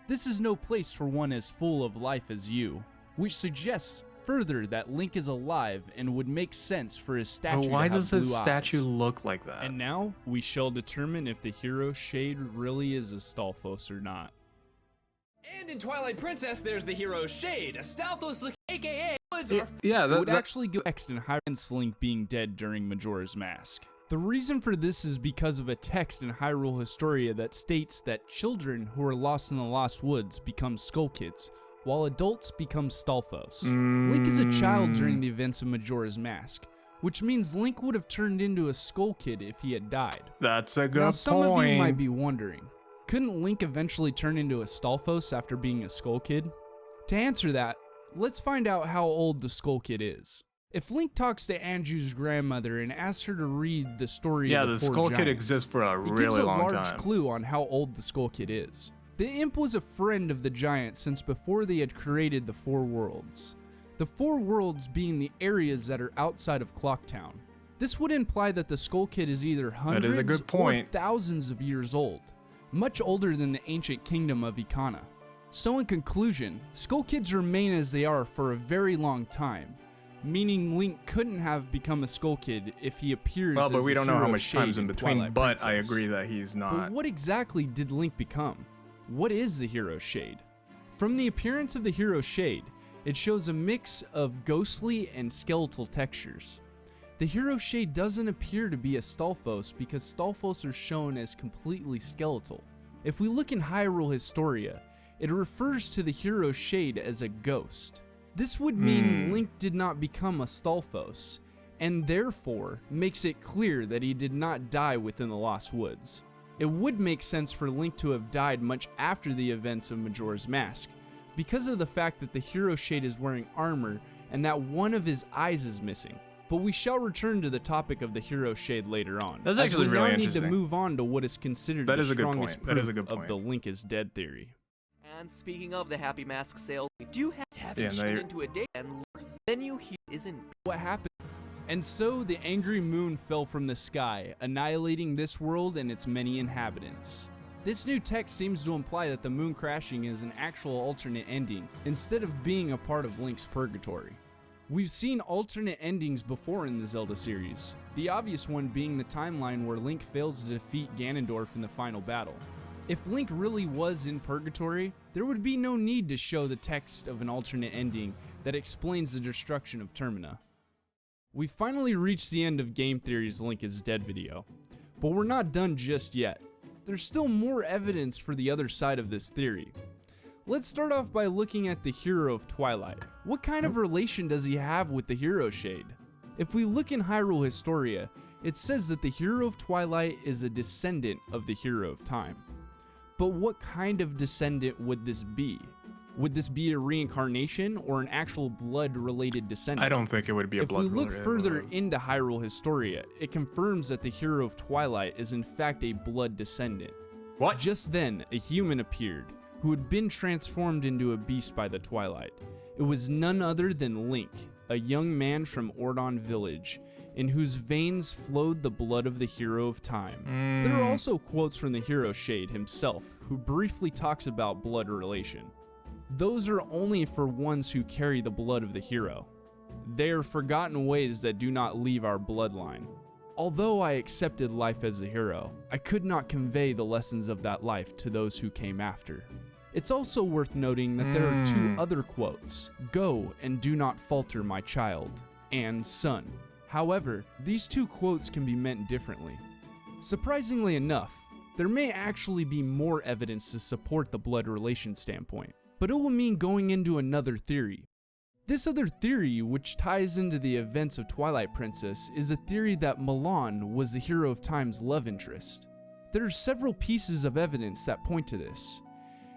This is no place for one as full of life as you, which suggests further that Link is alive and would make sense for his statue to have blue eyes. Why does his statue look like that? And now, we shall determine if the hero shade really is a Stalfos or not. And in Twilight Princess, there's the hero's shade, a Stalfos looking aka woods would actually go next in Hyrule's Link being dead during Majora's Mask. The reason for this is because of a text in Hyrule Historia that states that children who are lost in the Lost Woods become Skull Kids, while adults become Stalfos. Link is a child during the events of Majora's Mask, which means Link would have turned into a Skull Kid if he had died. That's a good point. Now, some of you might be wondering, couldn't Link eventually turn into a Stalfos after being a Skull Kid? To answer that, let's find out how old the Skull Kid is. If Link talks to Anju's grandmother and asks her to read the story of the the four Skull Kid giants, exists for a it really gives a long large time. clue on how old the Skull Kid is. The imp was a friend of the giants since before they had created the Four Worlds. The Four Worlds being the areas that are outside of Clocktown. This would imply that the Skull Kid is either hundreds or thousands of years old, much older than the ancient kingdom of Ikana. So in conclusion, Skull Kids remain as they are for a very long time, meaning Link couldn't have become a Skull Kid if he appears as but we don't know how much time's in between, Twilight but Princess. I agree that he's not. But what exactly did Link become? What is the Hero's Shade? From the appearance of the Hero's Shade, it shows a mix of ghostly and skeletal textures. The Hero's Shade doesn't appear to be a Stalfos because Stalfos are shown as completely skeletal. If we look in Hyrule Historia, it refers to the Hero's Shade as a ghost. This would mean Link did not become a Stalfos, and therefore makes it clear that he did not die within the Lost Woods. It would make sense for Link to have died much after the events of Majora's Mask, because of the fact that the hero shade is wearing armor and that one of his eyes is missing. But we shall return to the topic of the hero shade later on. That's actually as we really now need interesting. to move on to what is considered That the is a good strongest point. That is a proof good of point. the Link is dead theory. And speaking of the Happy Mask sale, we do have Yeah, it now turned you're- into a day, and then you hear isn't. What happened? And so the angry moon fell from the sky, annihilating this world and its many inhabitants. This new text seems to imply that the moon crashing is an actual alternate ending, instead of being a part of Link's purgatory. We've seen alternate endings before in the Zelda series, the obvious one being the timeline where Link fails to defeat Ganondorf in the final battle. If Link really was in purgatory, there would be no need to show the text of an alternate ending that explains the destruction of Termina. We finally reached the end of Game Theory's Link is Dead video, but we're not done just yet. There's still more evidence for the other side of this theory. Let's start off by looking at the hero of Twilight. What kind of relation does he have with the hero shade? If we look in Hyrule Historia, it says that the hero of Twilight is a descendant of the hero of Time. But what kind of descendant would this be? Would this be a reincarnation or an actual blood-related descendant? I don't think it would be a blood. If we look further into Hyrule Historia, it confirms that the hero of Twilight is in fact a blood descendant. What? Just then, a human appeared, who had been transformed into a beast by the Twilight. It was none other than Link, a young man from Ordon Village, in whose veins flowed the blood of the hero of Time. There are also quotes from the hero shade himself, who briefly talks about blood relation. Those are only for ones who carry the blood of the hero. They are forgotten ways that do not leave our bloodline. Although I accepted life as a hero, I could not convey the lessons of that life to those who came after. It's also worth noting that there are two other quotes, "Go and do not falter, my child," and "Son." However, these two quotes can be meant differently. Surprisingly enough, there may actually be more evidence to support the blood relation standpoint, but it will mean going into another theory. This other theory, which ties into the events of Twilight Princess, is a theory that Milan was the hero of Time's love interest. There are several pieces of evidence that point to this.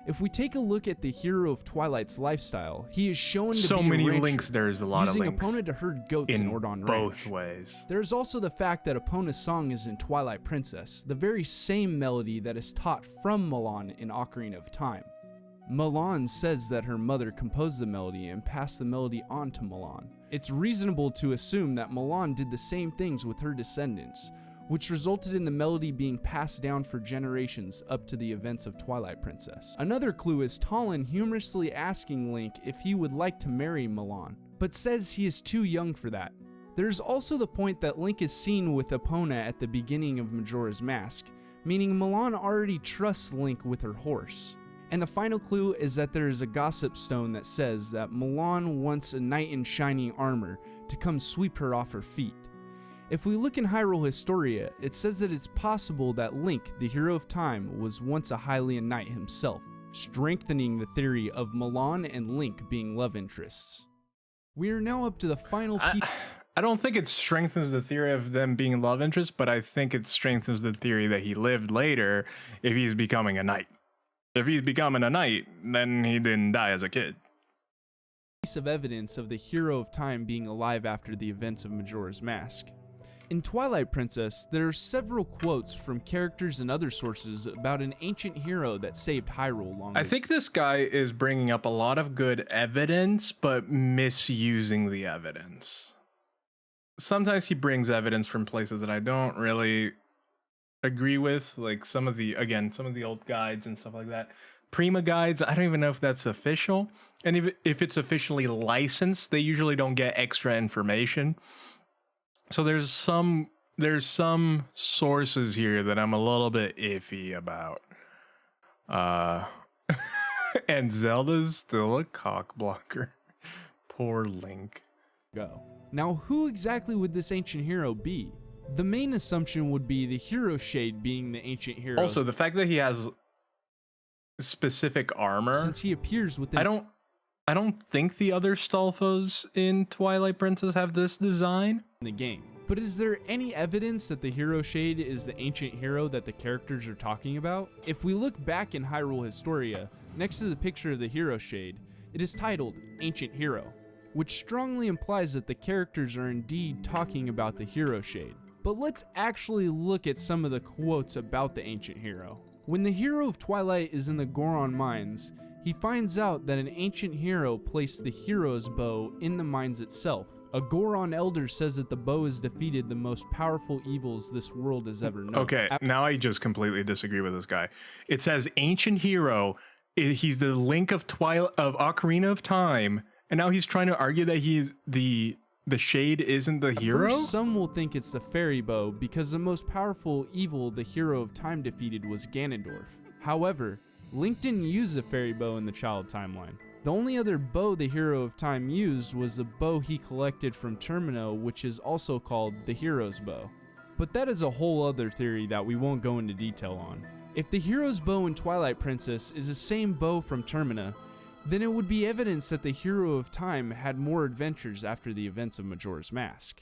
If we take a look at the hero of Twilight's lifestyle, he is shown to So be many a rancher, links. There's a lot of using links. Epona to herd goats in Ordon both Ranch. ways. There's also the fact that Epona's song is in Twilight Princess, the very same melody that is taught from Milan in Ocarina of Time. Milan says that her mother composed the melody and passed the melody on to Milan. It's reasonable to assume that Milan did the same things with her descendants, which resulted in the melody being passed down for generations up to the events of Twilight Princess. Another clue is Talon humorously asking Link if he would like to marry Milan, but says he is too young for that. There's also the point that Link is seen with Epona at the beginning of Majora's Mask, meaning Milan already trusts Link with her horse. And the final clue is that there is a gossip stone that says that Milan wants a knight in shining armor to come sweep her off her feet. If we look in Hyrule Historia, it says that it's possible that Link, the hero of Time, was once a Hylian knight himself, strengthening the theory of Milan and Link being love interests. We are now up to the final piece. I don't think it strengthens the theory of them being love interests, but I think it strengthens the theory that he lived later if he's becoming a knight. If he's becoming a knight, then he didn't die as a kid. Piece of evidence of the hero of Time being alive after the events of Majora's Mask. In Twilight Princess, there are several quotes from characters and other sources about an ancient hero that saved Hyrule long ago. I think this guy is bringing up a lot of good evidence, but misusing the evidence. Sometimes he brings evidence from places that I don't really agree with, like some of the old guides and stuff like that. Prima guides, I don't even know if that's official. And if it's officially licensed, they usually don't get extra information. So there's some sources here that I'm a little bit iffy about. And Zelda's still a cock blocker. Poor Link. Now, who exactly would this ancient hero be? The main assumption would be the hero shade being the ancient hero. Also, the fact that he has specific armor. Since he appears within I don't think the other Stalfos in Twilight Princess have this design. in the game. But is there any evidence that the hero shade is the ancient hero that the characters are talking about? If we look back in Hyrule Historia, next to the picture of the hero shade, it is titled Ancient Hero, which strongly implies that the characters are indeed talking about the hero shade. But let's actually look at some of the quotes about the ancient hero. When the hero of Twilight is in the Goron mines, he finds out that an ancient hero placed the hero's bow in the mines itself. A Goron elder says that the bow has defeated the most powerful evils this world has ever known. Okay, now I just completely disagree with this guy. It says ancient hero. He's the Link of Ocarina of Time, and now he's trying to argue that he's the shade isn't the hero. First, some will think it's the fairy bow because the most powerful evil the hero of time defeated was Ganondorf. However, Link didn't use the fairy bow in the Child timeline. The only other bow the hero of time used was the bow he collected from Termino, which is also called the hero's bow. But that is a whole other theory that we won't go into detail on. If the hero's bow in Twilight Princess is the same bow from Termina, then it would be evidence that the hero of time had more adventures after the events of Majora's Mask.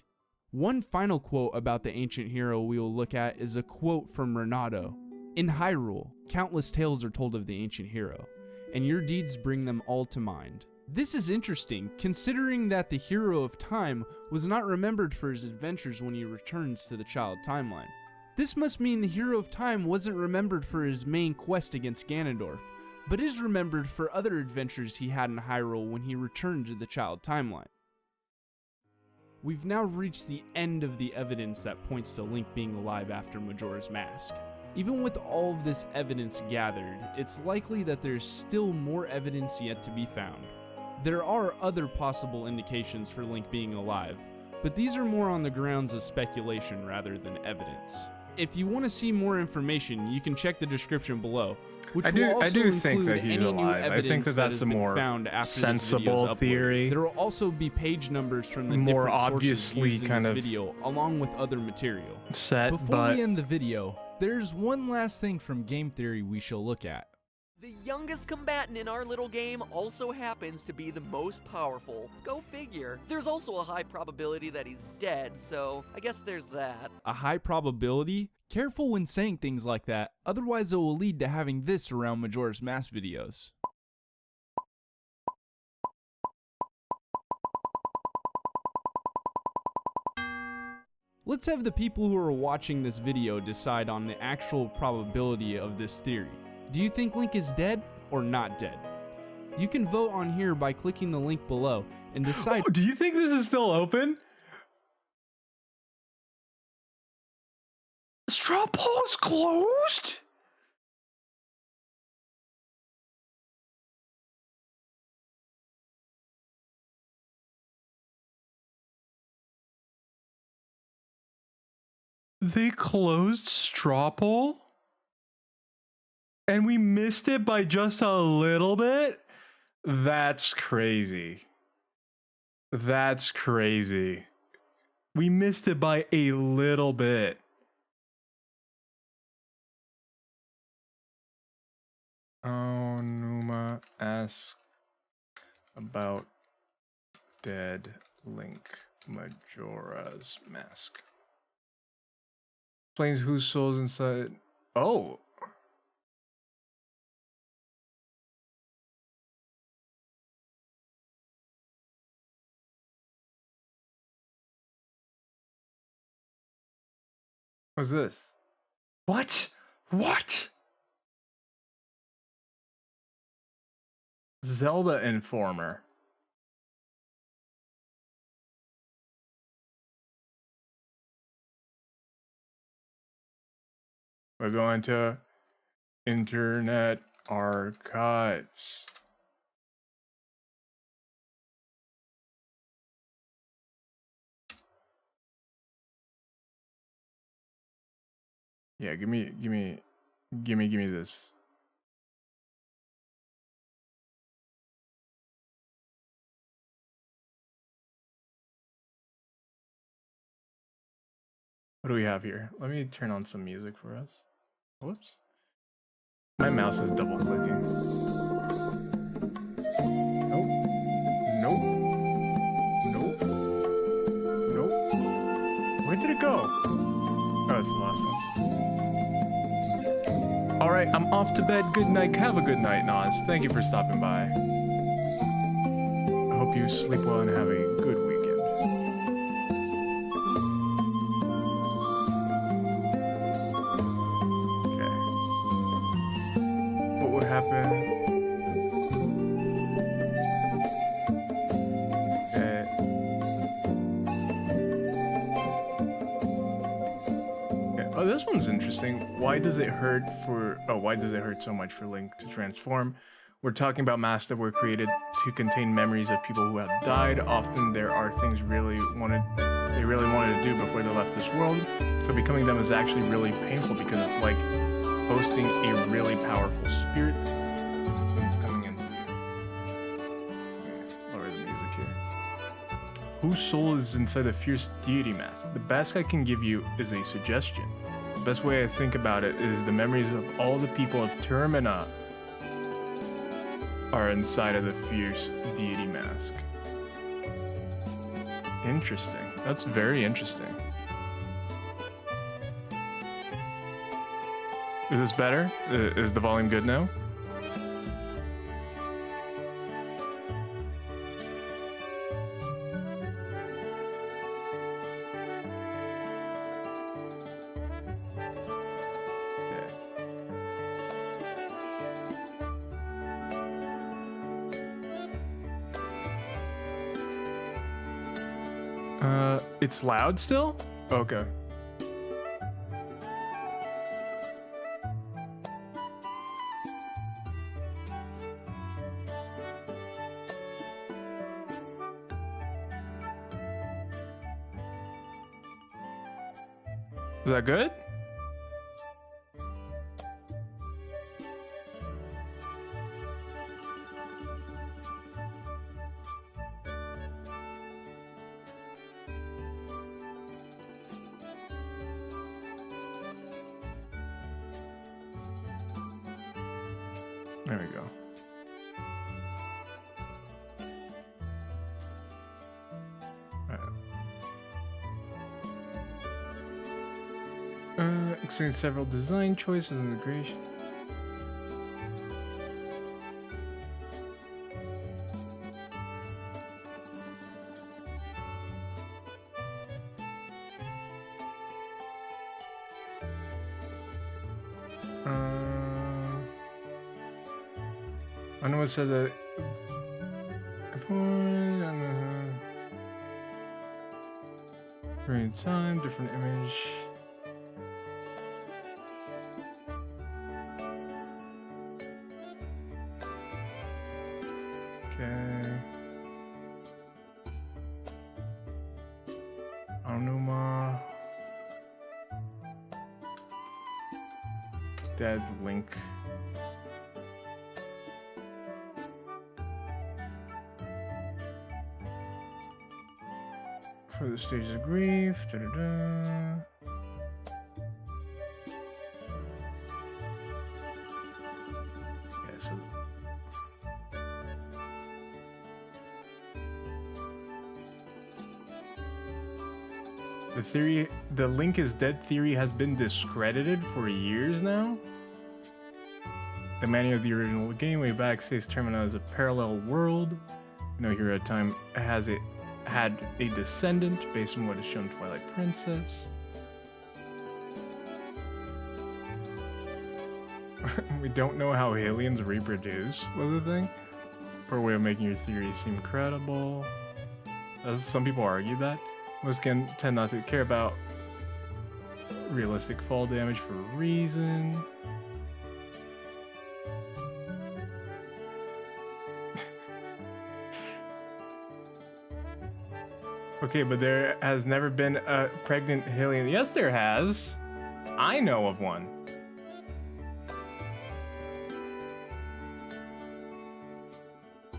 One final quote about the ancient hero we will look at is a quote from Renato. In Hyrule, countless tales are told of the ancient hero, and your deeds bring them all to mind. This is interesting, considering that the hero of time was not remembered for his adventures when he returns to the Child timeline. This must mean the hero of time wasn't remembered for his main quest against Ganondorf, but is remembered for other adventures he had in Hyrule when he returned to the Child timeline. We've now reached the end of the evidence that points to Link being alive after Majora's Mask. Even with all of this evidence gathered, it's likely that there's still more evidence yet to be found. There are other possible indications for Link being alive, but these are more on the grounds of speculation rather than evidence. If you want to see more information, you can check the description below, which I will also do think include that he's any new alive. I think evidence that that's has a been more found after this video is sensible uploaded. theory. There will also be page numbers from the More different sources obviously used in kind this of video, along with other material. Set, Before but we end the video, there's one last thing from game theory we shall look at. The youngest combatant in our little game also happens to be the most powerful. Go figure. There's also a high probability that he's dead, so I guess there's that. A high probability? Careful when saying things like that, otherwise it will lead to having this around Majora's Mask videos. Let's have the people who are watching this video decide on the actual probability of this theory. Do you think Link is dead or not dead? You can vote on here by clicking the link below and decide. Oh, do you think this is still open? Straw poll is closed? They closed straw poll? And we missed it by just a little bit? That's crazy. That's crazy. We missed it by a little bit. Oh, Numa asks about dead Link Majora's Mask. Explains whose soul's inside. Oh. What's this? What? What? Zelda Informer. We're going to Internet Archives. Yeah, give me this. What do we have here? Let me turn on some music for us. Whoops. My mouse is double clicking. Oh. All right, I'm off to bed. Good night. Have a good night, Nas. Thank you for stopping by. I hope you sleep well and have a good weekend. Okay. What would happen? Oh, this one's interesting. Why does it hurt so much for Link to transform? We're talking about masks that were created to contain memories of people who have died. Often there are things they really wanted to do before they left this world. So becoming them is actually really painful because it's like hosting a really powerful spirit. It's coming into lower the music here. Whose soul is inside a fierce deity mask? The best I can give you is a suggestion. The best way I think about it is the memories of all the people of Termina are inside of the fierce deity mask. Interesting. That's very interesting. Is this better? Is the volume good now? It's loud still? Okay. Is that good? There we go. Explain several design choices and integration. I know it said that. During time, different image. Okay. Anuma. Dead Link. For the stages of grief. Da-da-da. Yeah, so the Link is dead theory has been discredited for years now. The manual of the original game way back states Termina as a parallel world. No hero at time had a descendant based on what is shown Twilight Princess. We don't know how aliens reproduce, was the thing. Poor way of making your theory seem credible. Some people argue that. Most can tend not to care about realistic fall damage for a reason. Okay, but there has never been a pregnant alien. Yes, there has. I know of one.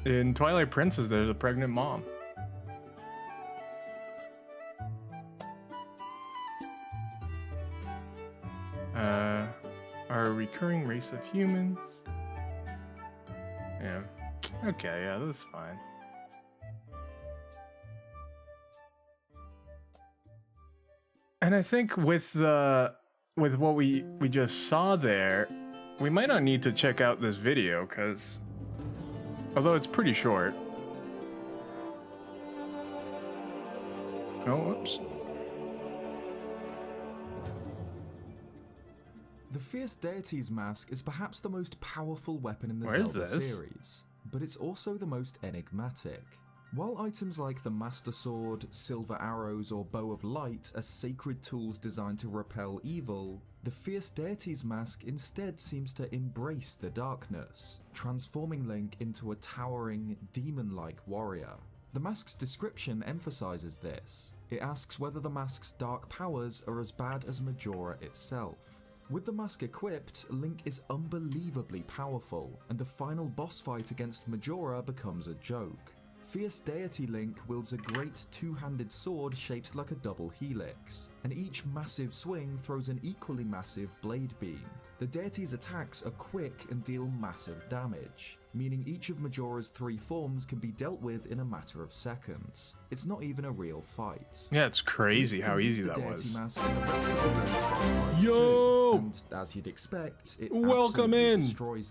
In Twilight Princess, there's a pregnant mom. Are a recurring race of humans. Yeah. Okay, yeah, that's fine. And I think with what we just saw there, we might not need to check out this video, because although it's pretty short. Oh, whoops. The Fierce Deity's mask is perhaps the most powerful weapon in the Where is Zelda this? series, but it's also the most enigmatic. While items like the Master Sword, Silver Arrows, or Bow of Light are sacred tools designed to repel evil, the Fierce Deity's mask instead seems to embrace the darkness, transforming Link into a towering, demon-like warrior. The mask's description emphasizes this. It asks whether the mask's dark powers are as bad as Majora itself. With the mask equipped, Link is unbelievably powerful, and the final boss fight against Majora becomes a joke. Fierce Deity Link wields a great two-handed sword shaped like a double helix, and each massive swing throws an equally massive blade beam. The deity's attacks are quick and deal massive damage, meaning each of Majora's 3 forms can be dealt with in a matter of seconds. It's not even a real fight. Yeah, it's crazy Link how can easy use the that deity was. mask in the rest of the game's boss fights Yo! too, and as you'd expect, it Welcome absolutely in! destroys.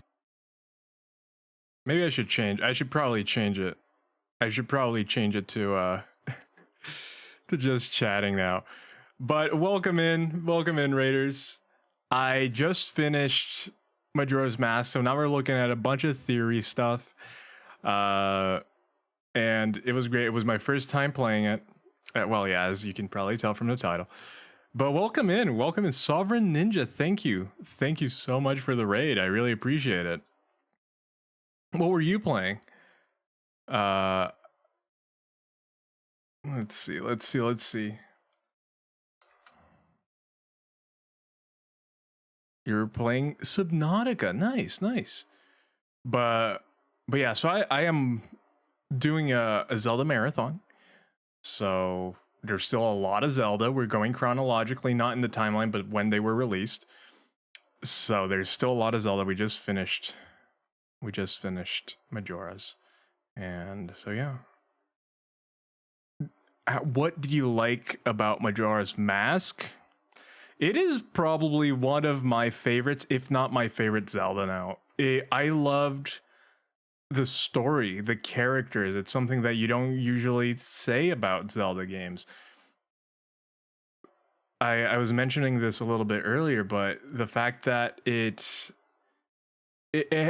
Maybe I should change. I should probably change it. I should probably change it to to just chatting now. But welcome in, Raiders. I just finished Majora's Mask, so now we're looking at a bunch of theory stuff. And it was great. It was my first time playing it. Well, yeah, as you can probably tell from the title. But welcome in, Sovereign Ninja. Thank you so much for the raid. I really appreciate it. What were you playing? Let's see. You're playing Subnautica. Nice. But yeah, so I am doing a Zelda marathon. So there's still a lot of Zelda. We're going chronologically, not in the timeline, but when they were released. So there's still a lot of Zelda. We just finished Majora's. And so yeah. What do you like about Majora's Mask? It is probably one of my favorites, if not my favorite Zelda now. I loved the story, the characters. It's something that you don't usually say about Zelda games. I was mentioning this a little bit earlier, but the fact that it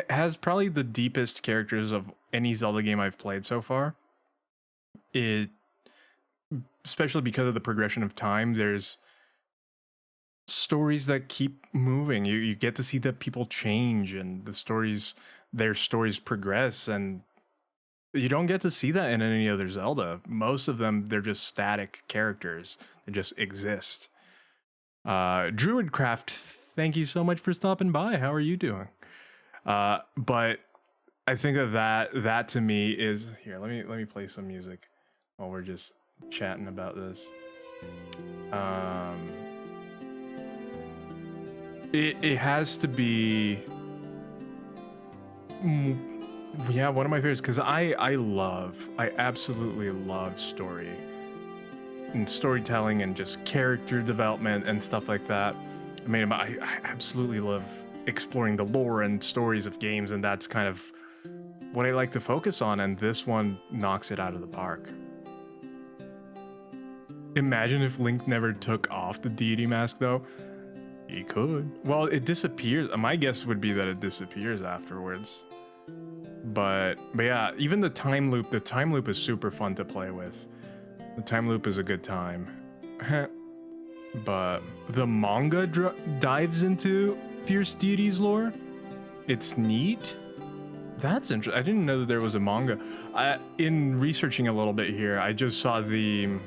has probably the deepest characters of any Zelda game I've played so far. Especially because of the progression of time, there's stories that keep moving. You get to see that people change and their stories progress, and you don't get to see that in any other Zelda. Most of them, they're just static characters. They just exist. Druidcraft, thank you so much for stopping by. How are you doing? But I think that to me is here. Let me play some music while we're just chatting about this. It has to be, yeah, one of my favorites, because I absolutely love story and storytelling and just character development and stuff like that. I mean, I absolutely love exploring the lore and stories of games, and that's kind of what I like to focus on, and this one knocks it out of the park. Imagine if Link never took off the deity mask, though. He could. Well, it disappears. My guess would be that it disappears afterwards. But yeah, even the time loop is super fun to play with. The time loop is a good time. But the manga dives into Fierce Deity's lore. It's neat. That's interesting. I didn't know that there was a manga. In researching a little bit here, I just saw the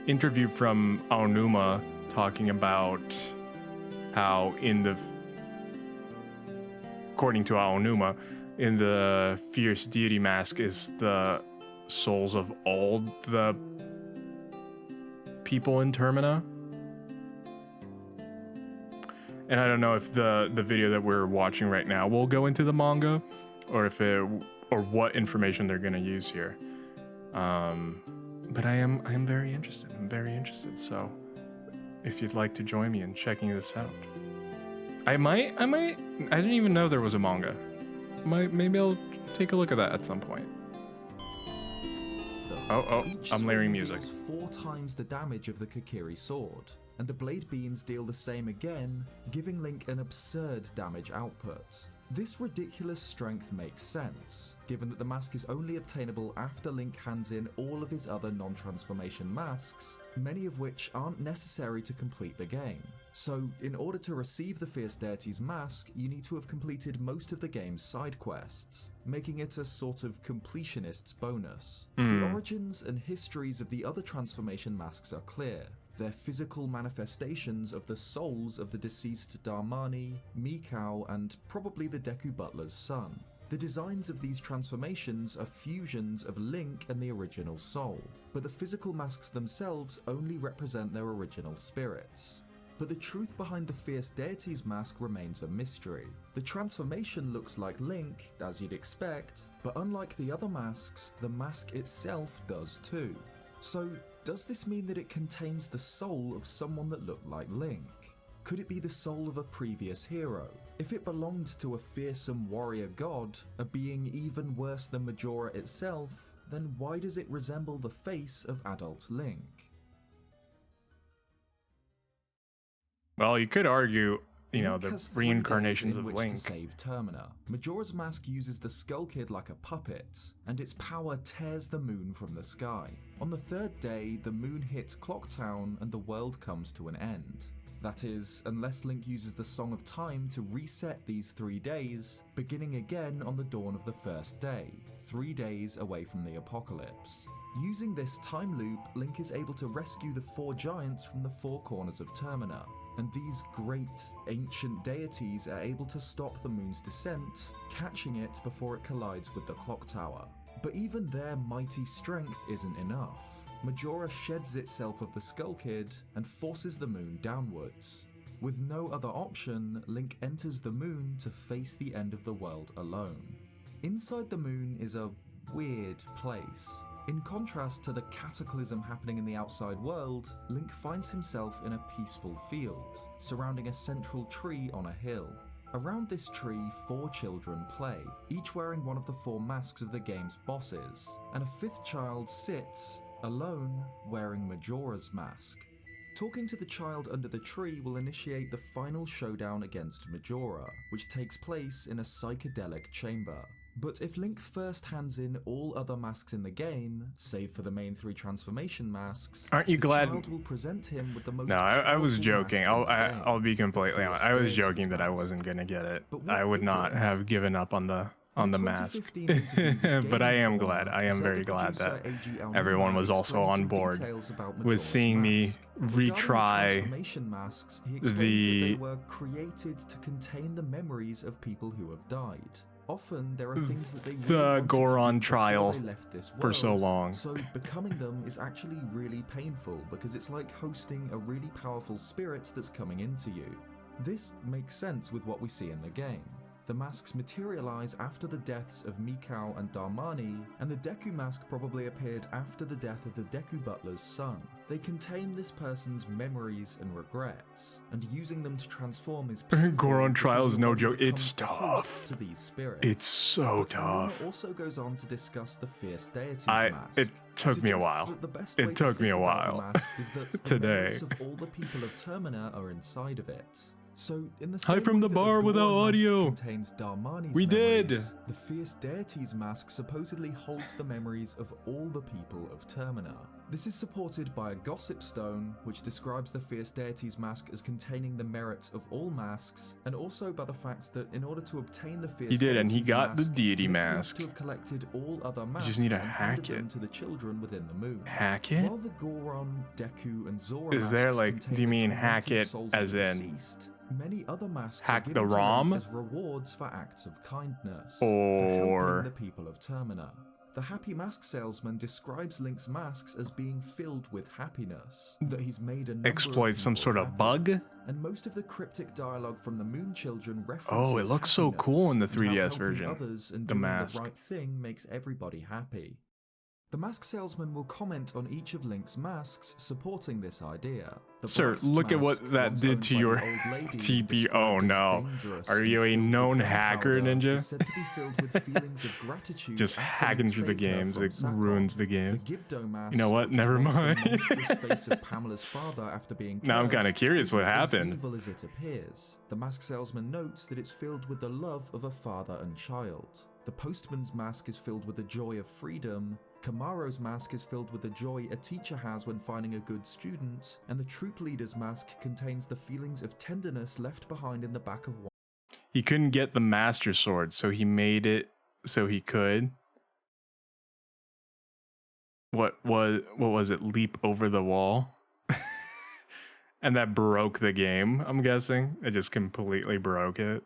interview from Aonuma talking about how according to Aonuma, in the Fierce Deity Mask is the souls of all the people in Termina. And I don't know if the video that we're watching right now will go into the manga, or what information they're gonna use here. But I am very interested. I'm very interested. So if you'd like to join me in checking this out, I might I didn't even know there was a manga. Maybe I'll take a look at that at some point. Oh, Each I'm layering swing music. deals 4 times the damage of the Kokiri sword, and the blade beams deal the same again, giving Link an absurd damage output. This ridiculous strength makes sense, given that the mask is only obtainable after Link hands in all of his other non-transformation masks, many of which aren't necessary to complete the game. So, in order to receive the Fierce Deity's mask, you need to have completed most of the game's side quests, making it a sort of completionist's bonus. The origins and histories of the other transformation masks are clear. They're physical manifestations of the souls of the deceased Darmani, Mikau, and probably the Deku Butler's son. The designs of these transformations are fusions of Link and the original soul, but the physical masks themselves only represent their original spirits. But the truth behind the Fierce Deity's mask remains a mystery. The transformation looks like Link, as you'd expect, but unlike the other masks, the mask itself does too. So, does this mean that it contains the soul of someone that looked like Link? Could it be the soul of a previous hero? If it belonged to a fearsome warrior god, a being even worse than Majora itself, then why does it resemble the face of adult Link? Well, you could argue, you know, Link the has 3 reincarnations days in of which Link. to save Termina. Majora's Mask uses the Skull Kid like a puppet, and its power tears the moon from the sky. On the 3rd day, the moon hits Clock Town and the world comes to an end. That is, unless Link uses the Song of Time to reset these 3 days, beginning again on the dawn of the 1st day, 3 days away from the apocalypse. Using this time loop, Link is able to rescue the 4 giants from the 4 corners of Termina, and these great, ancient deities are able to stop the moon's descent, catching it before it collides with the clock tower. But even their mighty strength isn't enough. Majora sheds itself of the Skull Kid and forces the moon downwards. With no other option, Link enters the moon to face the end of the world alone. Inside the moon is a weird place. In contrast to the cataclysm happening in the outside world, Link finds himself in a peaceful field, surrounding a central tree on a hill. Around this tree, 4 children play, each wearing one of the 4 masks of the game's bosses, and a 5th child sits, alone, wearing Majora's mask. Talking to the child under the tree will initiate the final showdown against Majora, which takes place in a psychedelic chamber. But if Link first hands in all other masks in the game, save for the main 3 transformation masks, Aren't you the glad? child will present him with the most No, I was powerful joking. mask in the game, I'll be completely the honest. Fierce I was Deity's joking that I mask. wasn't gonna get it. But what I would is not it? have given up on the In a mask. 2015 interview with But I Game am Informer, glad. I am Zelda very glad that producer AG everyone was also explained on some board details about with Majora's seeing me mask. Regarding the retry transformation masks, he explains that they were created to contain the memories of people who have died. Often there are things that they really the wanted to Goron do before trial they left this for so world, long. So becoming them is actually really painful because it's like hosting a really powerful spirit that's coming into you. This makes sense with what we see in the game. The masks materialize after the deaths of Mikau and Darmani, and the Deku mask probably appeared after the death of the Deku Butler's son. They contain this person's memories and regrets, and using them to transform is painful Goron because trial is your no body joke. It's becomes the host tough. to these spirits. It's so But Aluna tough. also goes on to discuss the Fierce Deity's mask. It took me a Suggests while. that the best It way to took me think a about the while. mask is that the Today. memories of all the people of Termina are inside of it. So, in the Hi same from way the that bar without Goron mask audio. contains Darmani's We did. memories, the Fierce Deity's mask supposedly holds the memories of all the people of Termina. This is supported by a gossip stone, which describes the Fierce Deity's mask as containing the merits of all masks, and also by the fact that in order to obtain the Fierce He did, and he Deity's got the mask, deity Link needs mask. to have collected all other You masks just need to and hack handed them it. to the children within the moon. Hack it? While the Goron, Deku, and Zora Is there, masks like, contain do you the mean tormented hack it souls as of the in deceased, many other masks hack are the given to Link ROM? as rewards for acts of kindness Or- for helping the people of Termina. The Happy Mask Salesman describes Link's masks as being filled with happiness, that he's made a number Exploit of some people sort of happy. bug? And most of the cryptic dialogue from the Moon Children references Oh, it looks so cool in the happiness, and how 3DS helping version. others and The doing mask. the right thing makes everybody happy. The mask salesman will comment on each of Link's masks supporting this idea. The Sir, blast look at what mask, that once did owned to by your the old lady, TP. Oh described as no. dangerous Are and you a filled with known hacker, gunpowder, Ninja? is said to be filled with feelings of gratitude. Just after hacking Link through the saved her games, from it Sakon. ruins the The game. Gibdo mask, You know what? which Never was once mind. the monstrous face of Pamela's father after being Now I'm cursed, kinda curious what isn't as happened. evil as it appears. The mask salesman notes that it's filled with the love of a father and child. The postman's mask is filled with the joy of freedom. Kamaro's mask is filled with the joy a teacher has when finding a good student, and the troop leader's mask contains the feelings of tenderness left behind in the back of one. He couldn't get the Master Sword, so he made it so he could. What was it? Leap over the wall? And that broke the game, I'm guessing. It just completely broke it.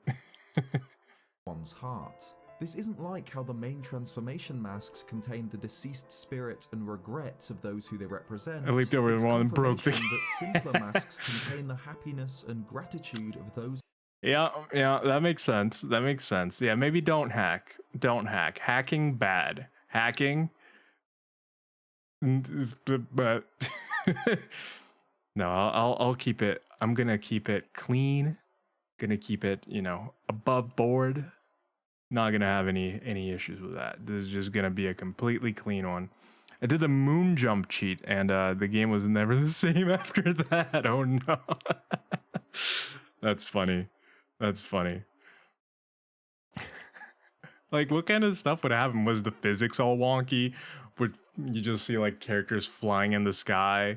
One's heart. This isn't like how the main transformation masks contain the deceased spirit and regrets of those who they represent. I leaped over the wall and broke the confirmation that simpler masks contain the happiness and gratitude of those. Yeah, that makes sense. That makes sense. Yeah, maybe don't hack. Don't hack. Hacking bad. Hacking. But no, I'll keep it. I'm gonna keep it clean. Gonna keep it, you know, above board. Not gonna have any issues with that. This is just gonna be a completely clean one. I did the moon jump cheat, and the game was never the same after that. Oh no. That's funny. That's funny. Like, what kind of stuff would happen? Was the physics all wonky? Would you just see like characters flying in the sky?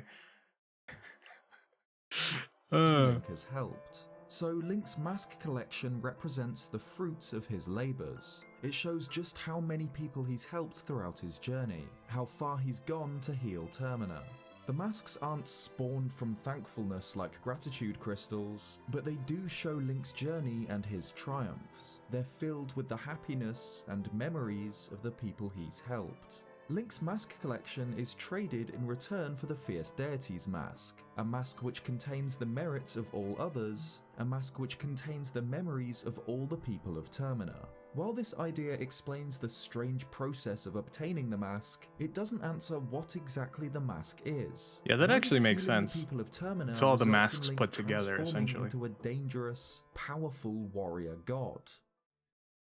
Link has helped. So Link's mask collection represents the fruits of his labors. It shows just how many people he's helped throughout his journey, how far he's gone to heal Termina. The masks aren't spawned from thankfulness like gratitude crystals, but they do show Link's journey and his triumphs. They're filled with the happiness and memories of the people he's helped. Link's mask collection is traded in return for the Fierce Deity's mask, a mask which contains the merits of all others, a mask which contains the memories of all the people of Termina. While this idea explains the strange process of obtaining the mask, it doesn't answer what exactly the mask is. Yeah, that Why actually does makes healing the sense. people of Termina It's all the result in masks Link put together, transforming essentially. into a dangerous, powerful warrior god?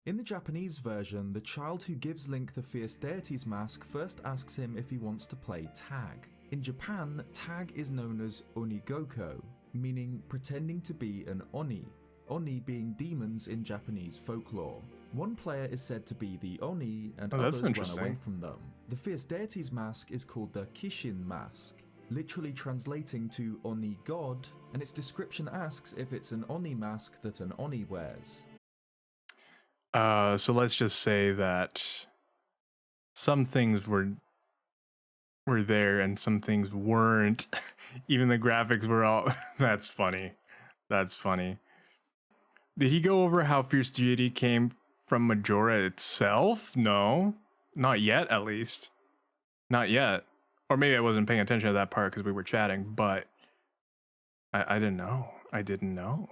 In the Japanese version, the child who gives Link the Fierce Deity's mask first asks him if he wants to play tag. In Japan, tag is known as onigoko, meaning pretending to be an oni. Oni being demons in Japanese folklore. One player is said to be the oni, and that's others run interesting. away from them. The Fierce Deity's mask is called the Kishin mask, literally translating to Oni God, and its description asks if it's an Oni mask that an Oni wears. So let's just say that some things were there and some things weren't. Even the graphics were all. That's funny. That's funny. Did he go over how Fierce Deity came from Majora itself? No, not yet. At least, not yet. Or maybe I wasn't paying attention to that part because we were chatting. But I didn't know. I didn't know.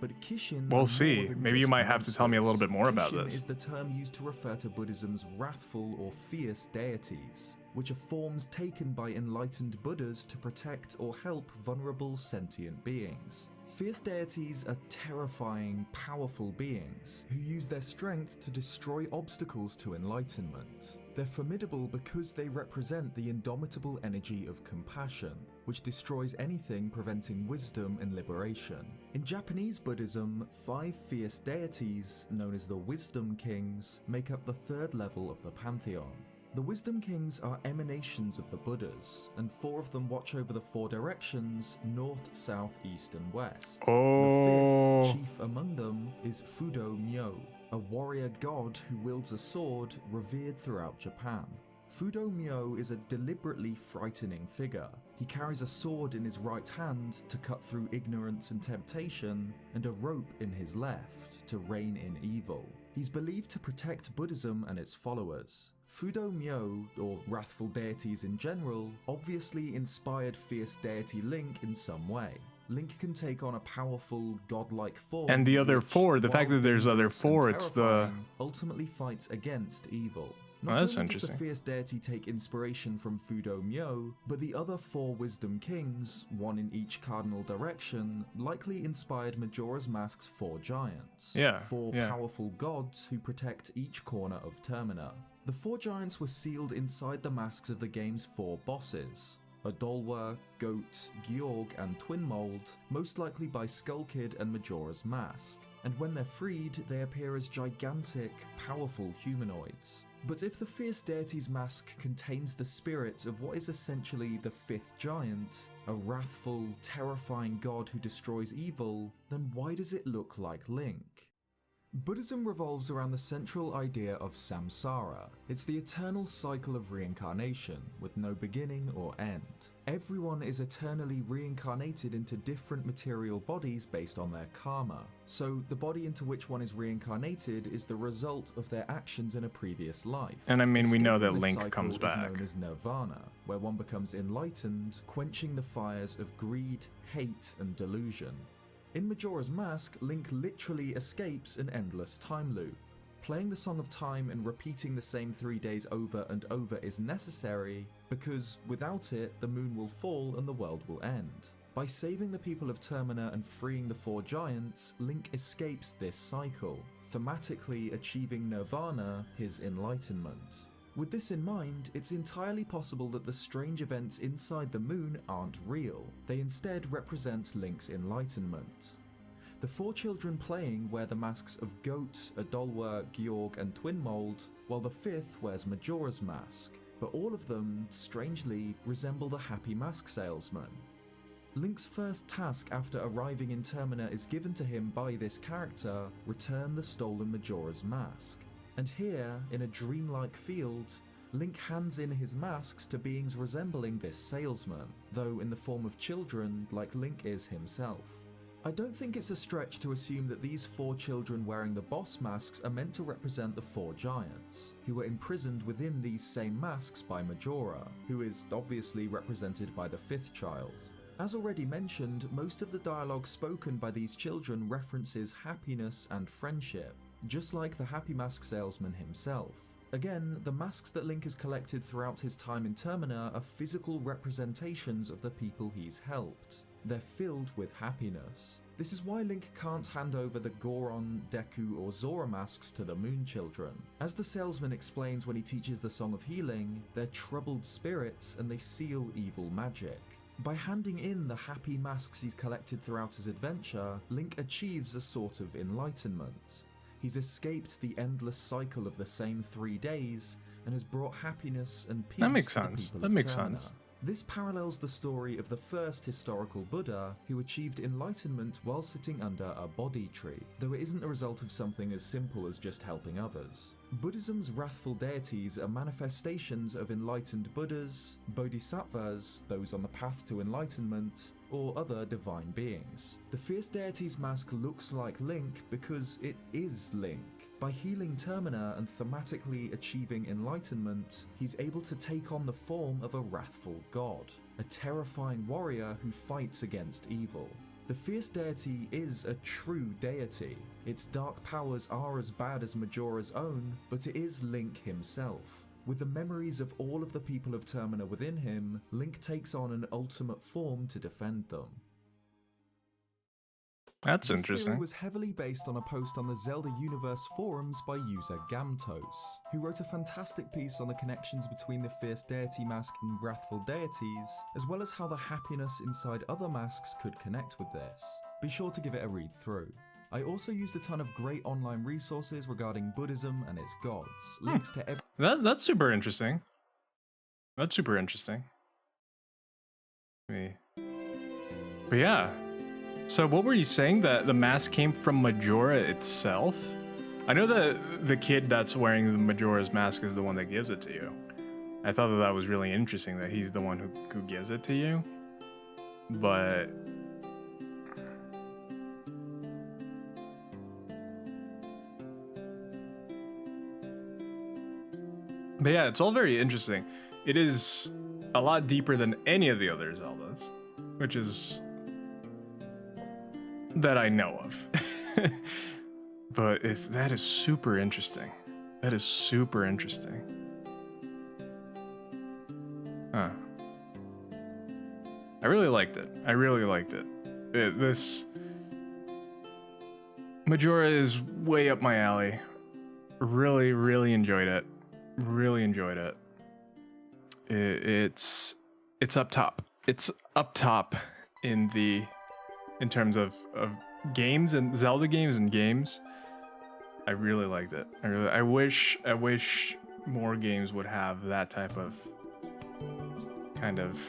But Kishin We'll are see. more than Maybe you just might have to tell me a little monsters. bit more about Kishin this. is the term used to refer to Buddhism's wrathful or fierce deities, which are forms taken by enlightened Buddhas to protect or help vulnerable sentient beings. Fierce deities are terrifying, powerful beings who use their strength to destroy obstacles to enlightenment. They're formidable because they represent the indomitable energy of compassion, which destroys anything preventing wisdom and liberation. In Japanese Buddhism, 5 fierce deities, known as the Wisdom Kings, make up the 3rd level of the pantheon. The Wisdom Kings are emanations of the Buddhas, and 4 of them watch over the 4 directions, north, south, east, and west. Oh. The 5th chief among them is Fudo Myo, a warrior god who wields a sword revered throughout Japan. Fudo Myo is a deliberately frightening figure. He carries a sword in his right hand to cut through ignorance and temptation, and a rope in his left to rein in evil. He's believed to protect Buddhism and its followers. Fudo Myo, or wrathful deities in general, obviously inspired Fierce Deity Link in some way. Link can take on a powerful, godlike form. And the other which, 4, the fact while that there's other dangerous and 4, it's the... terrifying, ultimately fights against evil. Not that's only does the interesting. fierce deity take inspiration from Fudo Myo, but the other 4 wisdom kings, one in each cardinal direction, likely inspired Majora's Mask's 4 giants. Yeah, 4 yeah. powerful gods who protect each corner of Termina. The 4 giants were sealed inside the masks of the game's 4 bosses: Adolwa, Goat, Georg, and Twinmold, most likely by Skull Kid and Majora's Mask. And when they're freed, they appear as gigantic, powerful humanoids. But if the fierce deity's mask contains the spirit of what is essentially the 5th giant, a wrathful, terrifying god who destroys evil, then why does it look like Link? Buddhism revolves around the central idea of samsara. It's the eternal cycle of reincarnation, with no beginning or end. Everyone is eternally reincarnated into different material bodies based on their karma. So the body into which one is reincarnated is the result of their actions in a previous life. And I mean, we know that Escaping this Link cycle comes is back. known as nirvana, where one becomes enlightened, quenching the fires of greed, hate, and delusion. In Majora's Mask, Link literally escapes an endless time loop. Playing the Song of Time and repeating the same 3 days over and over is necessary, because without it, the moon will fall and the world will end. By saving the people of Termina and freeing the 4 giants, Link escapes this cycle, thematically achieving nirvana, his enlightenment. With this in mind, it's entirely possible that the strange events inside the moon aren't real. They instead represent Link's enlightenment. The 4 children playing wear the masks of Goat, Adolwa, Georg, and Twinmold, while the 5th wears Majora's Mask, but all of them, strangely, resemble the Happy Mask Salesman. Link's first task after arriving in Termina is given to him by this character: return the stolen Majora's Mask. And here, in a dreamlike field, Link hands in his masks to beings resembling this salesman, though in the form of children like Link is himself. I don't think it's a stretch to assume that these 4 children wearing the boss masks are meant to represent the 4 giants, who were imprisoned within these same masks by Majora, who is obviously represented by the 5th child. As already mentioned, most of the dialogue spoken by these children references happiness and friendship, just like the Happy Mask Salesman himself. Again, the masks that Link has collected throughout his time in Termina are physical representations of the people he's helped. They're filled with happiness. This is why Link can't hand over the Goron, Deku, or Zora masks to the Moon Children. As the salesman explains when he teaches the Song of Healing, they're troubled spirits and they seal evil magic. By handing in the happy masks he's collected throughout his adventure, Link achieves a sort of enlightenment. He's escaped the endless cycle of the same 3 days and has brought happiness and peace That makes to the sense. people That of makes Termina. sense. This parallels the story of the first historical Buddha who achieved enlightenment while sitting under a Bodhi tree, though it isn't the result of something as simple as just helping others. Buddhism's wrathful deities are manifestations of enlightened Buddhas, Bodhisattvas, those on the path to enlightenment, or other divine beings. The fierce deity's mask looks like Link because it is Link. By healing Termina and thematically achieving enlightenment, he's able to take on the form of a wrathful god, a terrifying warrior who fights against evil. The fierce deity is a true deity. Its dark powers are as bad as Majora's own, but it is Link himself. With the memories of all of the people of Termina within him, Link takes on an ultimate form to defend them. That's This theory interesting. was heavily based on a post on the Zelda Universe forums by user Gamtos, who wrote a fantastic piece on the connections between the fierce deity mask and wrathful deities, as well as how the happiness inside other masks could connect with this. Be sure to give it a read through. I also used a ton of great online resources regarding Buddhism and its gods, links to every That's super interesting. That's super interesting. Me. But yeah. So what were you saying? That the mask came from Majora itself? I know that the kid that's wearing the Majora's mask is the one that gives it to you. I thought that that was really interesting that he's the one who gives it to you. But yeah, it's all very interesting. It is a lot deeper than any of the other Zeldas, which is that I know of. But that is super interesting. That is super interesting. I really liked it. I really liked it. This Majora is way up my alley. Really, really enjoyed it. Really enjoyed it. It's up top. It's up top in terms of games and Zelda games and games. I really liked it. I wish more games would have that type of kind of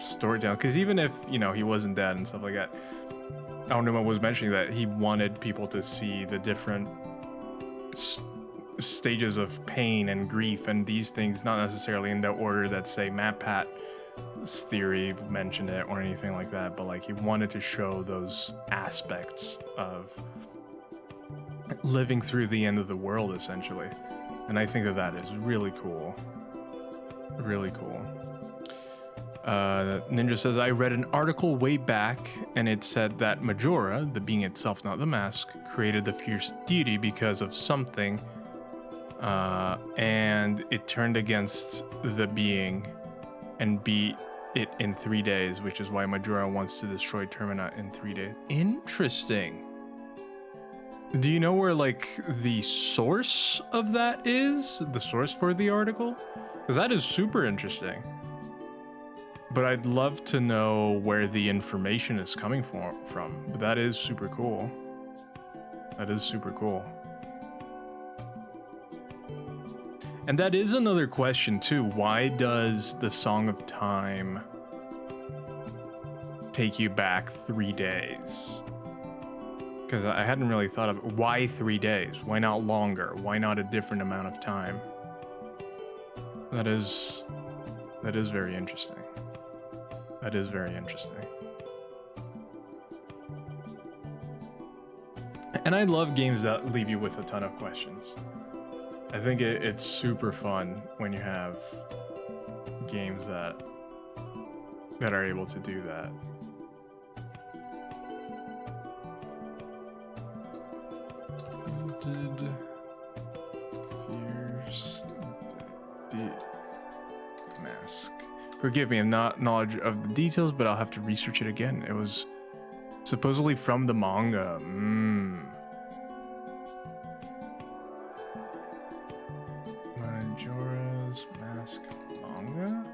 storytelling. Because even if, you know, he wasn't dead and stuff like that, Aonuma was mentioning that he wanted people to see the different stages of pain and grief and these things, not necessarily in the order that, say, MatPat's theory mentioned it or anything like that, but like he wanted to show those aspects of living through the end of the world, essentially. And I think that is really cool. Really cool. Ninja says, I read an article way back and it said that Majora, the being itself, not the mask, created the fierce deity because of something, and it turned against the being and beat it in 3 days, which is why Majora wants to destroy Termina in 3 days. Interesting. Do you know where, like, the source of that is? The source for the article? Because that is super interesting. But I'd love to know where the information is coming from. But that is super cool. That is super cool. And that is another question too. Why does the Song of Time take you back 3 days? Because I hadn't really thought of it. Why 3 days? Why not longer? Why not a different amount of time? That is very interesting. That is very interesting. And I love games that leave you with a ton of questions. I think it's super fun when you have games that are able to do that. Fierce mask. Forgive me, I'm not knowledge of the details, but I'll have to research it again. It was supposedly from the manga. Majora's Mask manga?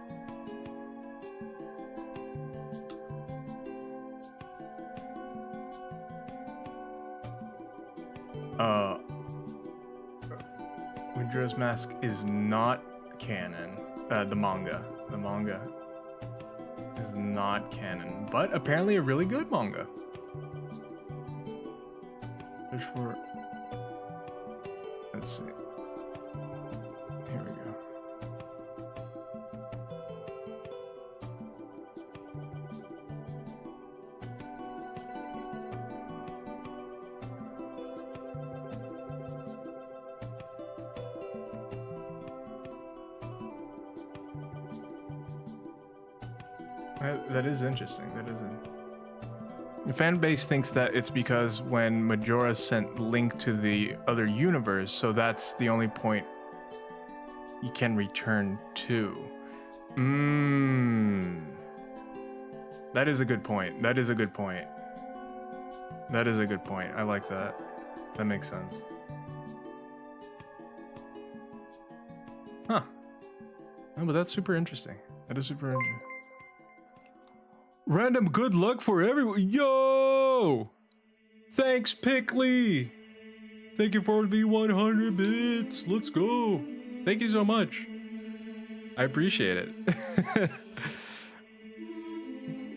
Majora's Mask is not canon. The manga. The manga is not canon, but apparently a really good manga. Search for. Let's see. Here we go. That is interesting. That is the fan base thinks that it's because when Majora sent Link to the other universe, so that's the only point you can return to. That is a good point. That is a good point. That is a good point. I like that. That makes sense. Huh. Oh, but that's super interesting. That is super interesting. Random good luck for everyone. Yo! Thanks, Pickley! Thank you for the 100 bits. Let's go. Thank you so much. I appreciate it.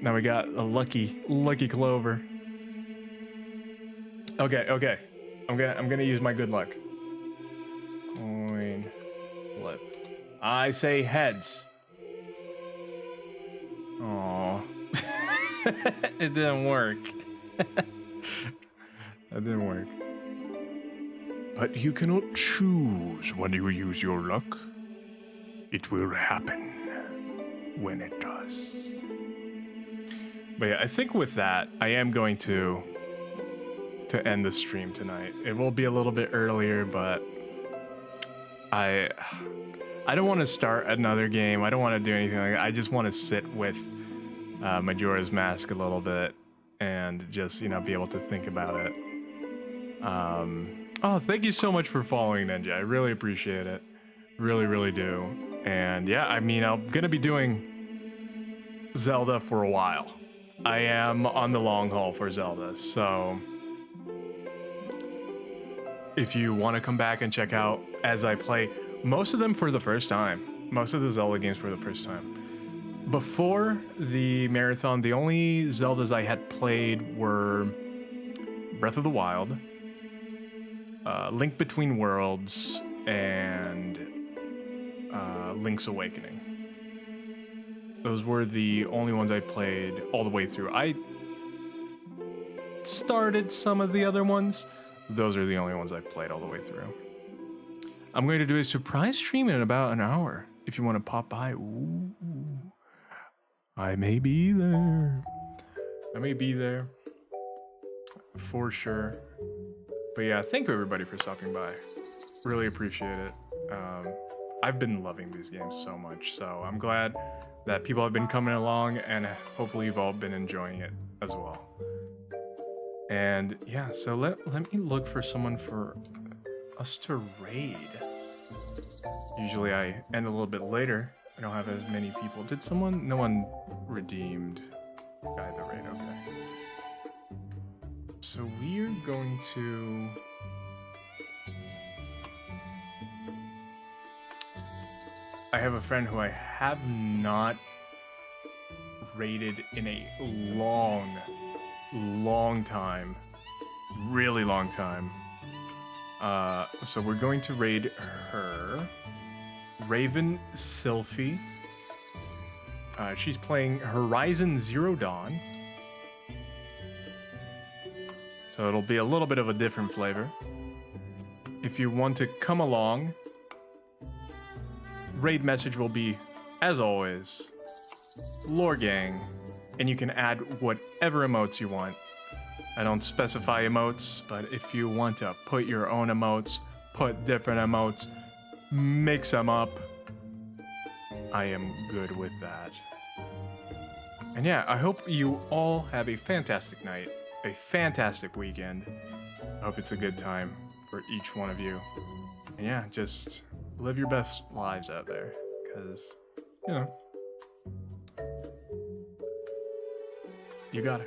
Now we got a lucky clover. Okay. I'm gonna use my good luck. Coin flip. I say heads. Aww. It didn't work. That didn't work. But you cannot choose when you use your luck. It will happen when it does. But yeah, I think with that, I am going to end the stream tonight. It will be a little bit earlier, but I don't want to start another game. I don't want to do anything like that. I just want to sit with Majora's Mask a little bit and just, you know, be able to think about it. Oh, thank you so much for following, Ninja. I really appreciate it. Really, really do. And yeah, I mean, I'm gonna be doing Zelda for a while. I am on the long haul for Zelda, so if you want to come back and check out as I play most of them for the first time, most of the Zelda games for the first time. Before the marathon, the only Zeldas I had played were Breath of the Wild, Link Between Worlds, and Link's Awakening. Those were the only ones I played all the way through. I started some of the other ones. Those are the only ones I've played all the way through. I'm going to do a surprise stream in about an hour. If you want to pop by, ooh, I may be there. I may be there for sure. But yeah, thank you everybody for stopping by. Really appreciate it. I've been loving these games so much, so I'm glad that people have been coming along, and hopefully you've all been enjoying it as well. And yeah, so let me look for someone for us to raid. Usually I end a little bit later. I don't have as many people. Did someone? No one redeemed guide the raid. Okay. So we're going to. I have a friend who I have not raided in a long time. Really long time. So we're going to raid her. Raven Sylphie. She's playing Horizon Zero Dawn. So it'll be a little bit of a different flavor. If you want to come along, raid message will be, as always, Lore Gang, and you can add whatever emotes you want. I don't specify emotes, but if you want to put your own emotes, put different emotes, mix them up, I am good with that. And yeah, I hope you all have a fantastic night, a fantastic weekend. I hope it's a good time for each one of you. And yeah, just live your best lives out there, because, you know, you gotta.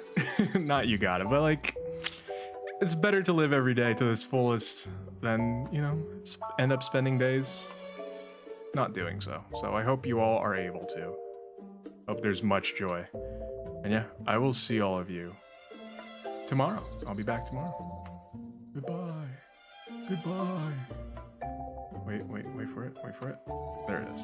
Not you gotta, but like, it's better to live every day to its fullest than, you know, end up spending days not doing so. So I hope you all are able to. Hope there's much joy. And yeah, I will see all of you tomorrow. I'll be back tomorrow. Goodbye. Goodbye. Wait for it. There it is.